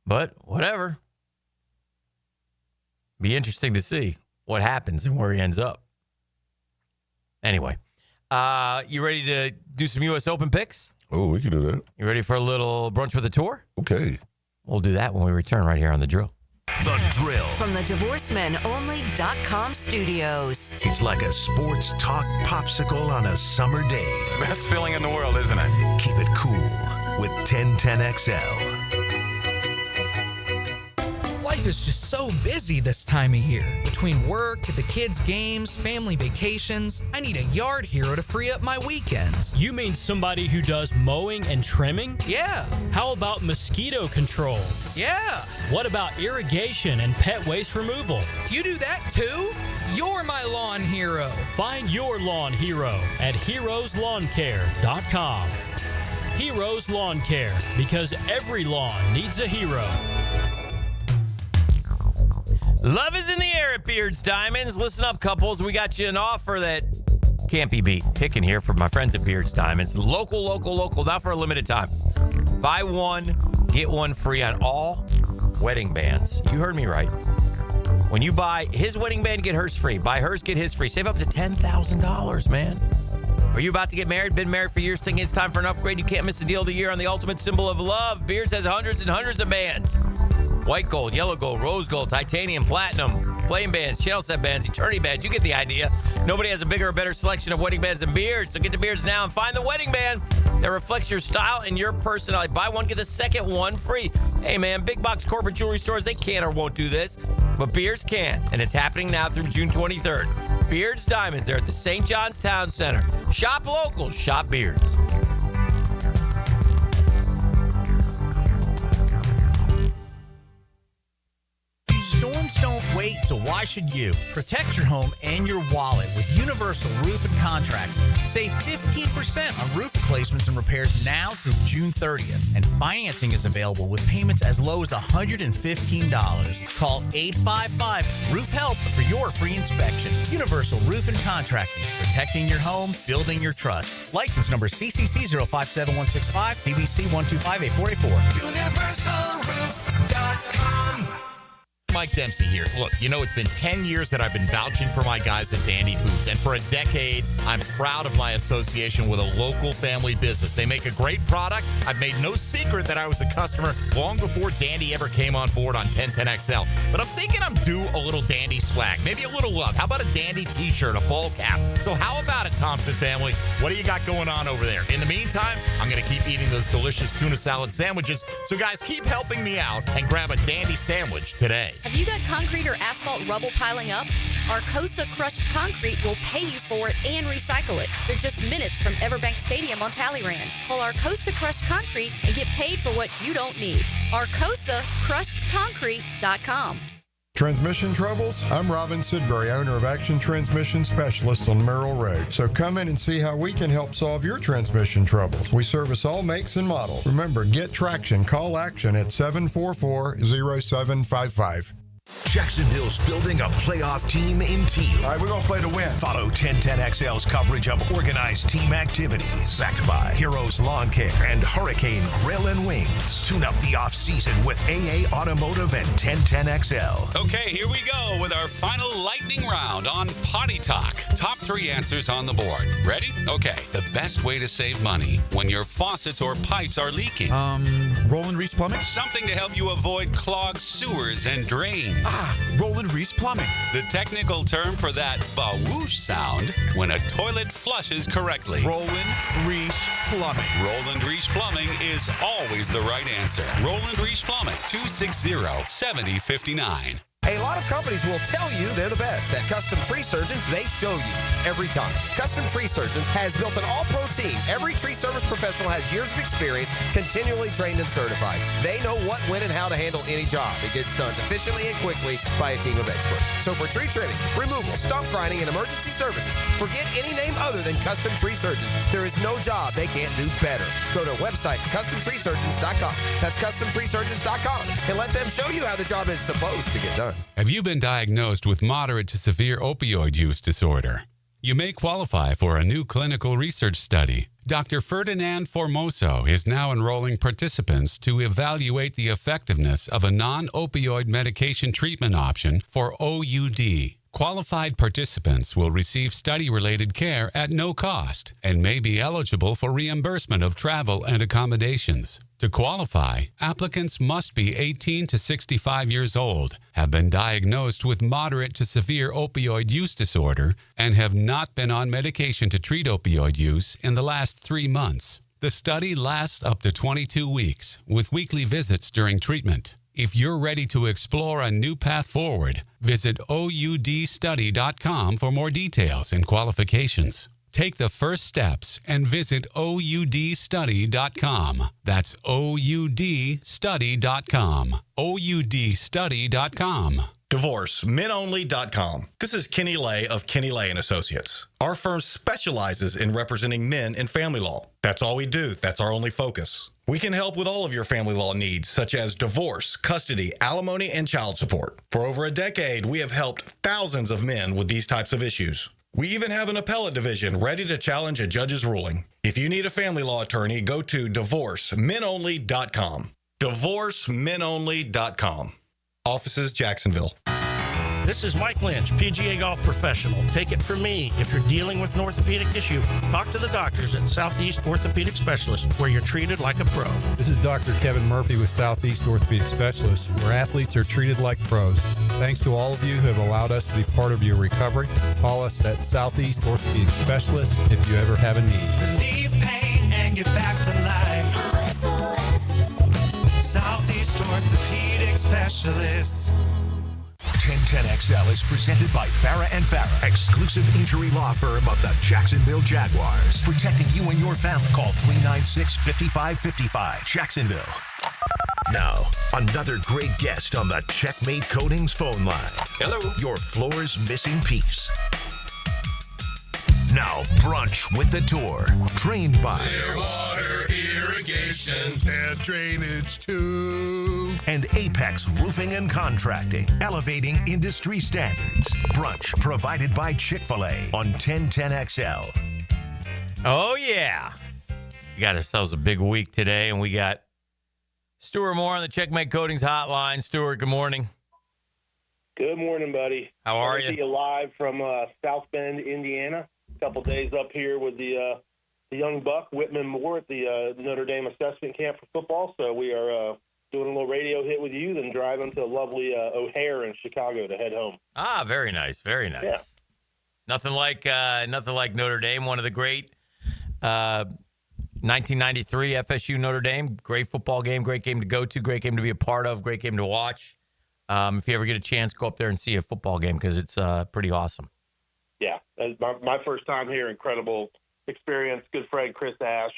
but whatever. Be interesting to see what happens and where he ends up. Anyway, you ready to do some U.S. Open picks? Oh, we can do that. You ready for a little brunch with a tour? Okay. We'll do that when we return right here on The Drill. The Drill. From the DivorceMenOnly.com studios. It's like a sports talk popsicle on a summer day. Best feeling in the world, isn't it? Keep it cool with 1010XL. Life is just so busy this time of year. Between work, the kids' games, family vacations, I need a yard hero to free up my weekends. You mean somebody who does mowing and trimming? Yeah. How about mosquito control? Yeah. What about irrigation and pet waste removal? You do that too? You're my lawn hero. Find your lawn hero at heroeslawncare.com. Heroes Lawn Care, because every lawn needs a hero. Love is in the air at Beards Diamonds. Listen up, couples. We got you an offer that can't be beat. Picking here from my friends at Beards Diamonds. Local, not for a limited time. Buy one, get one free on all wedding bands. You heard me right. When you buy his wedding band, get hers free. Buy hers, get his free. Save up to $10,000, man. Are you about to get married? Been married for years, thinking it's time for an upgrade? You can't miss the deal of the year on the ultimate symbol of love. Beards has hundreds and hundreds of bands. White gold, yellow gold, rose gold, titanium, platinum, flame bands, channel set bands, eternity bands. You get the idea. Nobody has a bigger or better selection of wedding bands than Beards. So get to Beards now and find the wedding band that reflects your style and your personality. Buy one, get the second one free. Hey, man, big box corporate jewelry stores, they can or won't do this. But Beards can, and it's happening now through June 23rd. Beards Diamonds, they're at the St. John's Town Center. Shop local, shop Beards. Storms don't wait, so why should you? Protect your home and your wallet with Universal Roof and Contract. Save 15% on roof replacements and repairs now through June 30th. And financing is available with payments as low as $115. Call 855-ROOF-HELP for your free inspection. Universal Roof and Contracting. Protecting your home, building your trust. License number CCC 057165, CBC 1258484. UniversalRoof.com. Mike Dempsey here. Look, it's been 10 years that I've been vouching for my guys at Dandy Foods, and for a decade, I'm proud of my association with a local family business. They make a great product. I've made no secret that I was a customer long before Dandy ever came on board on 1010XL. But I'm thinking I'm due a little Dandy swag, maybe a little love. How about a Dandy t-shirt, a ball cap? So how about it, Thompson family? What do you got going on over there? In the meantime, I'm going to keep eating those delicious tuna salad sandwiches. So guys, keep helping me out and grab a Dandy sandwich today. Have you got concrete or asphalt rubble piling up? Arcosa Crushed Concrete will pay you for it and recycle it. They're just minutes from Everbank Stadium on Talleyrand. Call Arcosa Crushed Concrete and get paid for what you don't need. ArcosaCrushedConcrete.com. Transmission troubles? I'm Robin Sidbury, owner of Action Transmission Specialist on Merrill Road. So come in and see how we can help solve your transmission troubles. We service all makes and models. Remember, get traction. Call Action at 744-0755. Jacksonville's building a playoff team in team. All right, we're going to play to win. Follow 1010XL's coverage of organized team activities. Backed by Heroes Lawn Care and Hurricane Grill and Wings. Tune up the off-season with AA Automotive and 1010XL. Okay, here we go with our final lightning round on Potty Talk. Top 3 answers on the board. Ready? Okay. The best way to save money when your faucets or pipes are leaking. Roland Reese Plumbing. Something to help you avoid clogged sewers and drains. Roland Reese Plumbing. The technical term for that ba-whoosh sound when a toilet flushes correctly. Roland Reese Plumbing. Roland Reese Plumbing is always the right answer. Roland Reese Plumbing, 260-7059. A lot of companies will tell you they're the best. At Custom Tree Surgeons, they show you every time. Custom Tree Surgeons has built an all-pro team. Every tree service professional has years of experience, continually trained and certified. They know what, when, and how to handle any job. It gets done efficiently and quickly by a team of experts. So for tree trimming, removal, stump grinding, and emergency services, forget any name other than Custom Tree Surgeons. There is no job they can't do better. Go to our website, CustomTreeSurgeons.com. That's CustomTreeSurgeons.com, and let them show you how the job is supposed to get done. Have you been diagnosed with moderate to severe opioid use disorder? You may qualify for a new clinical research study. Dr. Ferdinand Formoso is now enrolling participants to evaluate the effectiveness of a non-opioid medication treatment option for OUD. Qualified participants will receive study-related care at no cost and may be eligible for reimbursement of travel and accommodations. To qualify, applicants must be 18 to 65 years old, have been diagnosed with moderate to severe opioid use disorder, and have not been on medication to treat opioid use in the last 3 months. The study lasts up to 22 weeks, with weekly visits during treatment. If you're ready to explore a new path forward, visit OUDstudy.com for more details and qualifications. Take the first steps and visit OUDstudy.com. That's OUDstudy.com. OUDstudy.com. DivorceMenOnly.com. This is Kenny Lay of Kenny Lay & Associates. Our firm specializes in representing men in family law. That's all we do. That's our only focus. We can help with all of your family law needs, such as divorce, custody, alimony, and child support. For over a decade, we have helped thousands of men with these types of issues. We even have an appellate division ready to challenge a judge's ruling. If you need a family law attorney, go to DivorceMenOnly.com. DivorceMenOnly.com. Offices, Jacksonville. This is Mike Lynch, PGA Golf Professional. Take it from me, if you're dealing with an orthopedic issue, talk to the doctors at Southeast Orthopedic Specialists, where you're treated like a pro. This is Dr. Kevin Murphy with Southeast Orthopedic Specialists, where athletes are treated like pros. Thanks to all of you who have allowed us to be part of your recovery. Call us at Southeast Orthopedic Specialists if you ever have a need. Relieve pain and get back to life. Southeast Orthopedic Specialists. 1010XL is presented by Farah & Farah, exclusive injury law firm of the Jacksonville Jaguars. Protecting you and your family. Call 396-5555. Jacksonville. Now, another great guest on the Checkmate Coatings phone line. Hello. Your floor's missing piece. Now, Brunch with the Tour. Trained by Clearwater Irrigation and Drainage too. And Apex Roofing and Contracting, elevating industry standards. Brunch provided by Chick-fil-A on 1010XL. Oh, yeah. We got ourselves a big week today, and we got Stuart Moore on the Checkmate Coatings hotline. Stuart, good morning. Good morning, buddy. How are you? You live from South Bend, Indiana. A couple days up here with the young buck, Whitman Moore, at the Notre Dame assessment camp for football. So we are doing a little radio hit with you, then driving to lovely O'Hare in Chicago to head home. Ah, very nice, very nice. Yeah. Nothing like Notre Dame. One of the great 1993 FSU Notre Dame. Great football game, great game to go to, great game to be a part of, great game to watch. If you ever get a chance, go up there and see a football game because it's pretty awesome. Yeah, my first time here, incredible experience. Good friend Chris Ash,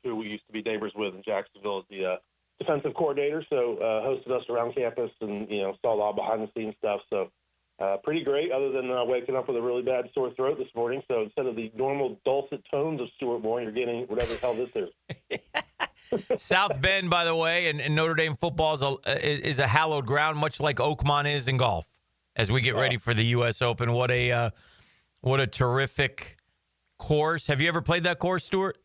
who we used to be neighbors with in Jacksonville, is the defensive coordinator. So hosted us around campus and saw all behind the scenes stuff. So pretty great. Other than waking up with a really bad sore throat this morning. So instead of the normal dulcet tones of Stuart Moore, you're getting whatever the hell this is. South Bend, by the way, and Notre Dame football is a hallowed ground, much like Oakmont is in golf. As we get ready for the U.S. Open, what a terrific course. Have you ever played that course, Stuart?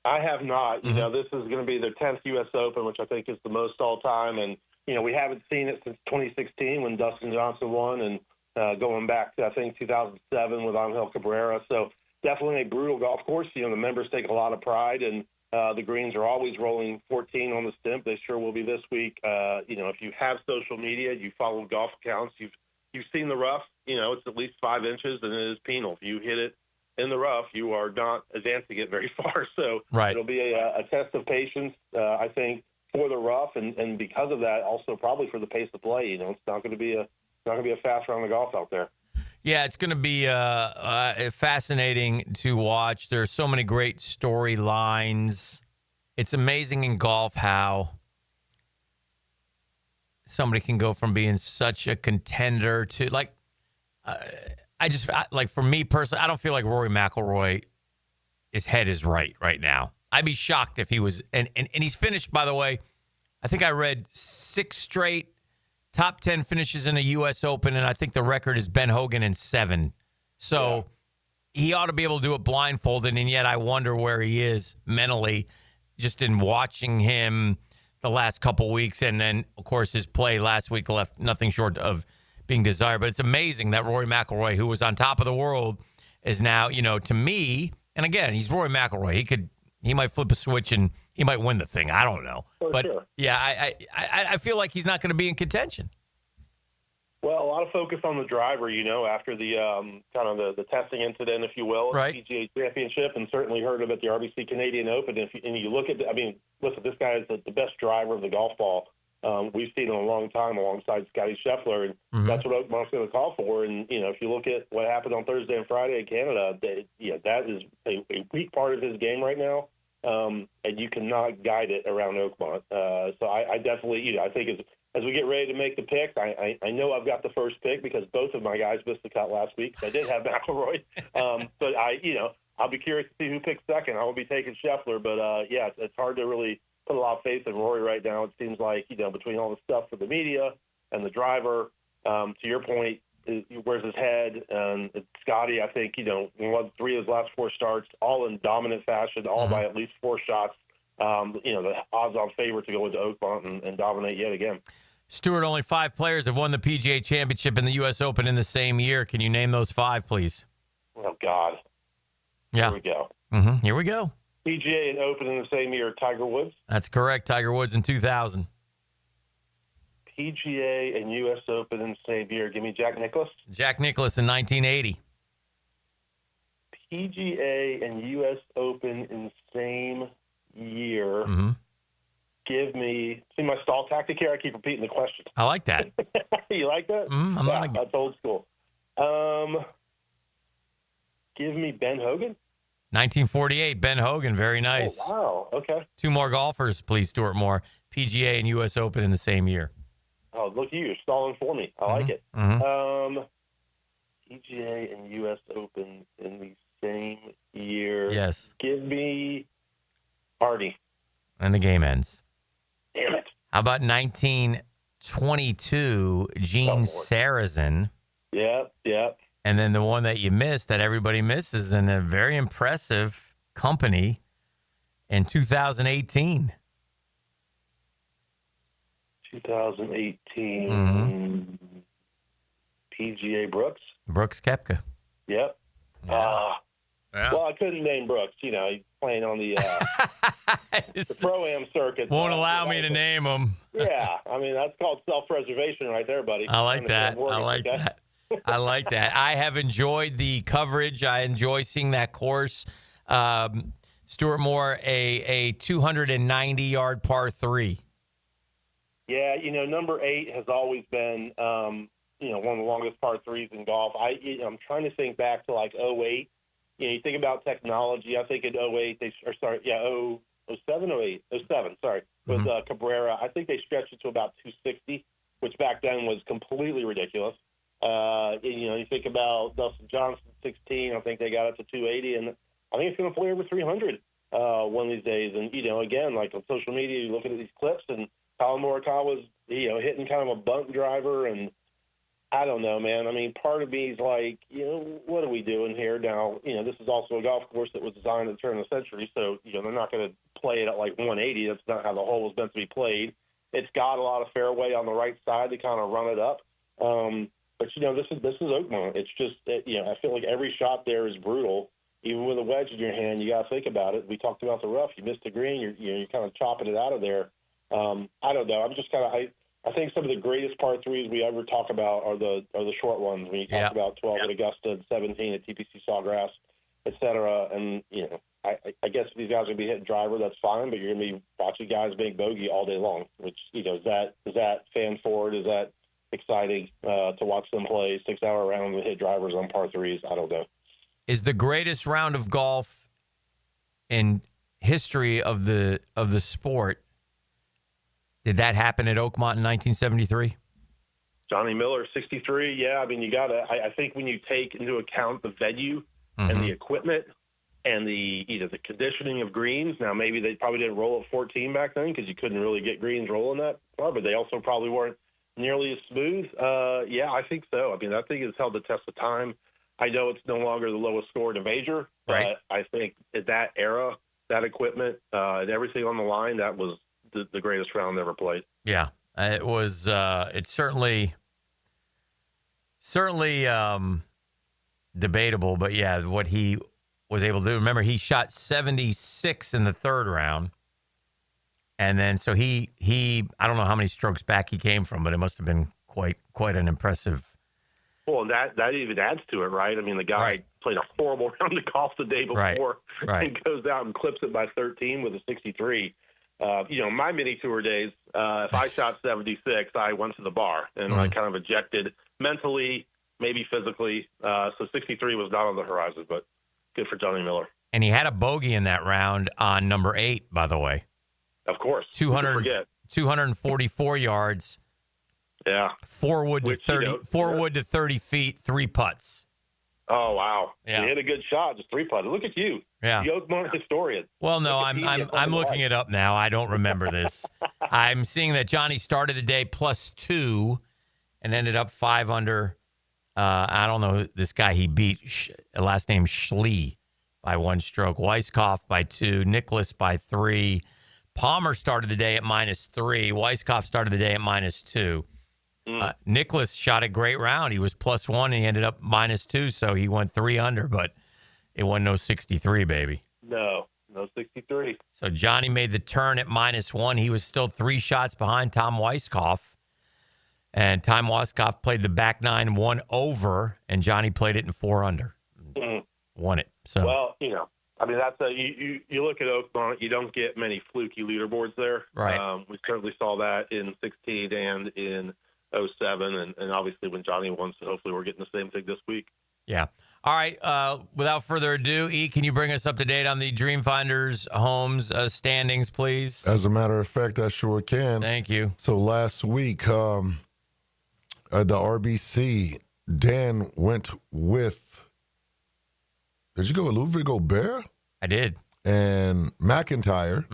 I have not. You know, this is going to be their 10th U.S. Open, which I think is the most all time. And, we haven't seen it since 2016 when Dustin Johnson won and going back to, I think, 2007 with Angel Cabrera. So definitely a brutal golf course. The members take a lot of pride, and the greens are always rolling 14 on the stimp. They sure will be this week. If you have social media, you follow golf accounts, you've seen the rough, it's at least 5 inches, and it is penal. If you hit it in the rough, you are not advancing it very far. So It'll be a test of patience, I think, for the rough, and because of that, also probably for the pace of play. It's not going to be a not going to be a fast round of golf out there. Yeah, it's going to be fascinating to watch. There are so many great storylines. It's amazing in golf how somebody can go from being such a contender to for me personally, I don't feel like Rory McIlroy, his head is right now. I'd be shocked if he was, and he's finished, by the way, I think I read 6 straight top 10 finishes in a U.S. Open, and I think the record is Ben Hogan in 7. So he ought to be able to do it blindfolded, and yet I wonder where he is mentally just in watching him the last couple weeks. And then, of course, his play last week left nothing short of being desired. But it's amazing that Rory McIlroy, who was on top of the world, is now, to me, and again, he's Rory McIlroy. He might flip a switch and he might win the thing. I don't know. Sure. Yeah, I feel like he's not going to be in contention. Well, a lot of focus on the driver, after the kind of the testing incident, if you will, at the PGA Championship, and certainly heard of it at the RBC Canadian Open. And you look at, listen, this guy is the best driver of the golf ball we've seen in a long time alongside Scotty Scheffler, and that's what Oakmont's going to call for. And, if you look at what happened on Thursday and Friday in Canada, that is a weak part of his game right now. And you cannot guide it around Oakmont. So I definitely, I think as we get ready to make the pick, I know I've got the first pick because both of my guys missed the cut last week. So I did have McIlroy. But I'll be curious to see who picks second. I will be taking Scheffler, but it's hard to really put a lot of faith in Rory right now. It seems like, between all the stuff for the media and the driver, to your point, where's his head? And Scotty, I think, won 3 of his last 4 starts, all in dominant fashion, all by at least 4 shots. The odds-on favorite to go into Oakmont and dominate yet again. Stuart, only 5 players have won the PGA Championship and the U.S. Open in the same year. Can you name those 5, please? Oh, God. Yeah. Here we go. Here we go. PGA and Open in the same year, Tiger Woods. That's correct. Tiger Woods in 2000. PGA and U.S. Open in the same year. Give me Jack Nicklaus. Jack Nicklaus in 1980. PGA and U.S. Open in the same year. Give me, see my stall tactic here? I keep repeating the question. I like that. You like that? That's old school. Give me Ben Hogan. 1948, Ben Hogan. Very nice. Oh, wow. Okay. 2 more golfers, please, Stuart Moore. PGA and U.S. Open in the same year. Oh, look at you. You're stalling for me. I like it. PGA and U.S. Open in the same year. Yes. Give me Hardy. And the game ends. Damn it. How about 1922, Gene Sarazen? Yep. And then the one that you missed, that everybody misses, and a very impressive company in 2018. 2018. PGA Brooks. Brooks Koepka. Yep. Well, I couldn't name Brooks. He's playing on the Pro-Am circuit. Won't allow me to name him. Yeah. That's called self-preservation right there, buddy. I like that. I like that. I have enjoyed the coverage. I enjoy seeing that course. Stuart Moore, a 290-yard par 3. Yeah, number 8 has always been, one of the longest par 3s in golf. I'm trying to think back to like 08. You think about technology. I think in 08, 07, with Cabrera. I think they stretched it to about 260, which back then was completely ridiculous. You think about Dustin Johnson, 16. I think they got up to 280, and I think it's going to play over 300 one of these days. And, again, like on social media, you look at these clips, and Colin Morikawa's, hitting kind of a bunt driver, and I don't know, man. Part of me is like, what are we doing here now? This is also a golf course that was designed at the turn of the century, so, they're not going to play it at like 180. That's not how the hole was meant to be played. It's got a lot of fairway on the right side to kind of run it up. But, this is Oakmont. It's just, I feel like every shot there is brutal. Even with a wedge in your hand, you got to think about it. We talked about the rough. You missed the green. You're kind of chopping it out of there. I don't know. I'm just kind of I think some of the greatest par 3s we ever talk about are the short ones. When you talk about 12 at Augusta, 17 at TPC Sawgrass, et cetera. And I guess if these guys are going to be hitting driver, that's fine. But you're going to be watching guys make bogey all day long. Which is that Fan Ford? Is that exciting to watch them play 6-hour rounds and hit drivers on par threes. I don't know. Is the greatest round of golf in history of the sport? Did that happen at Oakmont in 1973? Johnny Miller, 63. Yeah, I mean, you got to. I think when you take into account the venue and the equipment and the conditioning of greens. Now, maybe they probably didn't roll at 14 back then because you couldn't really get greens rolling that far, but they also probably weren't nearly as smooth. Yeah, I think so. I mean, I think it's held the test of time. I know it's no longer the lowest score in a major, but I think at that era, that equipment and everything on the line, that was the greatest round ever played. Yeah, it was. It's certainly debatable, but yeah, what he was able to do. Remember, he shot 76 in the third round, and then so he I don't know how many strokes back he came from, but it must have been quite an impressive. Well, that even adds to it, right? I mean, the guy played a horrible round of golf the day before and goes out and clips it by 13 with a 63. My mini tour days, if I shot 76, I went to the bar and I kind of ejected mentally, maybe physically. So 63 was not on the horizon, but good for Johnny Miller. And he had a bogey in that round on number 8, by the way. Of course. 244 yards. Yeah. 4 wood to 30 feet, 3 putts. Oh, wow. Yeah. You hit a good shot, just 3 putts. Look at you. Yeah. The Oakmont historian. Well, no, I'm looking it up now. I don't remember this. I'm seeing that Johnny started the day +2 and ended up 5 under. I don't know this guy he beat, last name Schlee, by 1 stroke. Weisskopf by 2. Nicholas by 3. Palmer started the day at -3. Weisskopf started the day at -2. Nicholas shot a great round. He was +1 and he ended up -2, so he went 3 under, but it wasn't no 63, baby. No 63. So Johnny made the turn at -1. He was still 3 shots behind Tom Weisskopf. And Tom Weisskopf played the back 9, 1 over, and Johnny played it in 4 under. Won it. So well, I mean, that's you look at Oakmont, you don't get many fluky leaderboards there. Right. We certainly saw that in 16 and in 07, and obviously when Johnny won, so hopefully we're getting the same thing this week. Yeah. All right. Without further ado, E, can you bring us up to date on the Dreamfinders Homes standings, please? As a matter of fact, I sure can. Thank you. So last week, the RBC, Dan went with, did you go with Ludwig Gobert? I did. And McIntyre.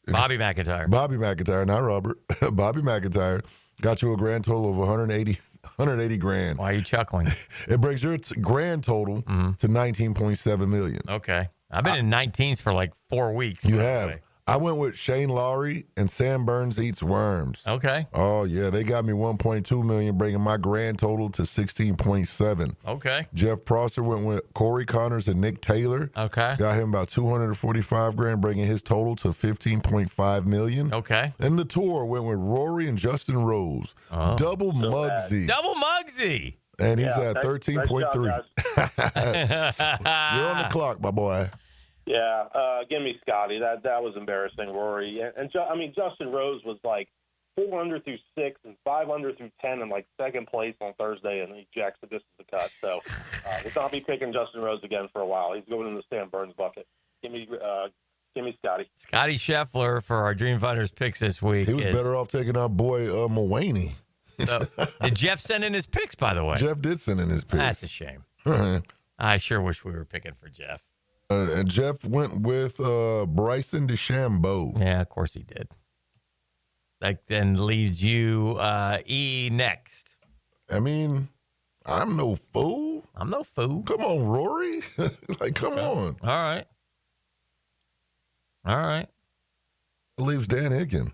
Bobby McIntyre. Bobby McIntyre, not Robert. Bobby McIntyre got you a grand total of 180 grand. Why are you chuckling? It brings your grand total to 19.7 million. Okay. I've been in 19s for like 4 weeks. You have. I went with Shane Lowry and Sam Burns Eats Worms. Okay. Oh, yeah. They got me 1.2 million, bringing my grand total to 16.7. Okay. Jeff Prosser went with Corey Connors and Nick Taylor. Okay. Got him about 245 grand, bringing his total to 15.5 million. Okay. And the tour went with Rory and Justin Rose. Double Muggsy. Double Muggsy. And he's at 13.3. You're on the clock, my boy. Yeah, give me Scotty. That was embarrassing, Rory. And Justin Rose was like 4 under through 6 and 5 under through 10 in like second place on Thursday, and he jacks the distance of cut. So we'll not be picking Justin Rose again for a while. He's going in the Sam Burns bucket. Give me Scotty. Scotty Scheffler for our Dreamfinders picks this week. He was better off taking our boy Mulvaney. So, did Jeff send in his picks, by the way? Jeff did send in his picks. That's a shame. I sure wish we were picking for Jeff. And Jeff went with Bryson DeChambeau. Yeah, of course he did. That then leaves you E next. I mean, I'm no fool. I'm no fool. Come on, Rory. Come on. All right. It leaves Dan Hicken.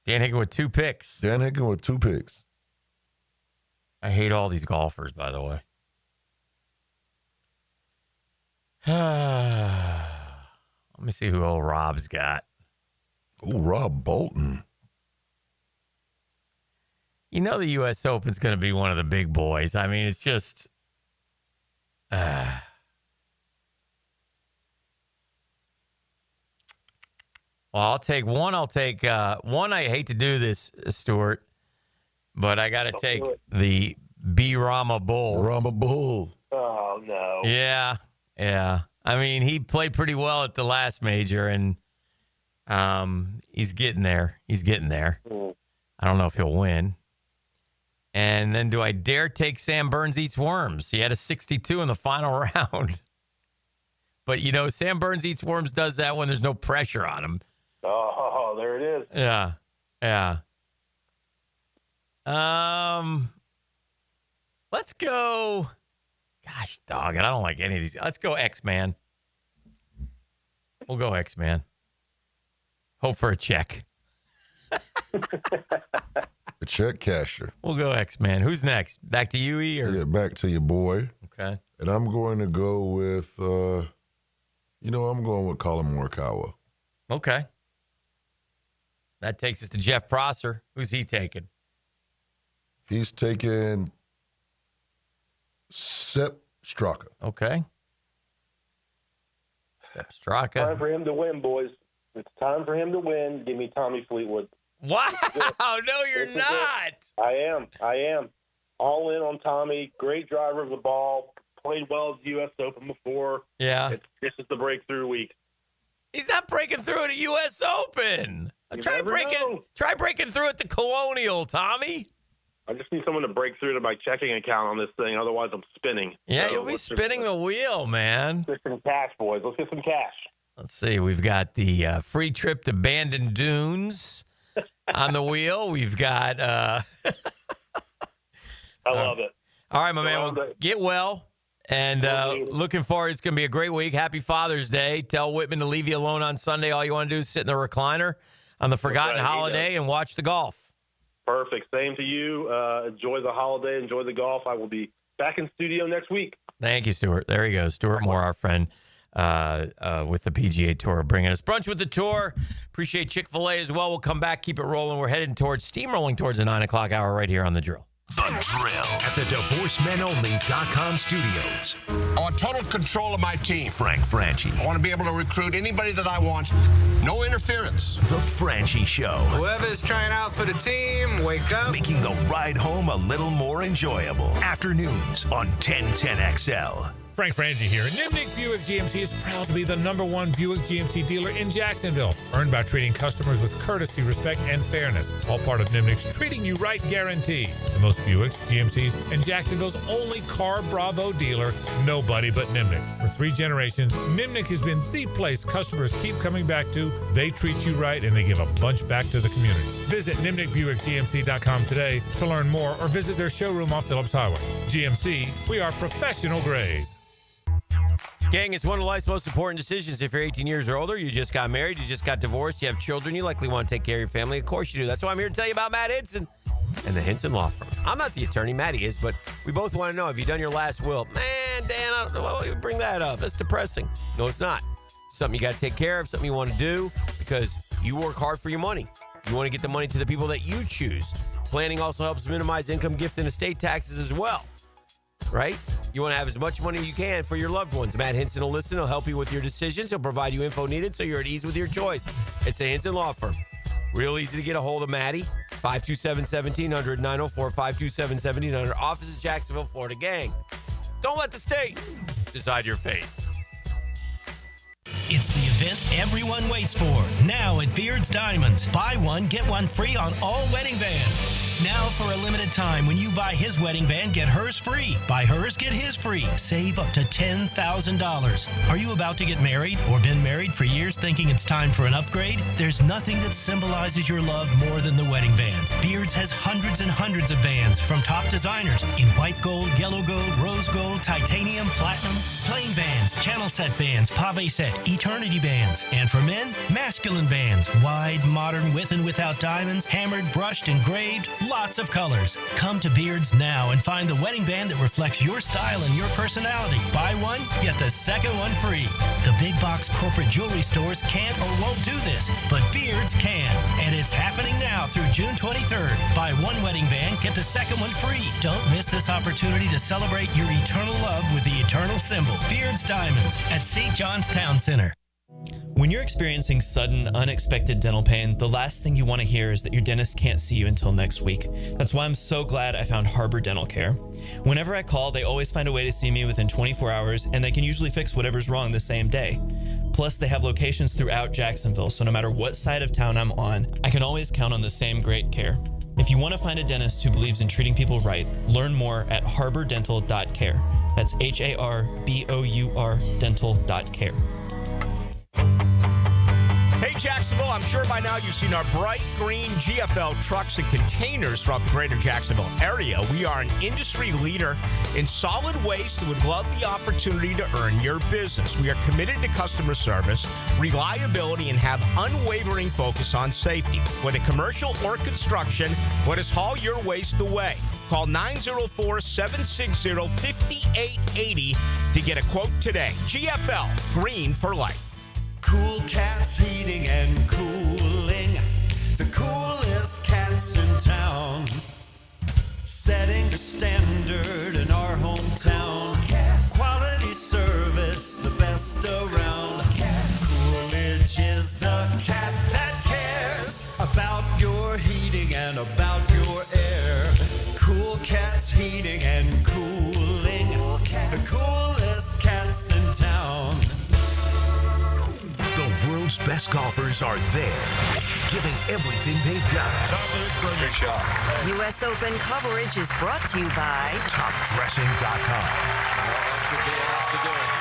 Dan Hicken with 2 picks. I hate all these golfers, by the way. Let me see who old Rob's got. Oh, Rob Bolton. You know the U.S. Open's going to be one of the big boys. I mean, it's just... Well, I'll take one. One, I hate to do this, Stuart, But I got to take the B. Rama Bull. Rama Bull. Oh, no. Yeah. I mean, he played pretty well at the last major, and he's getting there. I don't know if he'll win. And then do I dare take Sam Burns Eats Worms? He had a 62 in the final round. But, Sam Burns Eats Worms does that when there's no pressure on him. Oh, there it is. Yeah. Let's go. Gosh, dog, I don't like any of these. Let's go X-Man. We'll go X-Man. Hope for a check. A check casher. We'll go X-Man. Who's next? Back to you, E? Or? Yeah, back to your boy. Okay. And I'm going to go with, I'm going with Colin Morikawa. Okay. That takes us to Jeff Prosser. Who's he taking? He's taking Sepp Straka. Okay. Sepp Straka. Time for him to win, boys. It's time for him to win. Give me Tommy Fleetwood. Wow. No, you're not. I am. All in on Tommy. Great driver of the ball. Played well at the U.S. Open before. Yeah. This is the breakthrough week. He's not breaking through at a U.S. Open. Try breaking through at the Colonial, Tommy. I just need someone to break through to my checking account on this thing. Otherwise, I'm spinning. Yeah, you'll be spinning the wheel, man. Let's get some cash, boys. Let's get some cash. Let's see. We've got the free trip to Bandon Dunes on the wheel. We've got... I love it. All right, my man. Well, get well. And looking forward. It's going to be a great week. Happy Father's Day. Tell Whitman to leave you alone on Sunday. All you want to do is sit in the recliner on the forgotten holiday and watch the golf. Perfect. Same to you. Enjoy the holiday. Enjoy the golf. I will be back in studio next week. Thank you, Stuart. There he goes. Stuart Moore, our friend with the PGA Tour, bringing us Brunch with the Tour. Appreciate Chick-fil-A as well. We'll come back, keep it rolling. We're heading steamrolling towards the 9 o'clock hour right here on The Drill. The Drill at the DivorceMenOnly.com studios. I want total control of my team. Frank Franchi. I want to be able to recruit anybody that I want. No interference. The Franchi Show. Whoever's trying out for the team, wake up. Making the ride home a little more enjoyable. Afternoons on 1010XL. Frank Franchi here. Nimnick Buick GMC is proud to be the #1 Buick GMC dealer in Jacksonville. Earned by treating customers with courtesy, respect, and fairness. All part of Nimnick's Treating You Right guarantee. The most Buicks, GMCs, and Jacksonville's only Car Bravo dealer. Nobody but Nimnick. For 3 generations, Nimnick has been the place customers keep coming back to. They treat you right, and they give a bunch back to the community. Visit NimnickBuickGMC.com today to learn more or visit their showroom off Phillips Highway. GMC, we are professional grade. Gang, it's one of life's most important decisions. If you're 18 years or older, you just got married, you just got divorced, you have children, you likely want to take care of your family. Of course you do. That's why I'm here to tell you about Matt Hinson and the Hinson Law Firm. I'm not the attorney, Matty is, but we both want to know, have you done your last will? Man, Dan, I don't know why you bring that up. That's depressing. No, it's not. Something you got to take care of, something you want to do because you work hard for your money. You want to get the money to the people that you choose. Planning also helps minimize income, gift, and estate taxes as well. Right? You want to have as much money as you can for your loved ones. Matt Hinson will listen. He'll help you with your decisions. He'll provide you info needed so you're at ease with your choice. It's the Hinson Law Firm. Real easy to get a hold of Matty. 527-1700, 904-527-1700. Office is Jacksonville, Florida. Gang, don't let the state decide your fate. It's the event everyone waits for. Now at Beard's Diamonds. Buy one, get one free on all wedding bands. Now for a limited time, when you buy his wedding band, get hers free. Buy hers, get his free. Save up to $10,000. Are you about to get married or been married for years thinking it's time for an upgrade? There's nothing that symbolizes your love more than the wedding band. Beard's has hundreds and hundreds of bands from top designers in white gold, yellow gold, rose gold, titanium, platinum, plain bands, channel set bands, pave set, eternity bands. And for men, masculine bands, wide, modern, with and without diamonds, hammered, brushed, engraved, lots of colors. Come to Beard's now and find the wedding band that reflects your style and your personality. Buy one, get the second one free. The big box corporate jewelry stores can't or won't do this, but Beard's can. And it's happening now through June 23rd. Buy one wedding band, get the second one free. Don't miss this opportunity to celebrate your eternal love with the eternal symbol. Beard's Diamonds at St. John's Town Center. When you're experiencing sudden, unexpected dental pain, the last thing you want to hear is that your dentist can't see you until next week. That's why I'm so glad I found Harbor Dental Care. Whenever I call, they always find a way to see me within 24 hours, and they can usually fix whatever's wrong the same day. Plus, they have locations throughout Jacksonville, so no matter what side of town I'm on, I can always count on the same great care. If you want to find a dentist who believes in treating people right, learn more at harbordental.care. That's HARBOUR dental.care. Hey, Jacksonville, I'm sure by now you've seen our bright green GFL trucks and containers throughout the greater Jacksonville area. We are an industry leader in solid waste and would love the opportunity to earn your business. We are committed to customer service, reliability, and have unwavering focus on safety. Whether commercial or construction, let us haul your waste away. Call 904-760-5880 to get a quote today. GFL, green for life. Cool Cats Heating and Cooling, the coolest cats in town, setting the standard in our hometown. Quality service, the best around. Coolidge is the cat that cares about your heating and about your air. Cool Cats Heating and Cooling, the coolest cats in town. The world's best golfers are there, giving everything they've got. U.S. Open coverage is brought to you by TopDressing.com.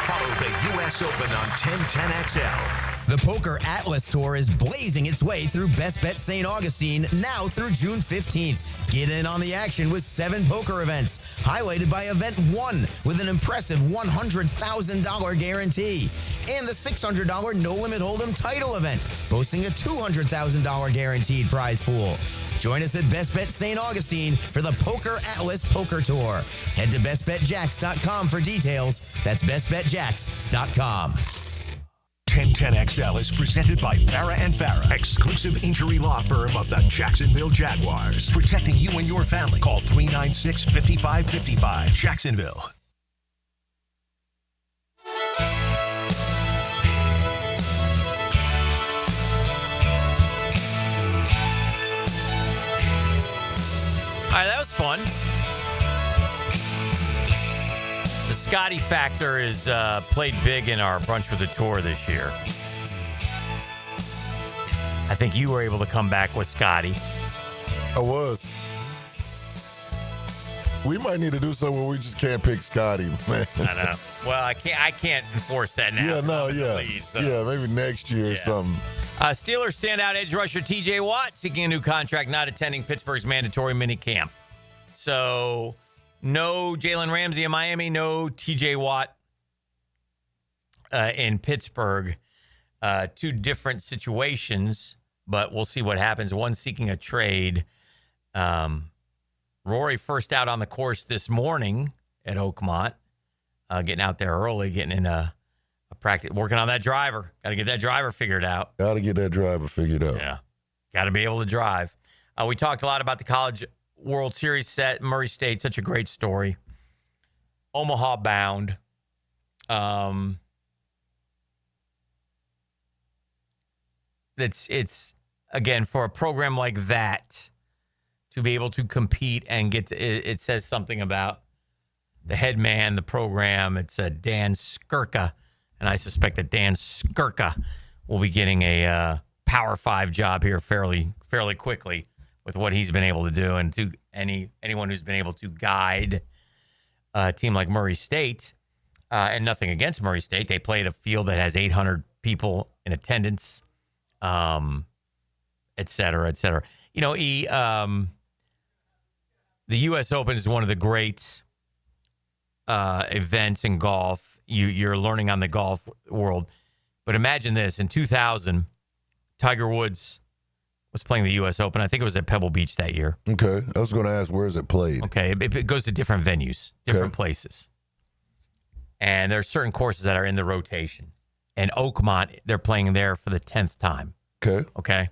Follow the U.S. Open on 1010XL. The Poker Atlas Tour is blazing its way through Best Bet St. Augustine now through June 15th. Get in on the action with 7 poker events, highlighted by Event 1 with an impressive $100,000 guarantee, and the $600 No Limit Hold'em title event, boasting a $200,000 guaranteed prize pool. Join us at Best Bet St. Augustine for the Poker Atlas Poker Tour. Head to bestbetjacks.com for details. That's bestbetjacks.com. 1010XL is presented by Farah & Farah, exclusive injury law firm of the Jacksonville Jaguars. Protecting you and your family. Call 396-5555. Jacksonville. All right, that was fun. The Scotty factor is played big in our Brunch with the Tour this year. I think you were able to come back with Scotty. I was. We might need to do something where we just can't pick Scotty, man. I know. Well, I can't enforce that now. Yeah, no, yeah. Lead, so. Yeah, maybe next year or something. Steelers standout edge rusher TJ Watt seeking a new contract, not attending Pittsburgh's mandatory minicamp. So no Jaylen Ramsey in Miami, no TJ Watt in Pittsburgh. Two different situations, but we'll see what happens. One seeking a trade. Rory first out on the course this morning at Oakmont, getting out there early, getting in a practice, working on that driver. Got to get that driver figured out. Got to get that driver figured out. Yeah. Got to be able to drive. We talked a lot about the College World Series set. Murray State, such a great story. Omaha bound. It's again, for a program like that to be able to compete and get to, it says something about the head man, the program. It's Dan Skirka, and I suspect that Dan Skirka will be getting a Power 5 job here fairly quickly with what he's been able to do, and to anyone who's been able to guide a team like Murray State. And nothing against Murray State. They played a field that has 800 people in attendance, et cetera, et cetera. You know, the U.S. Open is one of the great events in golf. You're learning on the golf world. But imagine this. In 2000, Tiger Woods was playing the U.S. Open. I think it was at Pebble Beach that year. Okay. I was going to ask, where is it played? Okay. It goes to different venues, different places. And there are certain courses that are in the rotation. And Oakmont, they're playing there for the 10th time. Okay. Okay.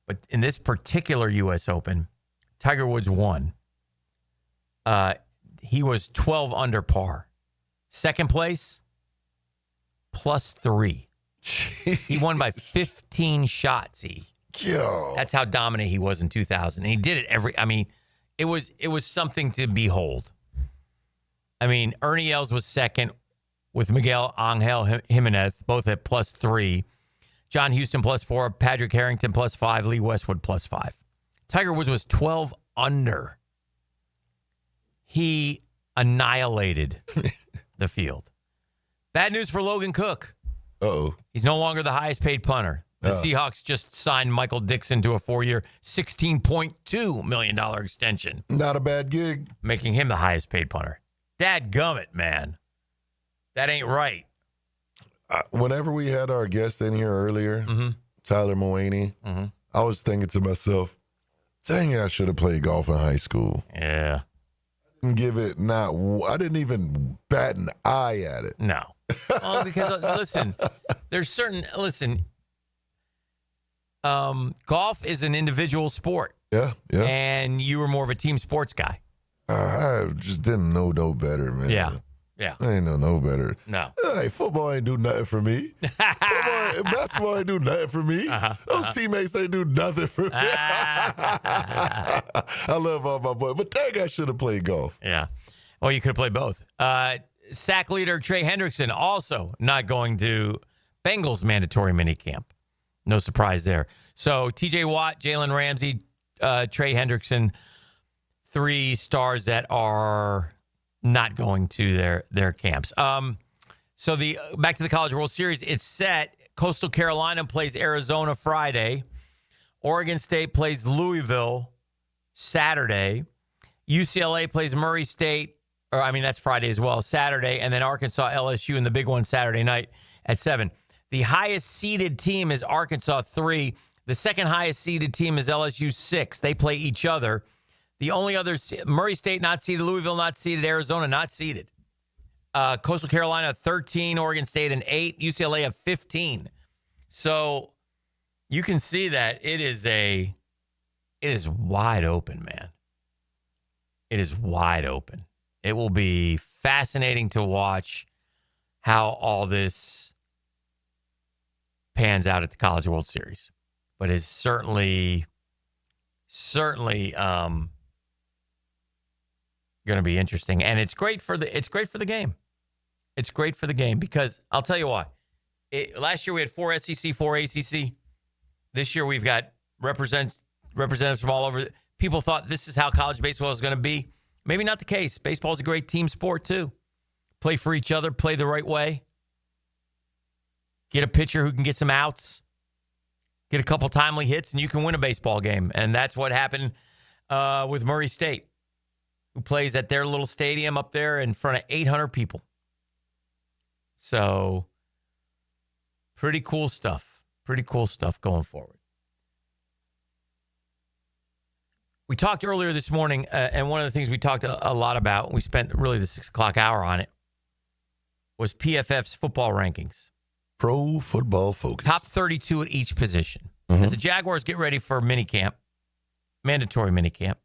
But in this particular U.S. Open, Tiger Woods won. He was 12 under par. Second place, +3. He won by 15 shots. That's how dominant he was in 2000. And he did it it was something to behold. I mean, Ernie Els was second with Miguel Angel Jimenez, both at +3. John Houston +4, Patrick Harrington +5, Lee Westwood +5. Tiger Woods was 12 under. He annihilated the field. Bad news for Logan Cook. Uh-oh. He's no longer the highest paid punter. The Seahawks just signed Michael Dixon to a 4-year, $16.2 million extension. Not a bad gig. Making him the highest paid punter. Dadgummit, man. That ain't right. Whenever we had our guest in here earlier, Tyler Mwin, I was thinking to myself, dang it, I should have played golf in high school. Yeah. I didn't even bat an eye at it. No. Oh, because golf is an individual sport. Yeah. And you were more of a team sports guy. I just didn't know no better, man. Yeah. I ain't know no better. No. Hey, football ain't do nothing for me. Basketball ain't do nothing for me. Those teammates ain't do nothing for me. I love all my boys, but dang, I should have played golf. Yeah. Well, you could have played both. Sack leader Trey Hendrickson also not going to Bengals mandatory minicamp. No surprise there. So TJ Watt, Jaylen Ramsey, Trey Hendrickson, 3 stars that are not going to their camps. So back to the College World Series. It's set. Coastal Carolina plays Arizona Friday. Oregon State plays Louisville Saturday. UCLA plays Murray State. That's Friday as well, Saturday. And then Arkansas, LSU in the big one Saturday night at 7. The highest seeded team is Arkansas 3. The second highest seeded team is LSU 6. They play each other. The only other, Murray State not seeded, Louisville not seeded, Arizona not seeded. Coastal Carolina 13, Oregon State an 8, UCLA a 15. So you can see that it is wide open, man. It is wide open. It will be fascinating to watch how all this pans out at the College World Series. But it's certainly going to be interesting, and it's great for the game. It's great for the game because I'll tell you why. Last year we had 4 SEC, 4 ACC. This year we've got representatives from all over. People thought this is how college baseball is going to be. Maybe not the case. Baseball is a great team sport too. Play for each other, play the right way. Get a pitcher who can get some outs. Get a couple timely hits, and you can win a baseball game. And that's what happened with Murray State, who plays at their little stadium up there in front of 800 people. So, pretty cool stuff. Pretty cool stuff going forward. We talked earlier this morning, and one of the things we talked a lot about, we spent really the 6 o'clock hour on it, was PFF's football rankings. Pro Football Focus. Top 32 at each position. As the Jaguars get ready for minicamp, mandatory minicamp,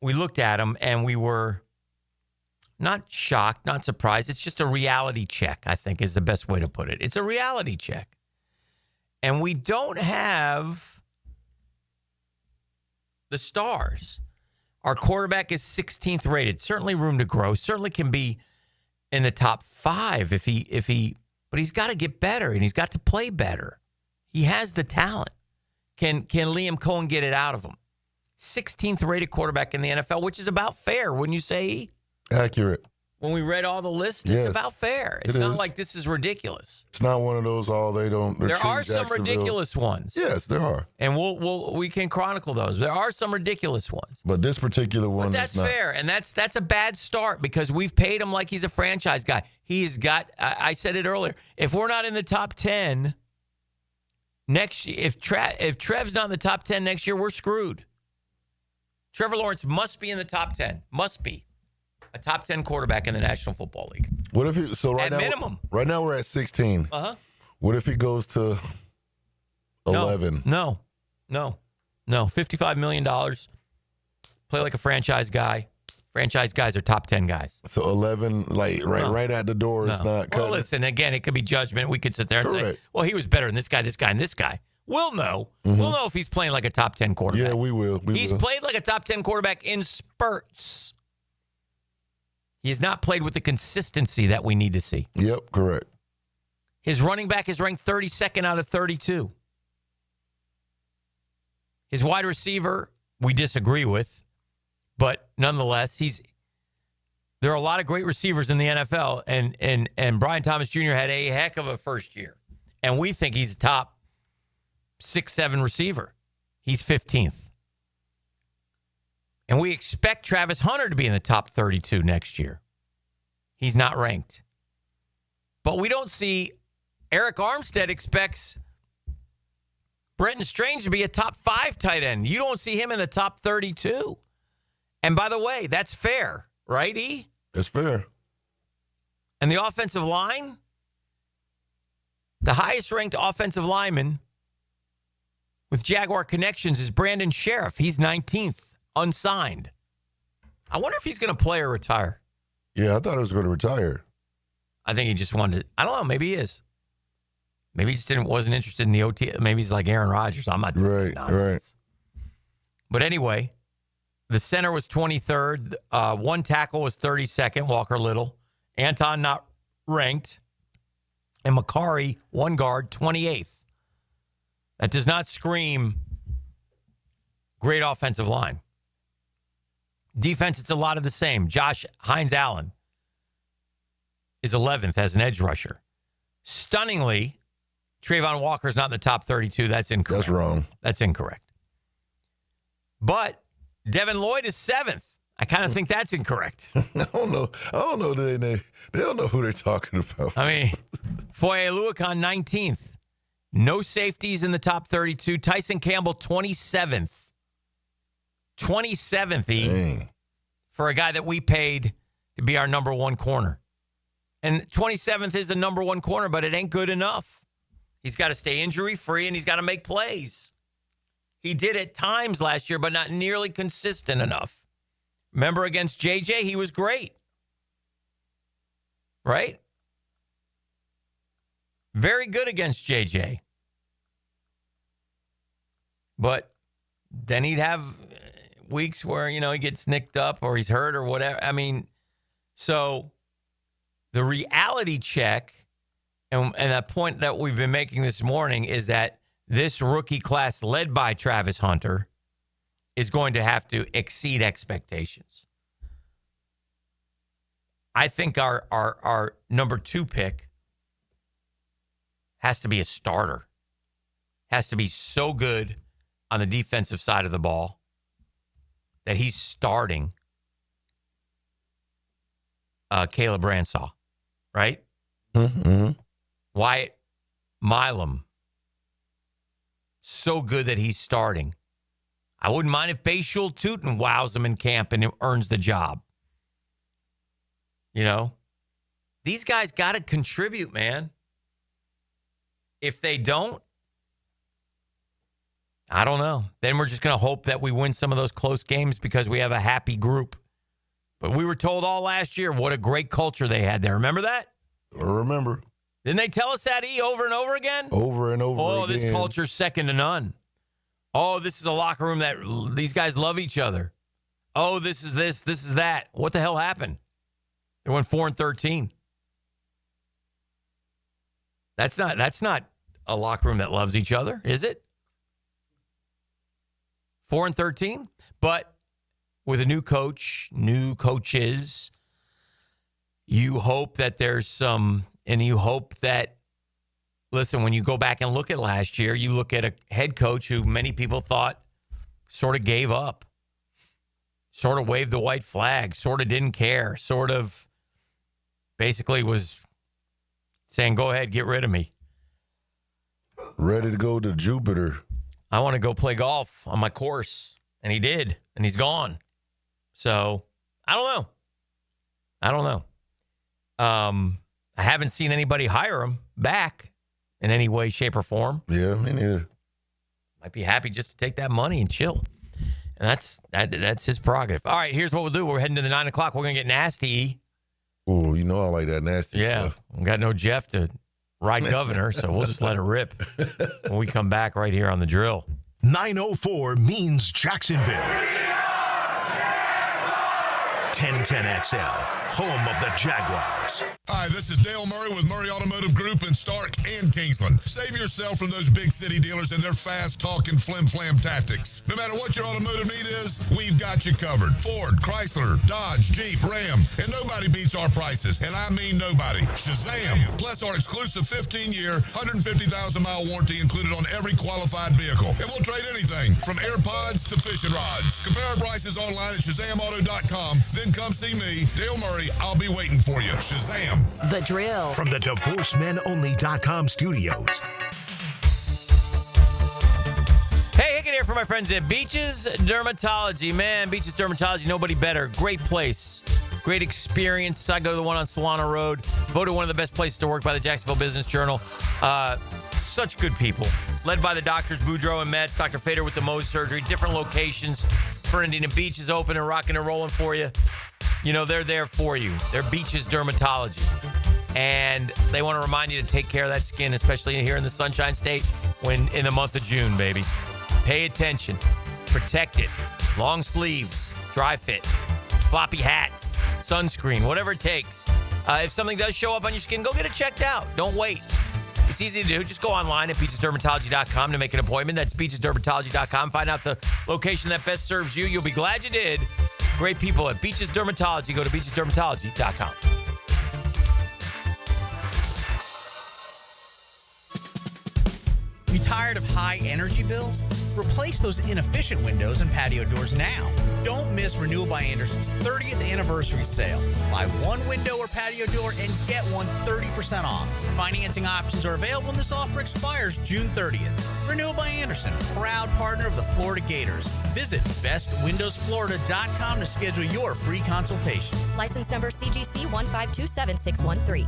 we looked at them and we were not shocked, not surprised. It's just a reality check, I think is the best way to put it. It's a reality check. And we don't have the stars. Our quarterback is 16th rated. Certainly room to grow. Certainly can be in the top 5 but he's got to get better and he's got to play better. He has the talent. Can Liam Cohen get it out of him? 16th rated quarterback in the NFL, which is about fair, wouldn't you say? Accurate. When we read all the lists, it's about fair. It's not like this is ridiculous. It's not one of those There are some ridiculous ones. Yes, there are. And we can chronicle those. There are some ridiculous ones. But this particular one that's fair. And that's a bad start because we've paid him like he's a franchise guy. He has got, I said it earlier, if we're not in the top 10 next year, if Trev's not in the top 10 next year, we're screwed. Trevor Lawrence must be in the top 10. Must be. A top 10 quarterback in the National Football League. What if minimum. Right now we're at 16. Uh-huh. What if he goes to 11? No. $55 million. Play like a franchise guy. Franchise guys are top 10 guys. So 11, like right at the door is not cutting. Well, listen, again, it could be judgment. We could sit there and say, Correct. well, he was better than this guy, and this guy. We'll know. We'll know if he's playing like a top 10 quarterback. Yeah, we will. He's played like a top 10 quarterback in spurts. He has not played with the consistency that we need to see. Yep, correct. His running back is ranked 32nd out of 32. His wide receiver, we disagree with, but nonetheless, there are a lot of great receivers in the NFL, and Brian Thomas Jr. had a heck of a first year, and we think he's a top 6-7 receiver. He's 15th. And we expect Travis Hunter to be in the top 32 next year. He's not ranked. But we don't see Eric Armstead expects Brenton Strange to be a top 5 tight end. You don't see him in the top 32. And by the way, that's fair, right, E? It's fair. And the offensive line, the highest ranked offensive lineman with Jaguar connections is Brandon Sheriff. He's 19th, unsigned. I wonder if he's going to play or retire. Yeah, I thought he was going to retire. I think he just wanted to. I don't know. Maybe he is. Maybe he just wasn't interested in the OT. Maybe he's like Aaron Rodgers. I'm not doing nonsense. Right. But anyway, the center was 23rd. One tackle was 32nd, Walker Little. Anton not ranked. And Makari, one guard, 28th. That does not scream great offensive line. Defense, it's a lot of the same. Josh Hines-Allen is 11th as an edge rusher. Stunningly, Trayvon Walker's not in the top 32. That's incorrect. That's wrong. That's incorrect. But Devin Lloyd is 7th. I kind of think that's incorrect. I don't know. They don't know who they're talking about. I mean, Foye Oluokun, 19th. No safeties in the top 32. Tyson Campbell, 27th. 27th, for a guy that we paid to be our number one corner. And 27th is a number one corner, but it ain't good enough. He's got to stay injury-free, and he's got to make plays. He did at times last year, but not nearly consistent enough. Remember against JJ, he was great. Right? Very good against JJ. But then he'd have weeks where, he gets nicked up or he's hurt or whatever. I mean, so the reality check and that point that we've been making this morning is that this rookie class led by Travis Hunter is going to have to exceed expectations. I think our number 2 pick has to be a starter. Has to be so good on the defensive side of the ball that he's starting Caleb Bransaw, right? Mm-hmm. Wyatt Milam, so good that he's starting. I wouldn't mind if Bashul Tootin wows him in camp and earns the job. These guys got to contribute, man. If they don't, I don't know. Then we're just going to hope that we win some of those close games because we have a happy group. But we were told all last year what a great culture they had there. Remember that? I remember. Didn't they tell us that, E, over and over again? Over and over again. Oh, this culture's second to none. Oh, this is a locker room that these guys love each other. Oh, this is that. What the hell happened? They went 4-13. That's not a locker room that loves each other, is it? 4-13, but with a new coach, new coaches, you hope that there's some, and you hope that, listen, when you go back and look at last year, you look at a head coach who many people thought sort of gave up, sort of waved the white flag, sort of didn't care, sort of basically was saying, go ahead, get rid of me. Ready to go to Jupiter. I want to go play golf on my course. And he did. And he's gone. So, I don't know. I haven't seen anybody hire him back in any way, shape, or form. Yeah, me neither. Might be happy just to take that money and chill. And that's his prerogative. All right, here's what we'll do. We're heading to the 9 o'clock. We're going to get nasty. Oh, you know I like that nasty stuff. We got no Jeff to ride governor, so we'll just let it rip when we come back right here on The Drill. 904 means Jacksonville. 1010XL, home of the Jaguars. Hi, this is Dale Murray with Murray Automotive Group in Stark and Kingsland. Save yourself from those big city dealers and their fast-talking flim-flam tactics. No matter what your automotive need is, we've got you covered. Ford, Chrysler, Dodge, Jeep, Ram, and nobody beats our prices, and I mean nobody. Shazam! Plus our exclusive 15-year, 150,000-mile warranty included on every qualified vehicle. And we'll trade anything from AirPods to fishing rods. Compare our prices online at ShazamAuto.com. Then come see me, Dale Murray. I'll be waiting for you. Shazam. The Drill. From the DivorceMenOnly.com studios. Hey, Hicken here for my friends at Beaches Dermatology. Man, Beaches Dermatology, nobody better. Great place. Great experience. I go to the one on Solana Road. Voted one of the best places to work by the Jacksonville Business Journal. Such good people. Led by the doctors Boudreaux and Metz, Dr. Fader with the Mohs surgery. Different locations. Fernandina Beach is open and rocking and rolling for you. You know, they're there for you. They're Beaches Dermatology. And they want to remind you to take care of that skin, especially here in the Sunshine State when in the month of June, baby. Pay attention. Protect it. Long sleeves. Dry fit. Floppy hats. Sunscreen. Whatever it takes. If something does show up on your skin, go get it checked out. Don't wait. It's easy to do. Just go online at beachesdermatology.com to make an appointment. That's beachesdermatology.com. Find out the location that best serves you. You'll be glad you did. Great people at Beaches Dermatology. Go to beachesdermatology.com. You tired of high energy bills? Replace those inefficient windows and patio doors now. Don't miss Renewal by Anderson's 30th anniversary sale. Buy one window or patio door and get one 30% off. Financing options are available and this offer expires June 30th. Renewal by Anderson, proud partner of the Florida Gators. Visit bestwindowsflorida.com to schedule your free consultation. License number CGC 1527613.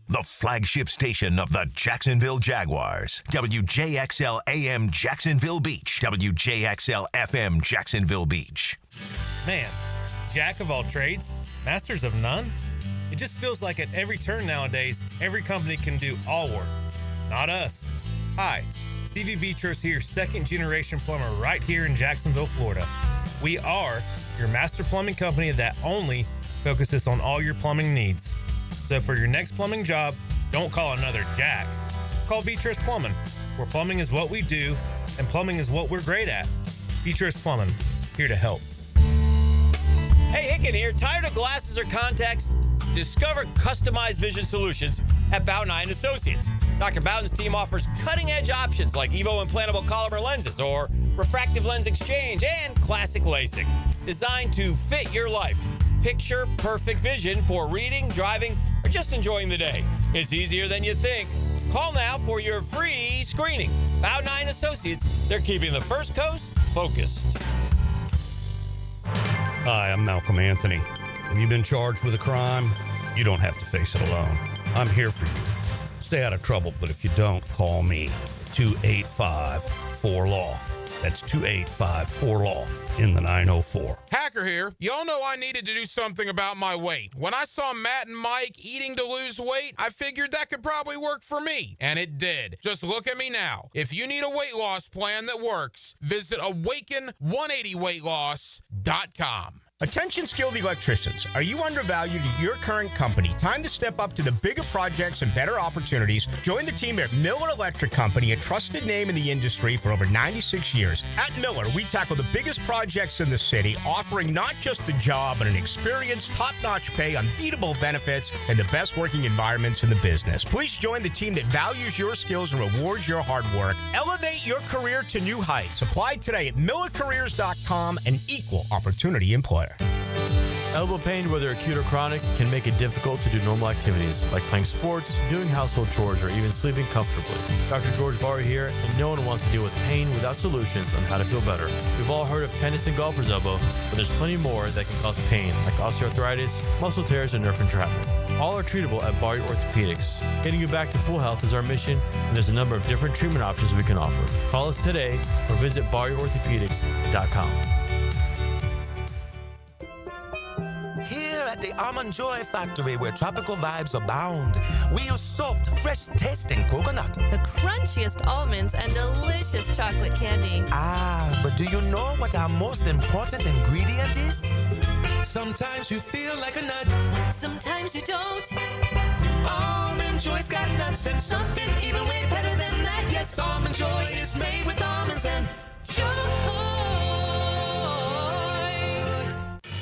The flagship station of the Jacksonville Jaguars. WJXL AM Jacksonville Beach. WJXL FM Jacksonville Beach. Man, jack of all trades, masters of none? It just feels like at every turn nowadays, every company can do all work. Not us. Hi, Stevie Beatrice here, second generation plumber right here in Jacksonville, Florida. We are your master plumbing company that only focuses on all your plumbing needs. So for your next plumbing job, don't call another Jack. Call Beatrice Plumbing, where plumbing is what we do and plumbing is what we're great at. Beatrice Plumbing, here to help. Hey, Hicken here. Tired of glasses or contacts? Discover customized vision solutions at Bowden Eye & Associates. Dr. Bowden's team offers cutting-edge options like Evo implantable Collamer lenses or refractive lens exchange and classic LASIK, designed to fit your life. Picture perfect vision for reading, driving, or just enjoying the day. It's easier than you think. Call now for your free screening. Bowden Eye & Associates, they're keeping the First Coast focused. Hi, I'm Malcolm Anthony. Have you been charged with a crime? You don't have to face it alone. I'm here for you. Stay out of trouble, but if you don't, call me. 285-4LAW. That's 285-4LAW in the 904. Hacker here. Y'all know I needed to do something about my weight. When I saw Matt and Mike eating to lose weight, I figured that could probably work for me. And it did. Just look at me now. If you need a weight loss plan that works, visit Awaken180weightloss.com. Attention skilled electricians. Are you undervalued at your current company? Time to step up to the bigger projects and better opportunities. Join the team at Miller Electric Company, a trusted name in the industry for over 96 years. At Miller, we tackle the biggest projects in the city, offering not just the job, but an experience, top-notch pay, unbeatable benefits, and the best working environments in the business. Please join the team that values your skills and rewards your hard work. Elevate your career to new heights. Apply today at millercareers.com, an equal opportunity employer. Elbow pain, whether acute or chronic, can make it difficult to do normal activities like playing sports, doing household chores, or even sleeping comfortably. Dr. George Barr here, and no one wants to deal with pain without solutions on how to feel better. We've all heard of tennis and golfer's elbow, but there's plenty more that can cause pain, like osteoarthritis, muscle tears, and nerve entrapment. All are treatable at Barry Orthopedics. Getting you back to full health is our mission, and there's a number of different treatment options we can offer. Call us today or visit BarryOrthopedics.com. Here at the Almond Joy Factory, where tropical vibes abound, we use soft, fresh-tasting coconut. The crunchiest almonds and delicious chocolate candy. Ah, but do you know what our most important ingredient is? Sometimes you feel like a nut. Sometimes you don't. Almond Joy's got nuts and something even way better than that. Yes, Almond Joy is made with almonds and joy.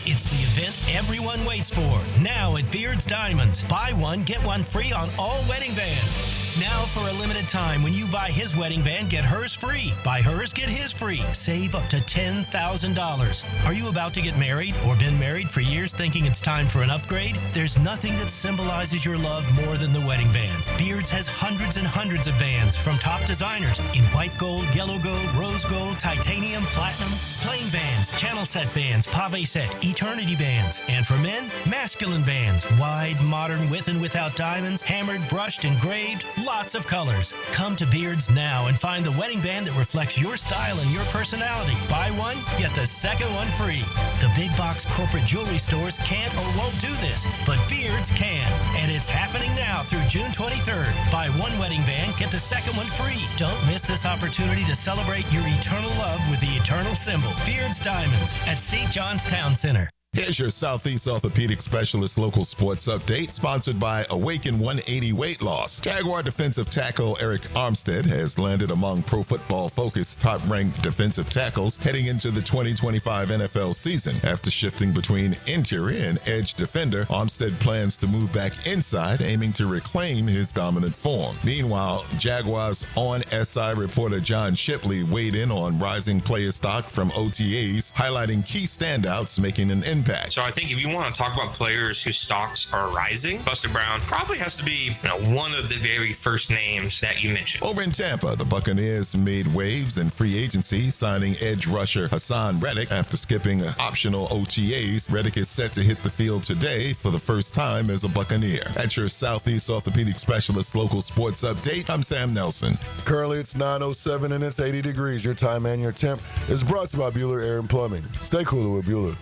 It's the event everyone waits for. Now at Beard's Diamonds. Buy one, get one free on all wedding bands. Now for a limited time, when you buy his wedding band, get hers free. Buy hers, get his free. Save up to $10,000. Are you about to get married or been married for years thinking it's time for an upgrade? There's nothing that symbolizes your love more than the wedding band. Beard's has hundreds and hundreds of bands from top designers in white gold, yellow gold, rose gold, titanium, platinum, plain bands, channel set bands, pave set, eternity bands. And for men, masculine bands, wide, modern, with and without diamonds, hammered, brushed, engraved, lots of colors. Come to Beard's now and find the wedding band that reflects your style and your personality. Buy one, get the second one free. The big box corporate jewelry stores can't or won't do this, but Beard's can. And it's happening now through June 23rd. Buy one wedding band, get the second one free. Don't miss this opportunity to celebrate your eternal love with the eternal symbol. Beard's Diamonds at St. John's Town Center. Here's your Southeast Orthopedic Specialist local sports update, sponsored by Awaken 180 Weight Loss. Jaguar defensive tackle Eric Armstead has landed among Pro Football Focus top-ranked defensive tackles heading into the 2025 NFL season. After shifting between interior and edge defender, Armstead plans to move back inside, aiming to reclaim his dominant form. Meanwhile, Jaguars On SI reporter John Shipley weighed in on rising player stock from OTAs, highlighting key standouts making an impact. So I think if you want to talk about players whose stocks are rising, Buster Brown probably has to be one of the very first names that you mentioned. Over in Tampa, the Buccaneers made waves in free agency, signing edge rusher Hassan Reddick after skipping optional OTAs. Reddick is set to hit the field today for the first time as a Buccaneer. That's your Southeast Orthopedic Specialist local sports update. I'm Sam Nelson. Currently, it's 9:07 and it's 80 degrees. Your time and your temp is brought to you by Bueller Air and Plumbing. Stay cooler with Bueller.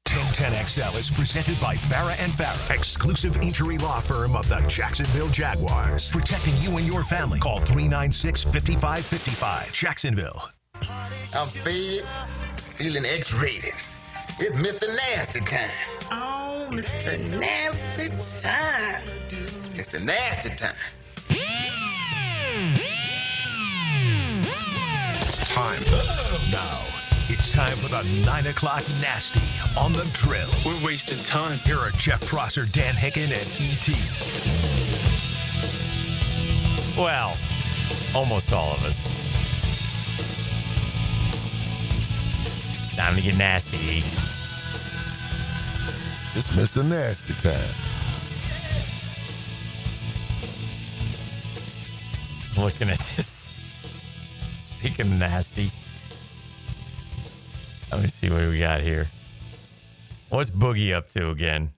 1010XL is presented by Barra & Barra, exclusive injury law firm of the Jacksonville Jaguars. Protecting you and your family. Call 396-5555. Jacksonville. I'm fed, feeling X-rated. It's Mr. Nasty time. Oh, Mr. Nasty time. Mr. Nasty time. It's time. Now, it's time for the 9 o'clock nasty on the drill. We're wasting time. Here are Jeff Prosser, Dan Hicken, and E.T. Well, almost all of us. Time to get nasty. It's Mr. Nasty time. Looking at this. Speaking of nasty. Let me see what we got here. What's Boogie up to again?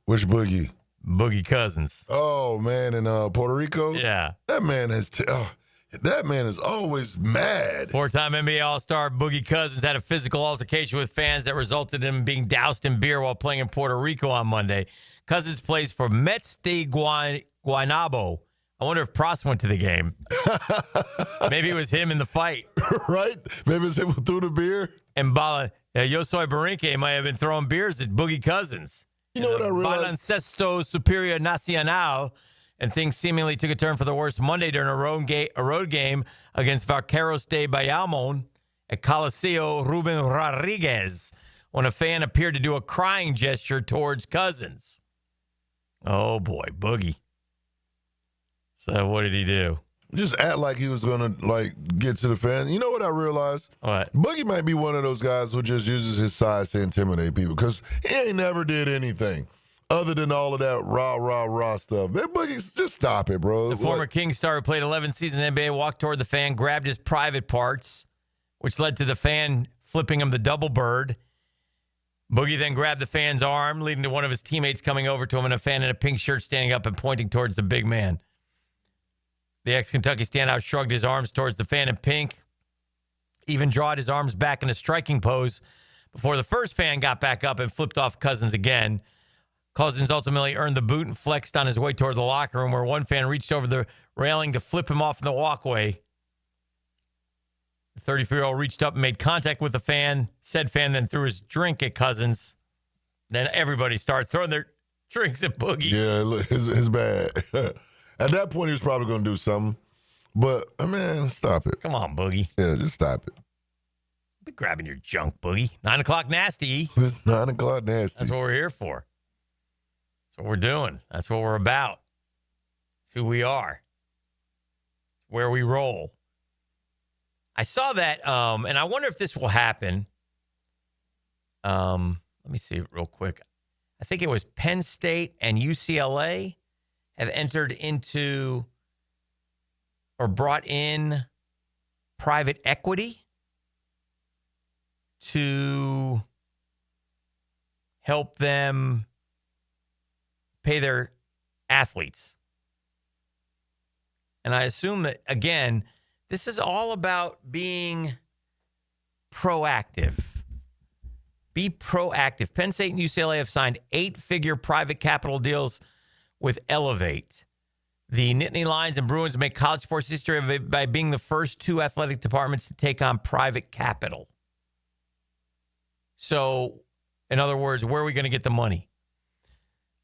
Which Boogie? Boogie Cousins. Oh, man, in Puerto Rico? Yeah. That man is always mad. Four-time NBA All-Star Boogie Cousins had a physical altercation with fans that resulted in him being doused in beer while playing in Puerto Rico on Monday. Cousins plays for Mets de Guaynabo. I wonder if Pross went to the game. Maybe it was him in the fight. Right? Maybe it was him who threw the beer. And Yo Soy Barinque might have been throwing beers at Boogie Cousins. You know what I realized? Baloncesto Superior Nacional, and things seemingly took a turn for the worse Monday during a road game against Vaqueros de Bayamon at Coliseo Ruben Rodriguez when a fan appeared to do a crying gesture towards Cousins. Oh, boy, Boogie. So what did he do? Just act like he was going to, get to the fan. You know what I realized? What? Boogie might be one of those guys who just uses his size to intimidate people because he ain't never did anything other than all of that rah stuff. Man, Boogie, just stop it, bro. The former King star who played 11 seasons in the NBA walked toward the fan, grabbed his private parts, which led to the fan flipping him the double bird. Boogie then grabbed the fan's arm, leading to one of his teammates coming over to him and a fan in a pink shirt standing up and pointing towards the big man. The ex-Kentucky standout shrugged his arms towards the fan in pink, even drawed his arms back in a striking pose before the first fan got back up and flipped off Cousins again. Cousins ultimately earned the boot and flexed on his way toward the locker room, where one fan reached over the railing to flip him off in the walkway. The 34-year-old reached up and made contact with the fan. Said fan then threw his drink at Cousins. Then everybody started throwing their drinks at Boogie. Yeah, it's bad. At that point, he was probably going to do something. But, man, stop it. Come on, Boogie. Yeah, just stop it. Be grabbing your junk, Boogie. 9 o'clock nasty. It's 9 o'clock nasty. That's what we're here for. That's what we're doing. That's what we're about. It's who we are. Where we roll. I saw that, and I wonder if this will happen. Let me see it real quick. I think it was Penn State and UCLA have entered into or brought in private equity to help them pay their athletes. And I assume that, again, this is all about being proactive. Be proactive. Penn State and UCLA have signed 8-figure private capital deals with Elevate. The Nittany Lions and Bruins make college sports history by being the first 2 athletic departments to take on private capital. So, in other words, where are we going to get the money?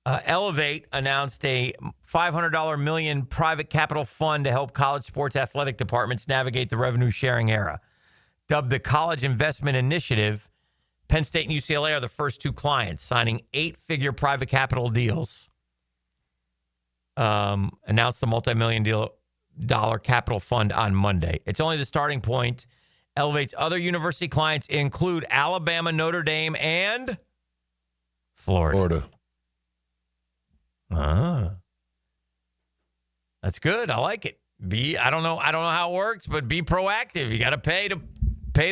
Elevate announced a $500 million private capital fund to help college sports athletic departments navigate the revenue sharing era. Dubbed the College Investment Initiative, Penn State and UCLA are the first 2 clients, signing 8-figure private deals. Announced the multi-million-dollar capital fund on Monday. It's only the starting point. Elevate's other university clients include Alabama, Notre Dame, and Florida. That's good. I like it. I don't know how it works, but be proactive. You got to pay to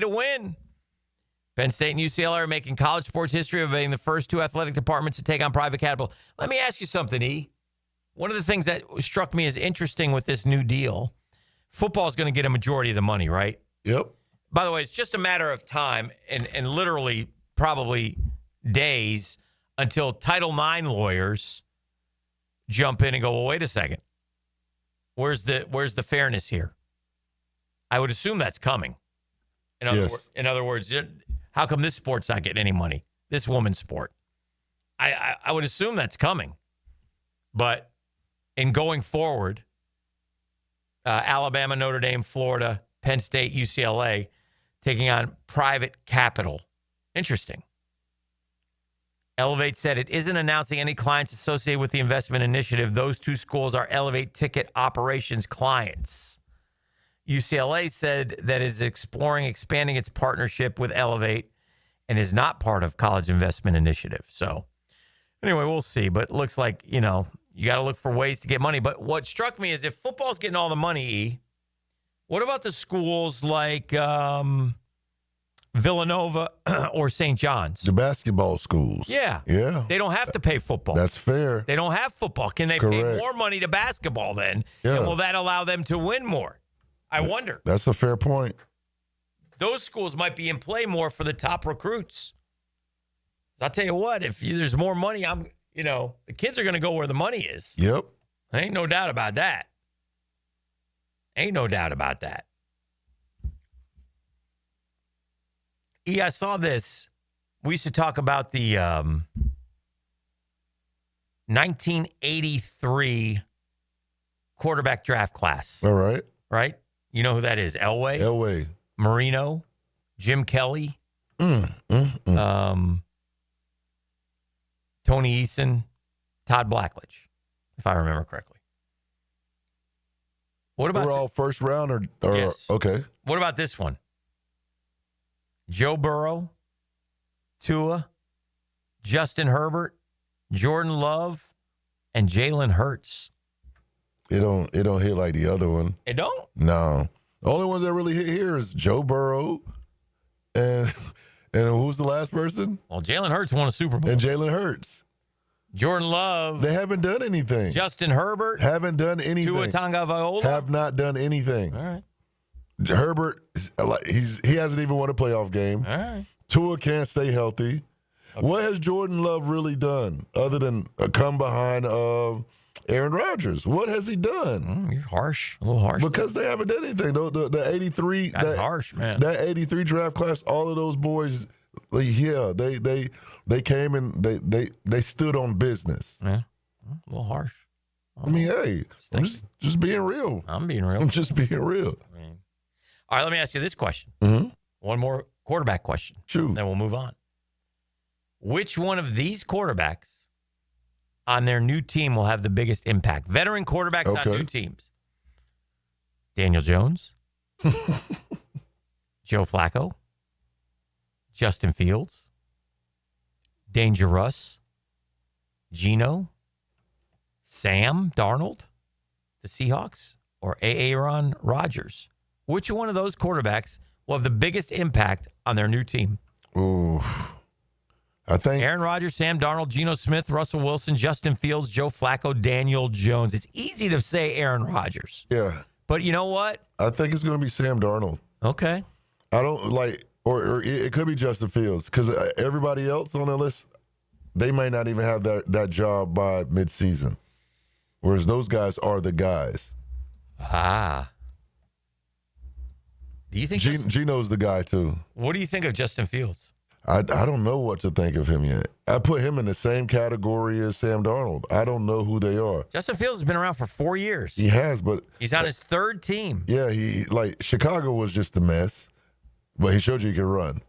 win. Penn State and UCLA are making college sports history of being the first 2 athletic departments to take on private capital. Let me ask you something, E. One of the things that struck me as interesting with this new deal, football is going to get a majority of the money, right? Yep. By the way, it's just a matter of time and literally probably days until Title IX lawyers jump in and go, well, wait a second. Where's the fairness here? I would assume that's coming. In other words, how come this sport's not getting any money? This woman's sport. I would assume that's coming. But in going forward, Alabama, Notre Dame, Florida, Penn State, UCLA, taking on private capital. Interesting. Elevate said it isn't announcing any clients associated with the investment initiative. Those 2 schools are Elevate ticket operations clients. UCLA said that it is exploring expanding its partnership with Elevate and is not part of College Investment Initiative. So anyway, we'll see. But it looks like, you got to look for ways to get money. But what struck me is if football's getting all the money, E, what about the schools like Villanova or St. John's? The basketball schools. Yeah. Yeah. They don't have to pay football. That's fair. They don't have football. Can they pay more money to basketball then? Yeah. And will that allow them to win more? I wonder. That's a fair point. Those schools might be in play more for the top recruits. I'll tell you what, if there's more money, the kids are going to go where the money is. Yep. Ain't no doubt about that. Ain't no doubt about that. I saw this. We used to talk about the 1983 quarterback draft class. All right. Right? You know who that is? Elway? Elway. Marino. Jim Kelly. Tony Eason. Todd Blackledge, if I remember correctly. What about... We're all first round or yes. Okay. What about this one? Joe Burrow, Tua, Justin Herbert, Jordan Love, and Jalen Hurts. It don't hit like the other one. It don't? No. The only ones that really hit here is Joe Burrow and And who's the last person? Well, Jalen Hurts won a Super Bowl. And Jalen Hurts. Jordan Love. They haven't done anything. Justin Herbert. Haven't done anything. Tua Tagovailoa. Have not done anything. All right. Herbert, he hasn't even won a playoff game. All right. Tua can't stay healthy. Okay. What has Jordan Love really done other than come behind Aaron Rodgers? What has he done? You're harsh. A little harsh. Because they haven't done anything. The 83. That's harsh, man. That 83 draft class, all of those boys, yeah, they came and they stood on business. Yeah. A little harsh. I mean, hey, I'm just being real. I'm being real. I'm just being real. All right, let me ask you this question. Mm-hmm. One more quarterback question. True. Then we'll move on. Which one of these quarterbacks on their new team will have the biggest impact? Veteran quarterbacks on new teams. Daniel Jones. Joe Flacco. Justin Fields. Dangerous. Geno. Sam Darnold. The Seahawks. Or Aaron Rodgers. Which one of those quarterbacks will have the biggest impact on their new team? Ooh. I think Aaron Rodgers, Sam Darnold, Geno Smith, Russell Wilson, Justin Fields, Joe Flacco, Daniel Jones. It's easy to say Aaron Rodgers. Yeah. But you know what? I think it's going to be Sam Darnold. Okay. I don't like, or it could be Justin Fields, because everybody else on the list, they may not even have that job by midseason. Whereas those guys are the guys. Ah. Do you think Geno's the guy too? What do you think of Justin Fields? I don't know what to think of him yet. I put him in the same category as Sam Darnold. I don't know who they are. Justin Fields has been around for 4 years. He has, but he's on his third team. Yeah, Chicago was just a mess, but he showed you he could run.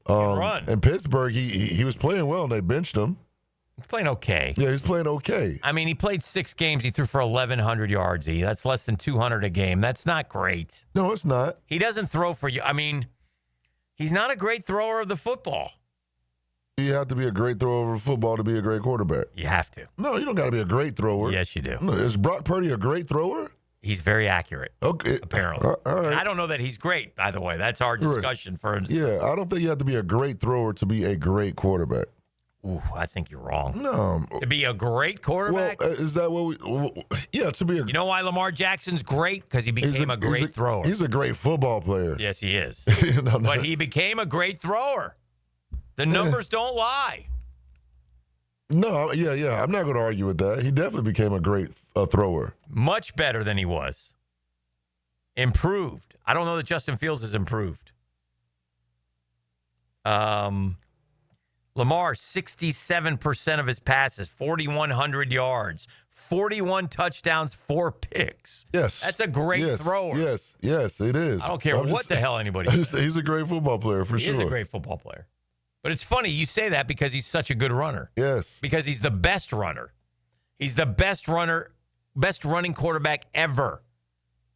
Run. In Pittsburgh, he was playing well, and they benched him. He's playing okay. Yeah, he's playing okay. I mean, he played 6 games. He threw for 1,100 yards. That's less than 200 a game. That's not great. No, it's not. He doesn't throw for you. I mean, he's not a great thrower of the football. You have to be a great thrower of football to be a great quarterback. You have to. No, you don't got to be a great thrower. Yes, you do. No, is Brock Purdy a great thrower? He's very accurate. Okay. Apparently. All right. I don't know that he's great, by the way. That's our discussion for Yeah, I don't think you have to be a great thrower to be a great quarterback. Ooh, I think you're wrong. No. To be a great quarterback? Well, is that what we... Yeah, to be a... You know why Lamar Jackson's great? Because he became a great thrower. He's a great football player. Yes, he is. No. But he became a great thrower. The numbers don't lie. No, yeah. I'm not going to argue with that. He definitely became a great thrower. Much better than he was. Improved. I don't know that Justin Fields has improved. Lamar, 67% of his passes, 4,100 yards, 41 touchdowns, 4 picks. Yes. That's a great thrower. Yes, it is. I don't care what the hell anybody says. He's a great football player, for sure. He is a great football player. But it's funny, you say that because he's such a good runner. Yes. Because he's the best runner. He's the best running quarterback ever.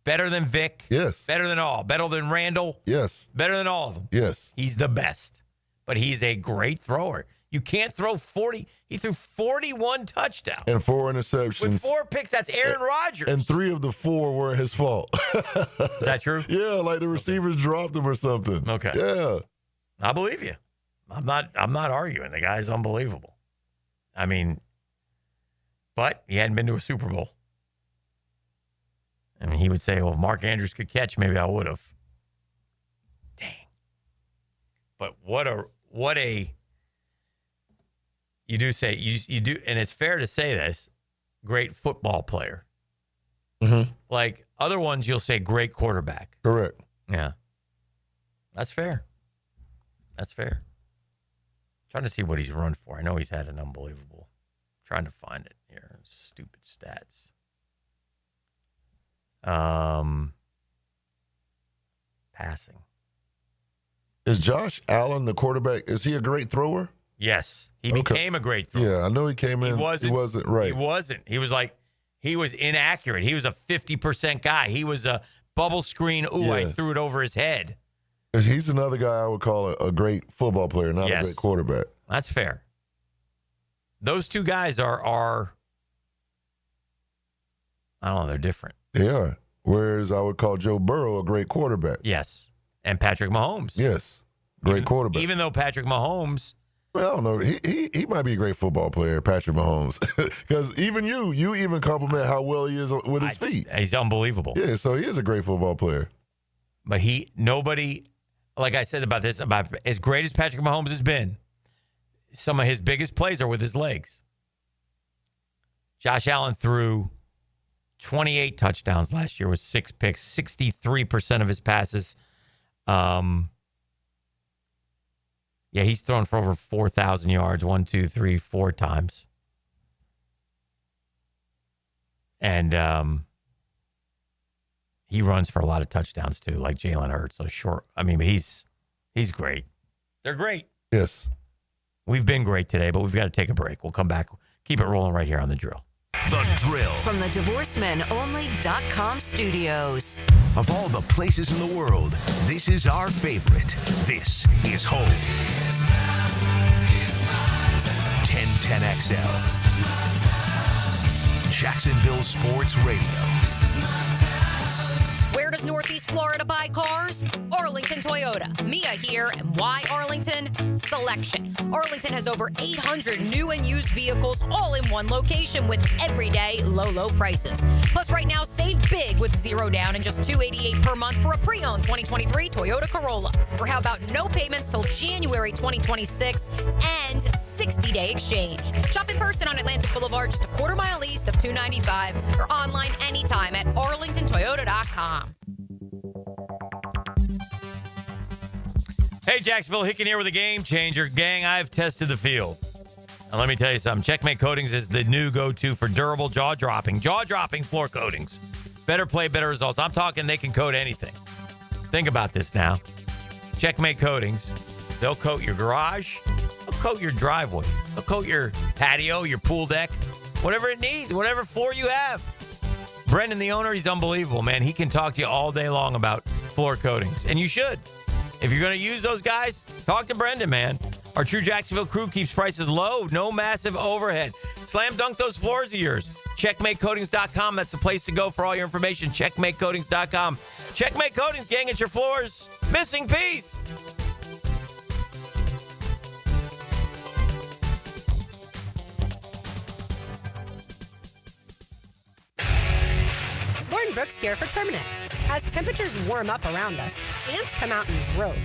Better than Vic. Yes. Better than all. Better than Randall. Yes. Better than all of them. Yes. He's the best. But he's a great thrower. You can't throw 40. He threw 41 touchdowns. And 4 interceptions. With 4 picks, that's Aaron Rodgers. And 3 of the 4 were his fault. Is that true? Yeah, like the receivers dropped him or something. Okay. Yeah. I believe you. I'm not arguing. The guy's unbelievable. I mean, but he hadn't been to a Super Bowl. I mean, he would say, well, if Mark Andrews could catch, maybe I would have. Dang. But what a you do say, you do, and it's fair to say this, great football player. Mm-hmm. Like other ones, you'll say great quarterback. Correct. Yeah. That's fair. That's fair. Trying to see what he's run for. I know he's had an unbelievable. Trying to find it here. Stupid stats. Passing. Is Josh Allen the quarterback? Is he a great thrower? Yes. He became a great thrower. Yeah, I know he came in. He wasn't right. He wasn't. He was inaccurate. He was a 50% guy. He was a bubble screen. Ooh, I threw it over his head. He's another guy I would call a great football player, not a great quarterback. That's fair. Those two guys are I don't know, they're different. They are. Whereas I would call Joe Burrow a great quarterback. Yes. And Patrick Mahomes. Yes. Great quarterback. Even though Patrick Mahomes. Well, I don't know. He might be a great football player, Patrick Mahomes. Because even you even compliment how well he is with his feet. He's unbelievable. Yeah, so he is a great football player. But nobody, like I said about this, about as great as Patrick Mahomes has been, some of his biggest plays are with his legs. Josh Allen threw 28 touchdowns last year with 6 picks, 63% of his passes. Yeah, he's thrown for over 4,000 yards, 1, 2, 3, 4 times. And he runs for a lot of touchdowns too, like Jalen Hurts. So short. I mean, he's great. They're great. Yes. We've been great today, but we've got to take a break. We'll come back. Keep it rolling right here on The Drill. The Drill. From the DivorceMenOnly.com studios. Of all the places in the world, this is our favorite. This is home. 1010XL. Jacksonville Sports Radio. Where does Northeast Florida buy cars? Arlington Toyota. Mia here, and why Arlington? Selection. Arlington has over 800 new and used vehicles all in one location with everyday low prices. Plus right now, save big with 0 down and just $288 per month for a pre-owned 2023 Toyota Corolla. Or how about no payments till January 2026 and 60-day exchange. Shop in person on Atlantic Boulevard, just a quarter mile east of 295, or online anytime at arlingtontoyota.com. Hey, Jacksonville, Hicken here with a game changer. Gang, I've tested the field. And let me tell you something. Checkmate Coatings is the new go-to for durable, jaw-dropping floor coatings. Better play, better results. I'm talking they can coat anything. Think about this now. Checkmate Coatings. They'll coat your garage. They'll coat your driveway. They'll coat your patio, your pool deck, whatever it needs, whatever floor you have. Brendan, the owner, he's unbelievable, man. He can talk to you all day long about floor coatings, and you should. If you're going to use those guys, talk to Brendan, man. Our True Jacksonville crew keeps prices low, no massive overhead. Slam dunk those floors of yours. CheckmateCoatings.com. That's the place to go for all your information. CheckmateCoatings.com. Checkmate Coatings, gang, it's your floors. Missing piece. Lauren Brooks here for Terminix. As temperatures warm up around us, ants come out in droves.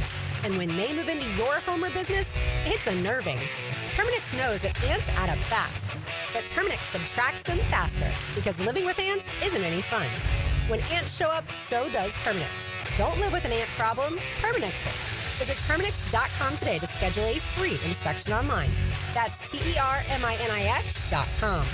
And when they move into your home or business, it's unnerving. Terminix knows that ants add up fast, but Terminix subtracts them faster because living with ants isn't any fun. When ants show up, so does Terminix. Don't live with an ant problem, Terminix it. Visit Terminix.com today to schedule a free inspection online. That's TERMINIX.com.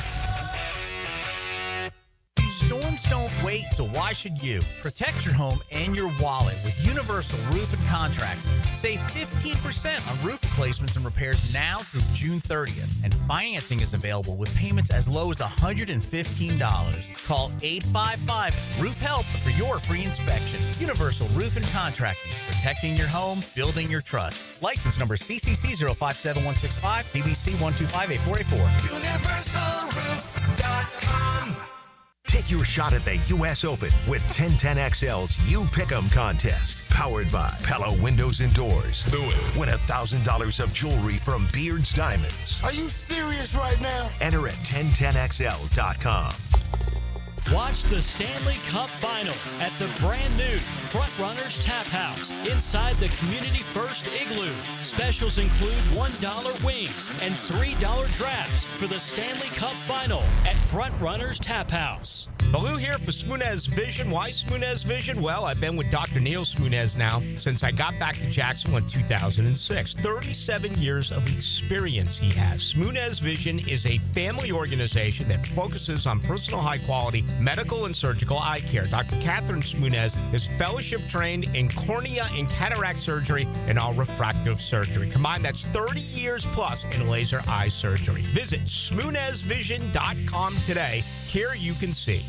Storms don't wait, so why should you? Protect your home and your wallet with Universal Roof and Contract. Save 15% on roof replacements and repairs now through June 30th. And financing is available with payments as low as $115. Call 855-ROOF-HELP for your free inspection. Universal Roof and Contracting. Protecting your home, building your trust. License number CCC 057165, CBC 1258484. UniversalRoof.com. Take your shot at the U.S. Open with 1010XL's You Pick'em contest. Powered by Pella Windows and Doors. Do it. Win $1,000 of jewelry from Beard's Diamonds. Are you serious right now? Enter at 1010XL.com. Watch the Stanley Cup Final at the brand new Front Runners Tap House inside the Community First Igloo. Specials include $1 wings and $3 drafts for the Stanley Cup Final at Front Runners Tap House. Baloo here for Smoonez Vision. Why Smoonez Vision? Well, I've been with Dr. Neil Smoonez now since I got back to Jacksonville in 2006. 37 years of experience he has. Smoonez Vision is a family organization that focuses on personal high-quality medical and surgical eye care. Dr. Catherine Smoonez is fellowship trained in cornea and cataract surgery and all refractive surgery. Combined, that's 30 years plus in laser eye surgery. Visit SmoonezVision.com today. Care you can see.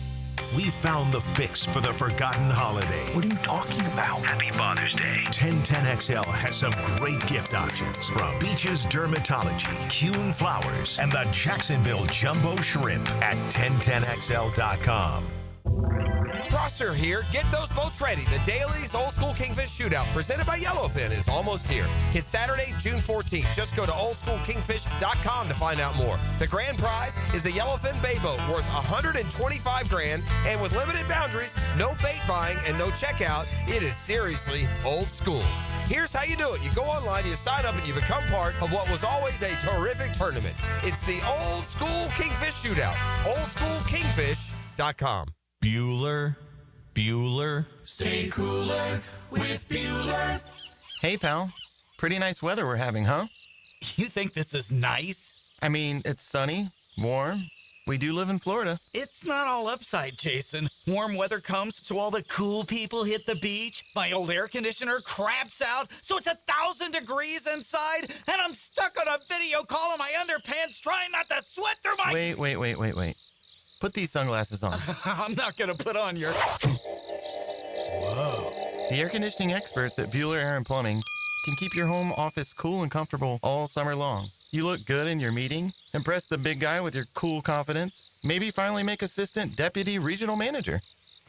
We found the fix for the forgotten holiday. What are you talking about? Happy Father's Day. 1010XL has some great gift options from Beaches Dermatology, Kuhn Flowers, and the Jacksonville Jumbo Shrimp at 1010XL.com. Prosser here. Get those boats ready. The Dailies Old School Kingfish Shootout, presented by Yellowfin, is almost here. It's Saturday, June 14th. Just go to oldschoolkingfish.com to find out more. The grand prize is a Yellowfin bay boat worth $125,000, and with limited boundaries, no bait buying, and no checkout, it is seriously old school. Here's how you do it. You go online, you sign up, and you become part of what was always a terrific tournament. It's the Old School Kingfish Shootout. oldschoolkingfish.com. Bueller. Stay cooler with Bueller. Hey, pal. Pretty nice weather we're having, huh? You think this is nice? I mean, it's sunny, warm. We do live in Florida. It's not all upside, Jason. Warm weather comes, so all the cool people hit the beach. My old air conditioner craps out, so it's 1,000 degrees inside, and I'm stuck on a video call in my underpants trying not to sweat through my... Wait. Put these sunglasses on. I'm not going to put on your... Whoa. The air conditioning experts at Bueller Air and Plumbing can keep your home office cool and comfortable all summer long. You look good in your meeting, impress the big guy with your cool confidence, maybe finally make assistant deputy regional manager.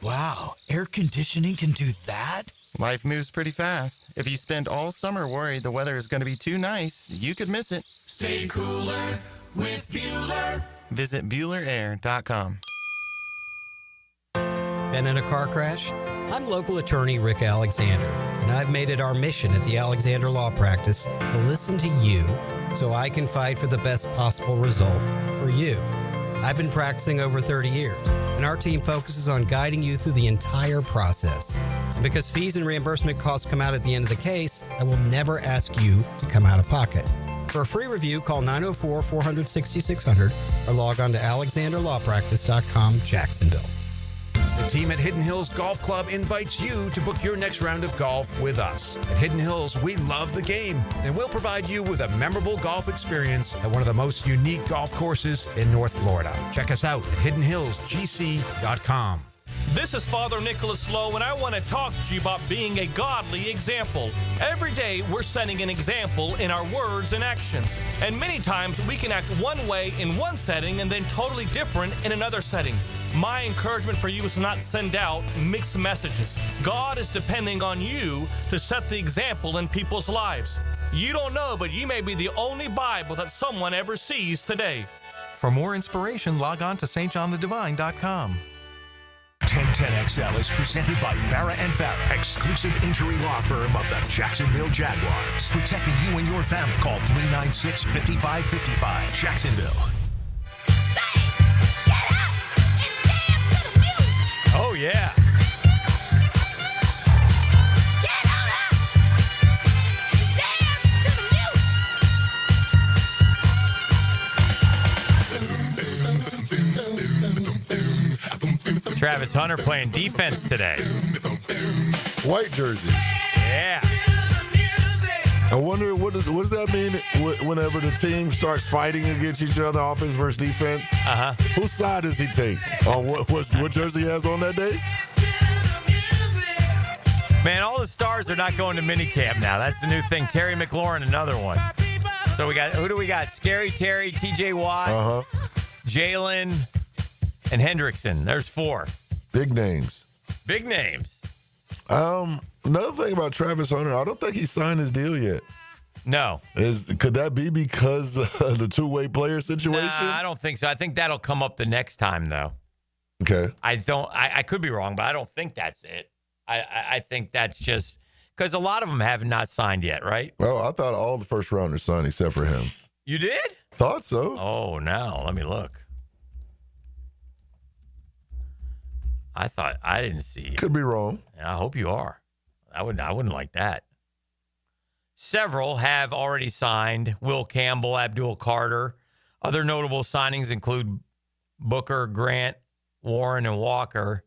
Wow, air conditioning can do that? Life moves pretty fast. If you spend all summer worried the weather is going to be too nice, you could miss it. Stay cooler with Bueller. Visit BuellerAir.com. Been in a car crash? I'm local attorney Rick Alexander, and I've made it our mission at the Alexander Law Practice to listen to you so I can fight for the best possible result for you. I've been practicing over 30 years, and our team focuses on guiding you through the entire process. And because fees and reimbursement costs come out at the end of the case, I will never ask you to come out of pocket. For a free review, call 904-400-6600 or log on to alexanderlawpractice.com, Jacksonville. The team at Hidden Hills Golf Club invites you to book your next round of golf with us. At Hidden Hills, we love the game, and we'll provide you with a memorable golf experience at one of the most unique golf courses in North Florida. Check us out at hiddenhillsgc.com. This is Father Nicholas Lowe, and I want to talk to you about being a godly example. Every day, we're setting an example in our words and actions. And many times, we can act one way in one setting and then totally different in another setting. My encouragement for you is to not send out mixed messages. God is depending on you to set the example in people's lives. You don't know, but you may be the only Bible that someone ever sees today. For more inspiration, log on to stjohnthedivine.com. 1010XL is presented by Farah and Farah, exclusive injury law firm of the Jacksonville Jaguars. Protecting you and your family. Call 396-5555. Jacksonville. Oh, yeah. Travis Hunter playing defense today. White jerseys. Yeah. I wonder what does that mean whenever the team starts fighting against each other, offense versus defense? Uh-huh. Whose side does he take? On what jersey he has on that day? Man, all the stars are not going to minicamp now. That's the new thing. Terry McLaurin, another one. So who do we got? Scary Terry, TJ Watt, Jaylen, and Hendrickson. There's 4. Big names. Big names. Another thing about Travis Hunter, I don't think he signed his deal yet. No. Could that be because of the two-way player situation? Nah, I don't think so. I think that'll come up the next time, though. Okay. I could be wrong, but I don't think that's it. I think that's just because a lot of them have not signed yet, right? Well, I thought all the first rounders signed except for him. You did? Thought so. Oh, no. Let me look. I didn't see it. Could be wrong. I hope you are. I wouldn't like that. Several have already signed. Will Campbell, Abdul Carter. Other notable signings include Booker, Grant, Warren, and Walker.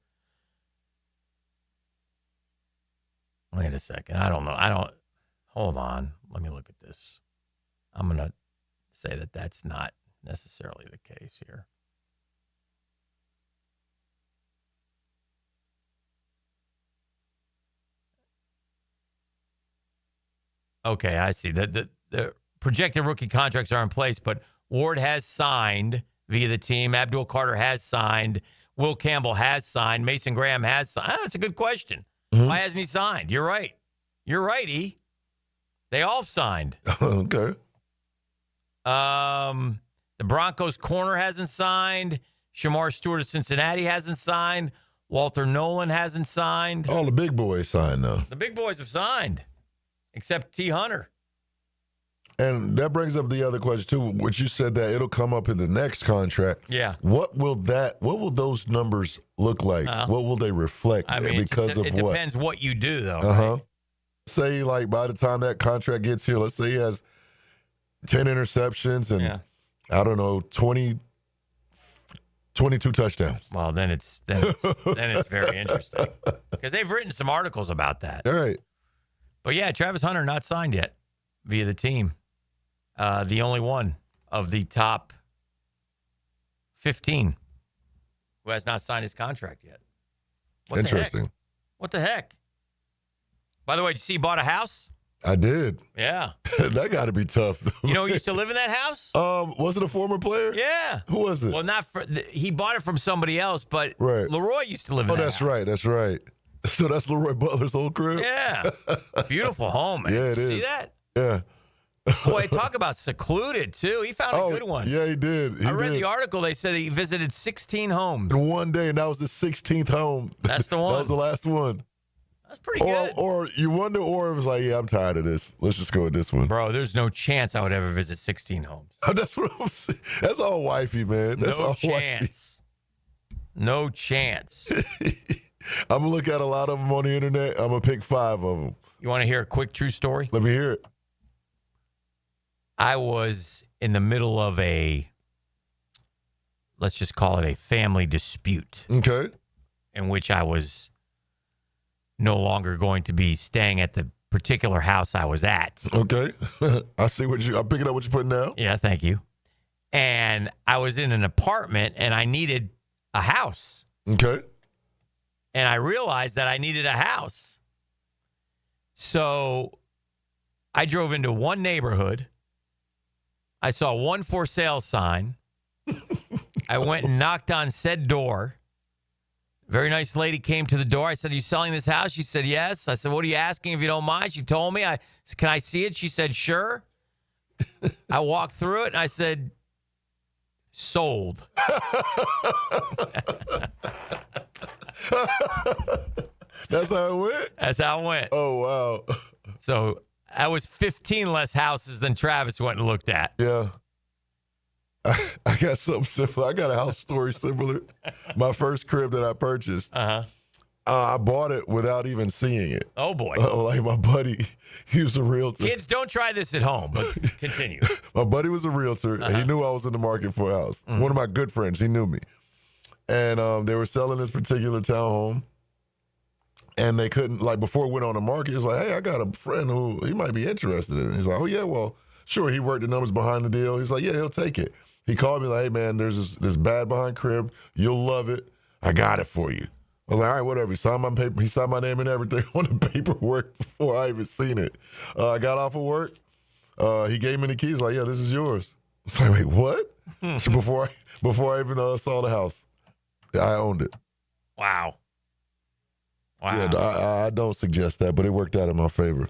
Wait a second. I don't know. Hold on. Let me look at this. I'm going to say that that's not necessarily the case here. Okay, I see. The projected rookie contracts are in place, but Ward has signed via the team. Abdul Carter has signed. Will Campbell has signed. Mason Graham has signed. That's a good question. Why hasn't he signed? You're right. You're right, E. They all signed. Okay. The Broncos corner hasn't signed. Shamar Stewart of Cincinnati hasn't signed. Walter Nolan hasn't signed. All the big boys signed, though. The big boys have signed, except T. Hunter. And that brings up the other question, too, which you said that it'll come up in the next contract. Yeah. What will those numbers look like? What will they reflect? I mean, because of it what? depends what you do, though. Right? Say, like, by the time that contract gets here, let's say he has 10 interceptions and, I don't know, 22 touchdowns. Well, then it's very interesting because they've written some articles about that. All right. But, yeah, Travis Hunter not signed yet via the team. The only one of the top 15 who has not signed his contract yet. Interesting. What the heck? By the way, did you see he bought a house? I did. Yeah. That got to be tough. You know who used to live in that house? Was it a former player? Yeah. Who was it? Well, he bought it from somebody else, but right. Leroy used to live in that house. Right. That's right. So that's Leroy Butler's old crib? Yeah. Beautiful home, man. Yeah, it is. See that? Yeah. Boy, talk about secluded, too. He found a good one. Yeah, he did. I read the article. They said he visited 16 homes. In one day, and that was the 16th home. That's the one. That was the last one. That's pretty good. Or you wonder, or it was like, yeah, I'm tired of this. Let's just go with this one. Bro, there's no chance I would ever visit 16 homes. That's what I'm saying. That's all wifey, man. That's no all chance. Wifey. No chance. I'm going to look at a lot of them on the internet. I'm going to pick 5 of them. You want to hear a quick true story? Let me hear it. I was in the middle of let's just call it a family dispute. Okay. In which I was no longer going to be staying at the particular house I was at. Okay. I see I'm picking up what you're putting down. Yeah, thank you. And I was in an apartment and I needed a house. Okay. And I realized that I needed a house. So I drove into one neighborhood. I saw one for sale sign. I went and knocked on said door. Very nice lady came to the door. I said, "Are you selling this house?" She said, "Yes." I said, "What are you asking if you don't mind?" She told me. I said, "Can I see it?" She said, "Sure." I walked through it and I said, "Sold." That's how it went? That's how it went. Oh, wow. So that was 15 less houses than Travis went and looked at. Yeah. I got something similar. I got a house story similar. My first crib that I purchased. I bought it without even seeing it. Oh, boy. Like my buddy, he was a realtor. Kids, don't try this at home, but continue. My buddy was a realtor, and he knew I was in the market for a house. One of my good friends, he knew me. And they were selling this particular townhome. And they couldn't, like, before it went on the market, he was like, "Hey, I got a friend who he might be interested in it." He's like, "Oh, yeah, well, sure." He worked the numbers behind the deal. He's like, "Yeah, he'll take it." He called me like, "Hey, man, there's this bad behind crib. You'll love it. I got it for you." I was like, "All right, whatever." He signed my paper. He signed my name and everything on the paperwork before I even seen it. I got off of work. He gave me the keys. Like, "Yeah, this is yours." I was like, "Wait, what?" So before I even saw the house, I owned it. Wow. Wow. Yeah, I don't suggest that, but it worked out in my favor.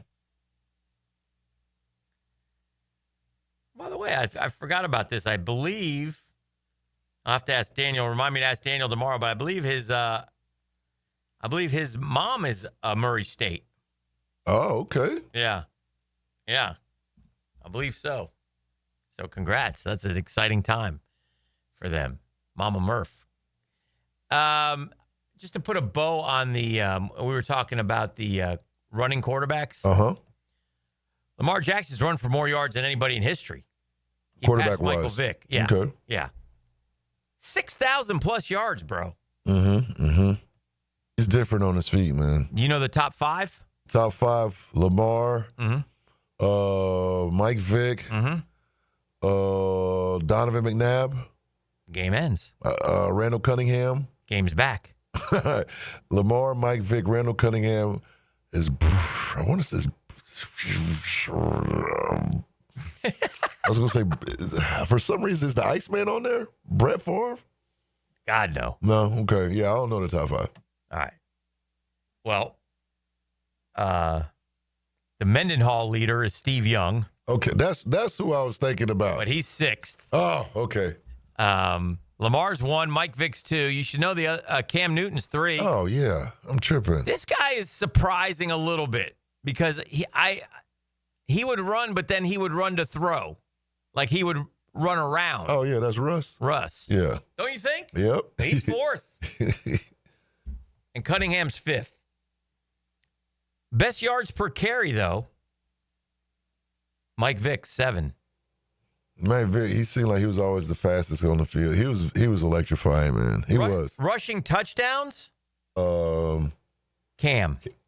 By the way, I forgot about this. I believe I'll have to ask Daniel. Remind me to ask Daniel tomorrow. But I believe his mom is Murray State. Oh, okay. Yeah, I believe so. So congrats. That's an exciting time for them, Mama Murph. Just to put a bow on the, we were talking about the running quarterbacks. Lamar Jackson's run for more yards than anybody in history. He passed Michael Vick. Yeah. Okay. Yeah. 6,000 plus yards, bro. He's different on his feet, man. Do you know the top 5? Top 5, Lamar, Mike Vick, Donovan McNabb. Game ends. Randall Cunningham. Game's back. Lamar, Mike Vick, Randall Cunningham I want to say I was going to say, for some reason, is the Iceman on there? Brett Favre? God, no. No? Okay. Yeah, I don't know the top 5. All right. Well, the Mendenhall leader is Steve Young. Okay, that's who I was thinking about. But he's 6th. Oh, okay. Lamar's 1, Mike Vick's 2. You should know the Cam Newton's 3. Oh, yeah. I'm tripping. This guy is surprising a little bit because he would run, but then he would run to throw. Like he would run around. Oh, yeah, that's Russ. Yeah. Don't you think? Yep. He's 4th. And Cunningham's 5th. Best yards per carry, though. Mike Vick, 7. Man, Vic, he seemed like he was always the fastest on the field. He was electrifying, man. He was. Rushing touchdowns? Cam.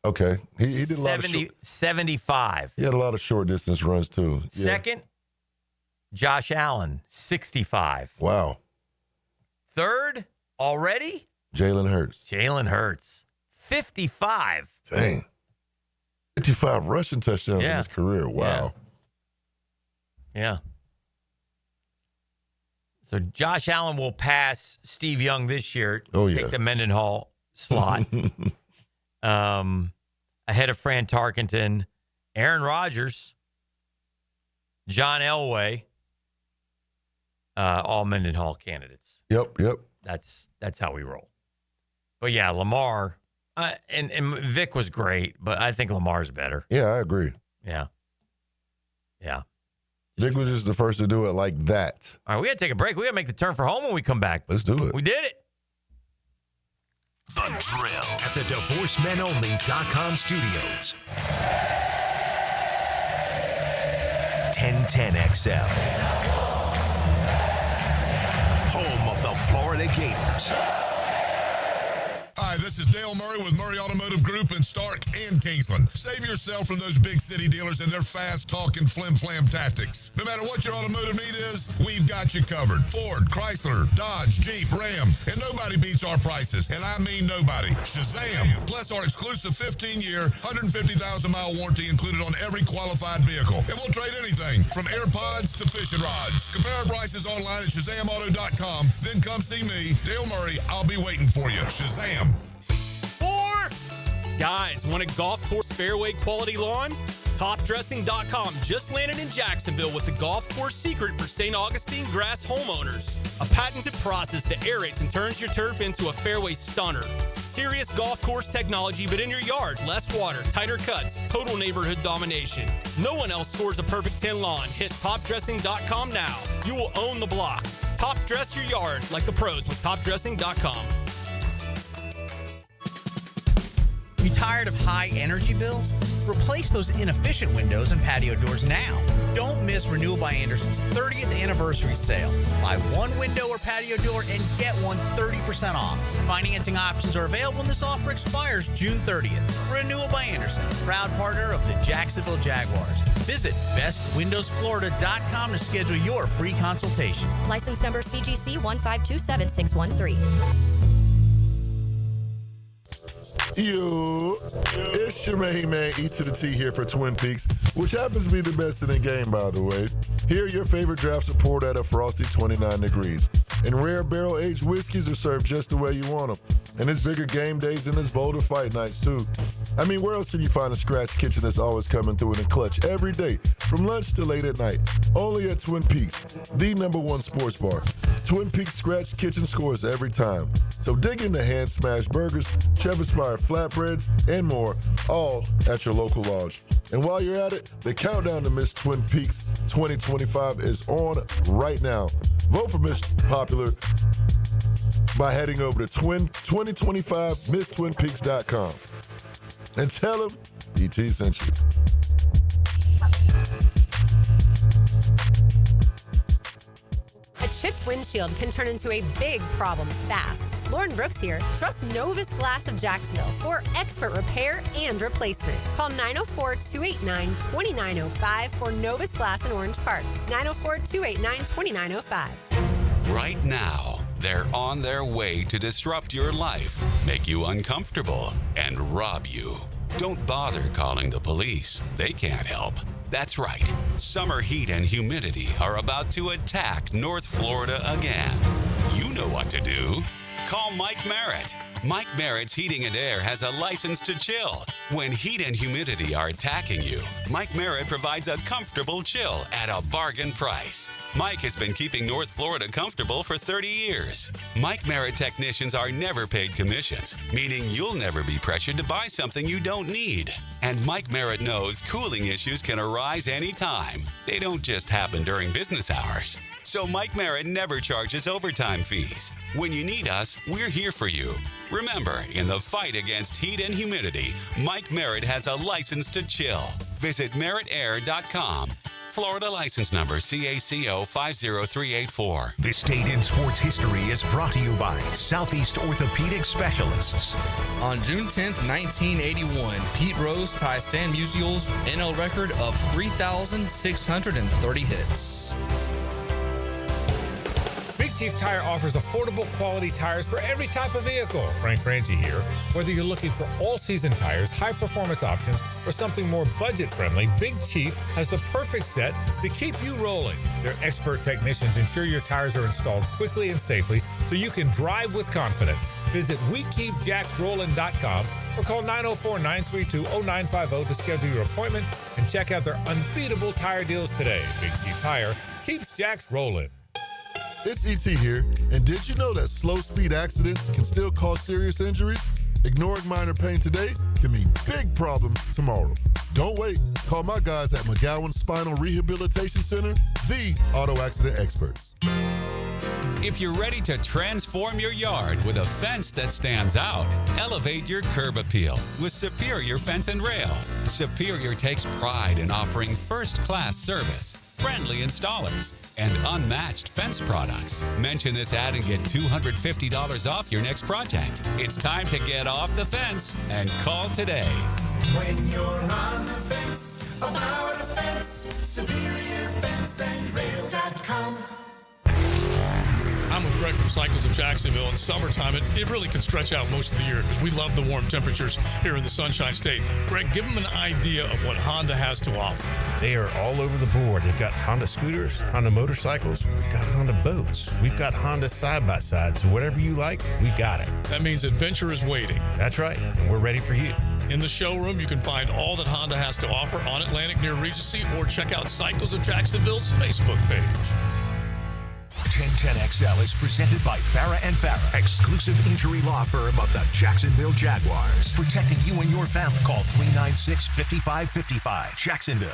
Okay. He did a lot of 75. He had a lot of short distance runs, too. Yeah. Second, Josh Allen, 65. Wow. Third, already? Jalen Hurts, 55. Dang. 55 rushing touchdowns in his career. Wow. Yeah. So Josh Allen will pass Steve Young this year. Take the Mendenhall slot. Ahead of Fran Tarkenton, Aaron Rodgers, John Elway, all Mendenhall candidates. Yep. That's how we roll. But yeah, Lamar and Vic was great, but I think Lamar's better. Yeah, I agree. Yeah. Vic was just the first to do it like that. All right, we got to take a break. We got to make the turn for home when we come back. Let's do it. We did it. The Drill at the DivorceMenOnly.com studios. 1010XL. Home of the Florida Gators. Hi, this is Dale Murray with Murray Automotive Group in Stark and Kingsland. Save yourself from those big city dealers and their fast-talking flim-flam tactics. No matter what your automotive need is, we've got you covered. Ford, Chrysler, Dodge, Jeep, Ram, and nobody beats our prices, and I mean nobody. Shazam! Plus our exclusive 15-year, 150,000-mile warranty included on every qualified vehicle. And we'll trade anything from AirPods to fishing rods. Compare our prices online at ShazamAuto.com. Then come see me, Dale Murray. I'll be waiting for you. Shazam! Guys, want a golf course fairway quality lawn? TopDressing.com just landed in Jacksonville with the golf course secret for St. Augustine grass homeowners. A patented process that aerates and turns your turf into a fairway stunner. Serious golf course technology, but in your yard. Less water, tighter cuts, total neighborhood domination. No one else scores a perfect 10 lawn. Hit TopDressing.com now. You will own the block. Top dress your yard like the pros with TopDressing.com. You tired of high energy bills? Replace those inefficient windows and patio doors now. Don't miss Renewal by Anderson's 30th anniversary sale. Buy one window or patio door and get one 30% off. Financing options are available and this offer expires June 30th. Renewal by Anderson, proud partner of the Jacksonville Jaguars. Visit bestwindowsflorida.com to schedule your free consultation. License number CGC 1527613. Yo, it's your main man, E to the T here for Twin Peaks, which happens to be the best in the game, by the way. Here, your favorite drafts are poured at a frosty 29 degrees. And rare barrel-aged whiskeys are served just the way you want them. And it's bigger game days and it's bolder fight nights, too. I mean, where else can you find a scratch kitchen that's always coming through in a clutch every day, from lunch to late at night? Only at Twin Peaks, the #1 sports bar. Twin Peaks Scratch Kitchen scores every time. So dig into hand-smashed burgers, chef-inspired flatbreads, and more, all at your local lodge. And while you're at it, the countdown to Miss Twin Peaks 2025 is on right now. Vote for Miss Popular by heading over to 2025misstwinpeaks.com. And tell them ET sent you. A chipped windshield can turn into a big problem fast. Lauren Brooks here. Trust Novus Glass of Jacksonville for expert repair and replacement. Call 904-289-2905 for Novus Glass in Orange Park. 904-289-2905. Right now, they're on their way to disrupt your life, make you uncomfortable, and rob you. Don't bother calling the police. They can't help. That's right. Summer heat and humidity are about to attack North Florida again. You know what to do. Call Mike Merritt. Mike Merritt's Heating and Air has a license to chill. When heat and humidity are attacking you, Mike Merritt provides a comfortable chill at a bargain price. Mike has been keeping North Florida comfortable for 30 years. Mike Merritt technicians are never paid commissions, meaning you'll never be pressured to buy something you don't need. And Mike Merritt knows cooling issues can arise anytime. They don't just happen during business hours. So Mike Merritt never charges overtime fees. When you need us, we're here for you. Remember, in the fight against heat and humidity, Mike Merritt has a license to chill. Visit merrittair.com. Florida license number CACO 50384. This date in sports history is brought to you by Southeast Orthopedic Specialists. On June 10th, 1981, Pete Rose ties Stan Musial's NL record of 3,630 hits. Big Chief Tire offers affordable quality tires for every type of vehicle. Frank Franchi here. Whether you're looking for all-season tires, high-performance options, or something more budget-friendly, Big Chief has the perfect set to keep you rolling. Their expert technicians ensure your tires are installed quickly and safely so you can drive with confidence. Visit WeKeepJacksRollin.com or call 904-932-0950 to schedule your appointment and check out their unbeatable tire deals today. Big Chief Tire keeps Jacks rolling. It's ET here, and did you know that slow speed accidents can still cause serious injuries? Ignoring minor pain today can mean big problems tomorrow. Don't wait. Call my guys at McGowan Spinal Rehabilitation Center, the auto accident experts. If you're ready to transform your yard with a fence that stands out, elevate your curb appeal with Superior Fence and Rail. Superior takes pride in offering first-class service, friendly installers, and unmatched fence products. Mention this ad and get $250 off your next project. It's time to get off the fence and call today. When you're on the fence, about a fence, SuperiorFenceandRail.com. I'm with Greg from Cycles of Jacksonville. In summertime, it really can stretch out most of the year because we love the warm temperatures here in the Sunshine State. Greg, give them an idea of what Honda has to offer. They are all over the board. They've got Honda scooters, Honda motorcycles, we've got Honda boats, we've got Honda side-by-sides. So whatever you like, we've got it. That means adventure is waiting. That's right, and we're ready for you. In the showroom, you can find all that Honda has to offer on Atlantic near Regency or check out Cycles of Jacksonville's Facebook page. 1010XL is presented by Farah & Farah, exclusive injury law firm of the Jacksonville Jaguars. Protecting you and your family. Call 396-5555. Jacksonville.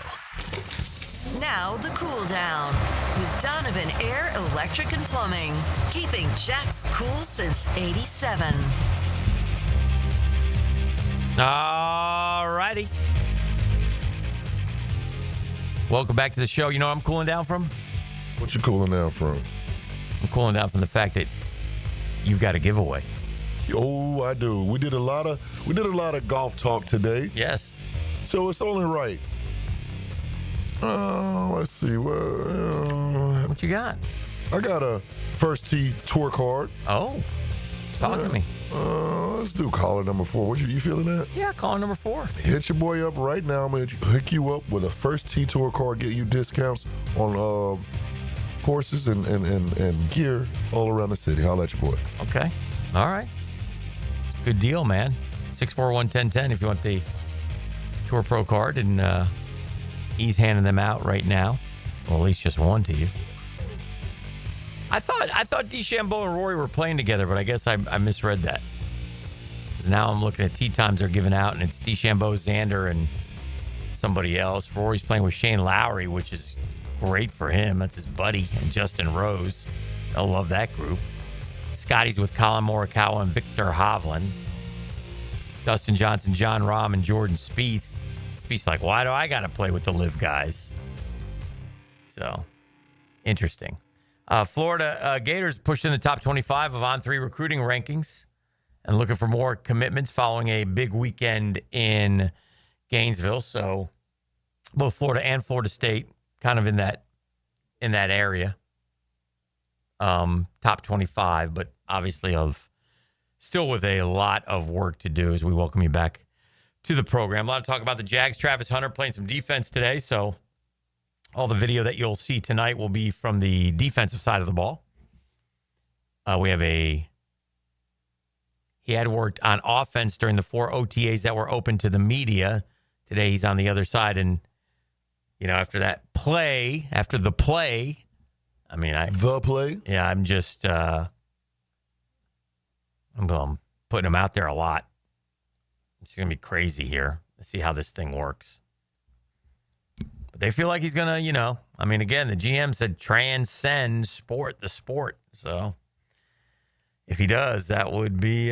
Now the cool down with Donovan Air, Electric and Plumbing. Keeping Jack's cool since 87. All righty. Welcome back to the show. You know what I'm cooling down from? What you cooling down from? I'm cooling down from the fact that you've got a giveaway. Oh, I do. We did a lot of golf talk today. Yes. So it's only right. Let's see. What you got? I got a first tee tour card. Oh, talk to me. Let's do caller number 4. What you feeling that? Yeah, caller number 4. Hit your boy up right now. I'm gonna hook you up with a first tee tour card. Get you discounts on courses and gear all around the city. Holla at your boy. Okay. All right. Good deal, man. 641-1010 if you want the Tour Pro card, and he's handing them out right now. Well, at least just one to you. I thought DeChambeau and Rory were playing together, but I guess I misread that. Because now I'm looking at tee times they're giving out, and it's DeChambeau, Xander, and somebody else. Rory's playing with Shane Lowry, which is great for him. That's his buddy, and Justin Rose. They'll love that group. Scotty's with Colin Morikawa and Victor Hovland. Dustin Johnson, John Rahm, and Jordan Spieth. Spieth's like, why do I got to play with the live guys? So, interesting. Florida Gators pushed in the top 25 of On3 recruiting rankings and looking for more commitments following a big weekend in Gainesville. So, both Florida and Florida State kind of in that area. Top 25, but obviously still with a lot of work to do as we welcome you back to the program. A lot of talk about the Jags. Travis Hunter playing some defense today, so all the video that you'll see tonight will be from the defensive side of the ball. He had worked on offense during the 4 OTAs that were open to the media. Today he's on the other side, and after the play, yeah, I'm just I'm putting him out there a lot. It's going to be crazy here. Let's see how this thing works. But they feel like he's going to, again, the GM said transcend the sport. So if he does, that would be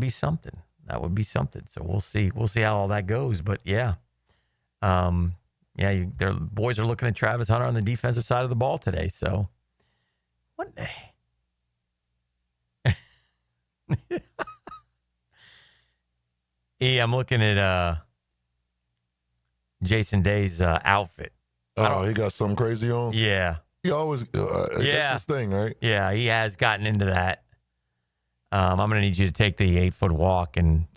something. That would be something. So we'll see. We'll see how all that goes. But yeah. Their boys are looking at Travis Hunter on the defensive side of the ball today. So what? I'm looking at Jason Day's outfit. Oh, he got something crazy on? Yeah. He always, that's his thing, right? Yeah, he has gotten into that. I'm going to need you to take the 8-foot walk and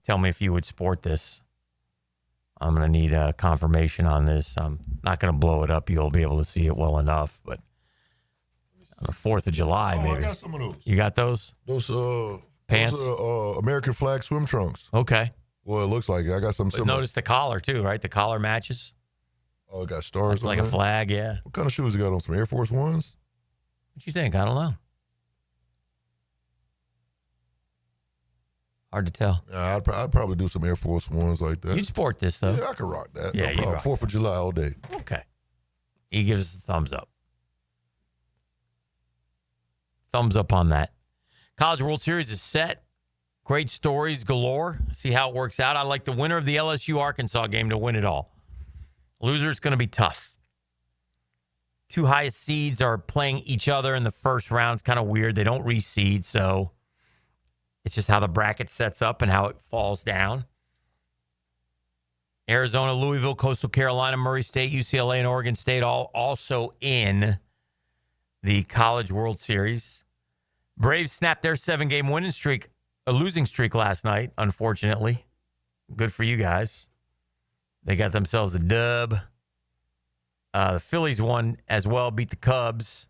tell me if you would sport this. I'm going to need a confirmation on this. I'm not going to blow it up. You'll be able to see it well enough. But on the 4th of July, maybe. I got some of those. You got those? Those pants? Those are American flag swim trunks. Okay. Well, it looks like it. I got some similar. Notice the collar, too, right? The collar matches. Oh, it got stars. It's like a flag, yeah. What kind of shoes you got on? Some Air Force Ones? What you think? I don't know. Hard to tell. Yeah, I'd probably do some Air Force Ones like that. You'd sport this, though. Yeah, I could rock that. Yeah, no problem. 4th of July all day. Okay. He gives us a thumbs up. Thumbs up on that. College World Series is set. Great stories galore. See how it works out. I like the winner of the LSU-Arkansas game to win it all. Loser, it's going to be tough. 2 highest seeds are playing each other in the first round. It's kind of weird. They don't reseed, so it's just how the bracket sets up and how it falls down. Arizona, Louisville, Coastal Carolina, Murray State, UCLA, and Oregon State all also in the College World Series. Braves snapped their 7-game losing streak last night, unfortunately. Good for you guys. They got themselves a dub. The Phillies won as well, beat the Cubs.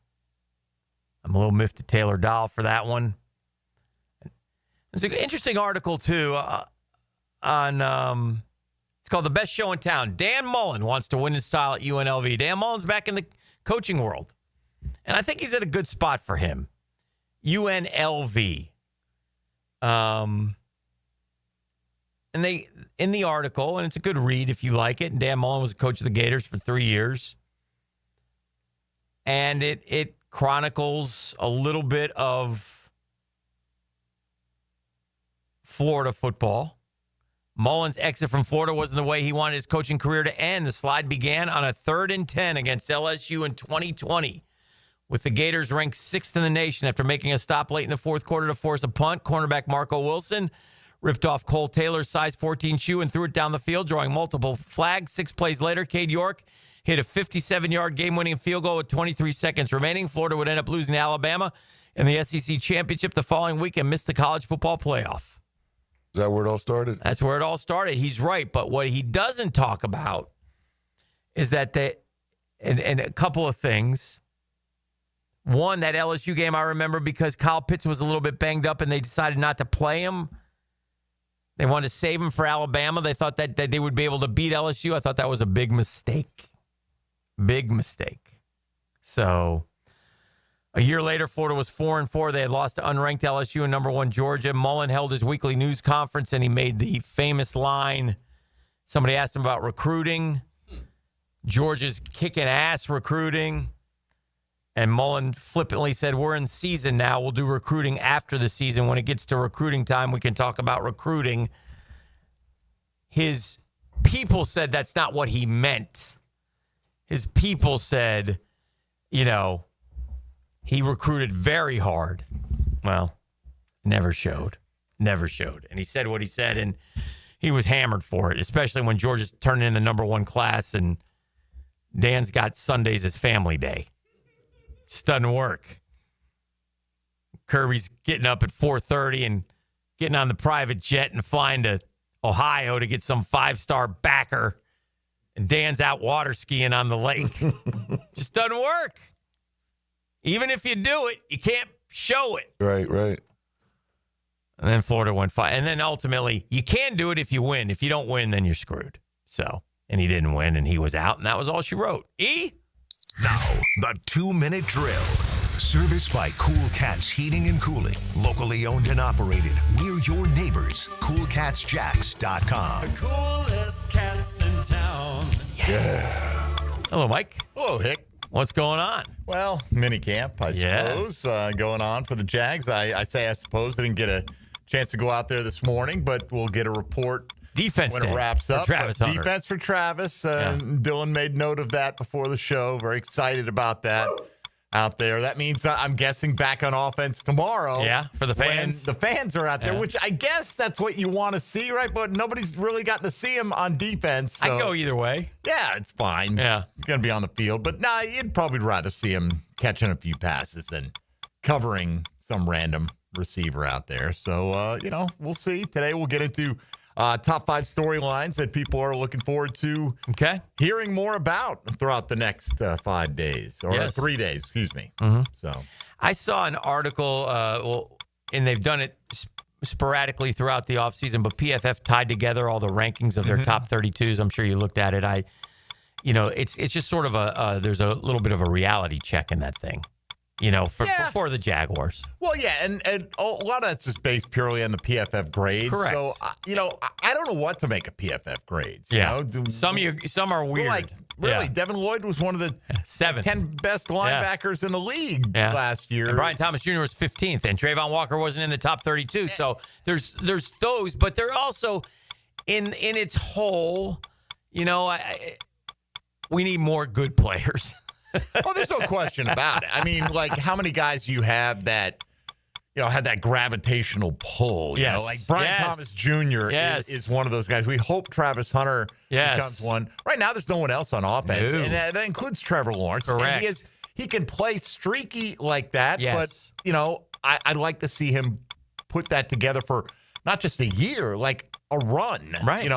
I'm a little miffed at Taylor Dahl for that one. There's an interesting article, too, on it's called The Best Show in Town. Dan Mullen wants to win in style at UNLV. Dan Mullen's back in the coaching world. And I think he's at a good spot for him. UNLV. And they, in the article, and it's a good read if you like it, and Dan Mullen was a coach of the Gators for 3 years. And it chronicles a little bit of Florida football. Mullen's exit from Florida wasn't the way he wanted his coaching career to end. The slide began on a 3rd and 10 against LSU in 2020, with the Gators ranked 6th in the nation after making a stop late in the 4th quarter to force a punt. Cornerback Marco Wilson ripped off Cole Taylor's size 14 shoe and threw it down the field, drawing multiple flags. 6 plays later, Cade York hit a 57-yard game-winning field goal with 23 seconds remaining. Florida would end up losing to Alabama in the SEC championship the following week and missed the college football playoff. Is that where it all started? That's where it all started. He's right. But what he doesn't talk about is that and a couple of things. One, that LSU game I remember because Kyle Pitts was a little bit banged up and they decided not to play him. They wanted to save him for Alabama. They thought that they would be able to beat LSU. I thought that was a big mistake. Big mistake. So a year later, Florida was 4-4. They had lost to unranked LSU and number 1 Georgia. Mullen held his weekly news conference and he made the famous line. Somebody asked him about recruiting. Georgia's kicking ass recruiting. And Mullen flippantly said, we're in season now. We'll do recruiting after the season. When it gets to recruiting time, we can talk about recruiting. His people said that's not what he meant. His people said, he recruited very hard. Well, never showed. And he said what he said, and he was hammered for it, especially when Georgia's turning in the number 1 class, and Dan's got Sundays as family day. Just doesn't work. Kirby's getting up at 4:30 and getting on the private jet and flying to Ohio to get some 5-star backer, and Dan's out water skiing on the lake. Just doesn't work. Even if you do it, you can't show it. Right. And then Florida won 5. And then ultimately, you can do it if you win. If you don't win, then you're screwed. So, and he didn't win, and he was out, and that was all she wrote. E? Now, the 2-minute drill. Serviced by Cool Cats Heating and Cooling. Locally owned and operated. We're your neighbors. CoolCatsJacks.com. The coolest cats in town. Yeah. Hello, Mike. Hello, Hick. What's going on? Well, mini camp, I suppose, going on for the Jags. I suppose. I didn't get a chance to go out there this morning, but we'll get a report defense when day it wraps up. Travis Hunter. Defense for Travis. Dylan made note of that before the show. Very excited about that out there. That means I'm guessing back on offense tomorrow. Yeah, for the fans. When the fans are out there, which I guess that's what you want to see, right? But nobody's really gotten to see him on defense. So. I'd go either way. Yeah, it's fine. Yeah. He's going to be on the field. But nah, you'd probably rather see him catching a few passes than covering some receiver out there. So, we'll see. Today we'll get into top 5 storylines that people are looking forward to hearing more about throughout the next 5 days or 3 days, excuse me. Mm-hmm. So I saw an article, and they've done it sporadically throughout the offseason, but PFF tied together all the rankings of their top 32s. I'm sure you looked at it. It's just sort of there's a little bit of a reality check in that thing. For the Jaguars. Well, yeah, and a lot of that's just based purely on the PFF grades. Correct. So, I don't know what to make of PFF grades. Yeah. Some are weird. Really, Devin Lloyd was one of the 10 best linebackers in the league last year. And Brian Thomas Jr. was 15th, and Trayvon Walker wasn't in the top 32. So there's those, but they're also in its whole, we need more good players. Oh, there's no question about it. I mean, how many guys you have that, had that gravitational pull? Yes. Like Brian Thomas Jr. is one of those guys. We hope Travis Hunter becomes one. Right now, there's no one else on offense, and that includes Trevor Lawrence. Correct. And he can play streaky like that, but, I'd like to see him put that together for not just a year, like a run, right?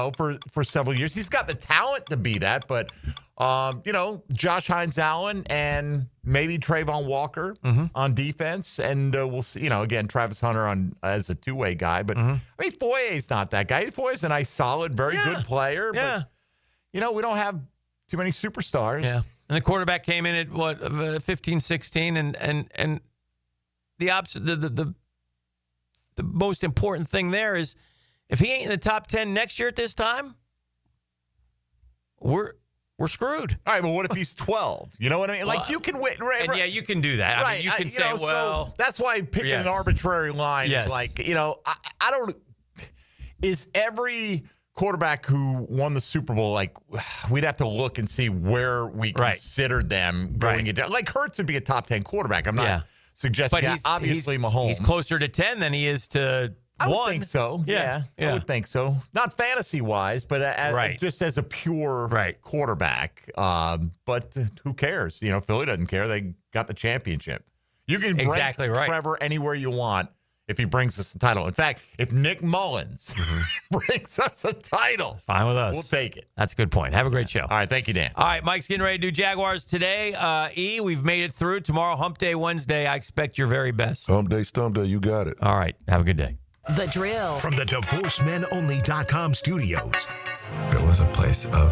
For several years. He's got the talent to be that, but Josh Hines-Allen and maybe Trayvon Walker on defense, and we'll see. Again, Travis Hunter as a two-way guy, but I mean, Foye's not that guy. Foye's a nice, solid, very good player, but we don't have too many superstars. Yeah, and the quarterback came in at 15, 16, and the opposite. The most important thing there is if he ain't in the top 10 next year at this time, we're screwed. All right, but what if he's 12? You know what I mean? You can win. Right, and you can do that. Right. I mean, you can say, well. So that's why picking an arbitrary line is I don't. Is every quarterback who won the Super Bowl, we'd have to look and see where we considered them going into. Like Hurts would be a top 10 quarterback. I'm not suggesting but that. Obviously, Mahomes. He's closer to 10 than he is to I would 1. think so. Yeah. I would think so. Not fantasy-wise, but just as a pure quarterback. But who cares? Philly doesn't care. They got the championship. You can rank Trevor anywhere you want if he brings us a title. In fact, if Nick Mullins brings us a title, fine with us. We'll take it. That's a good point. Have a great show. All right. Thank you, Dan. All right. Mike's getting ready to do Jaguars today. We've made it through. Tomorrow, Hump Day Wednesday. I expect your very best. Hump Day, Stump Day. You got it. All right. Have a good day. The Drill. From the DivorceMenOnly.com studios. It was a place of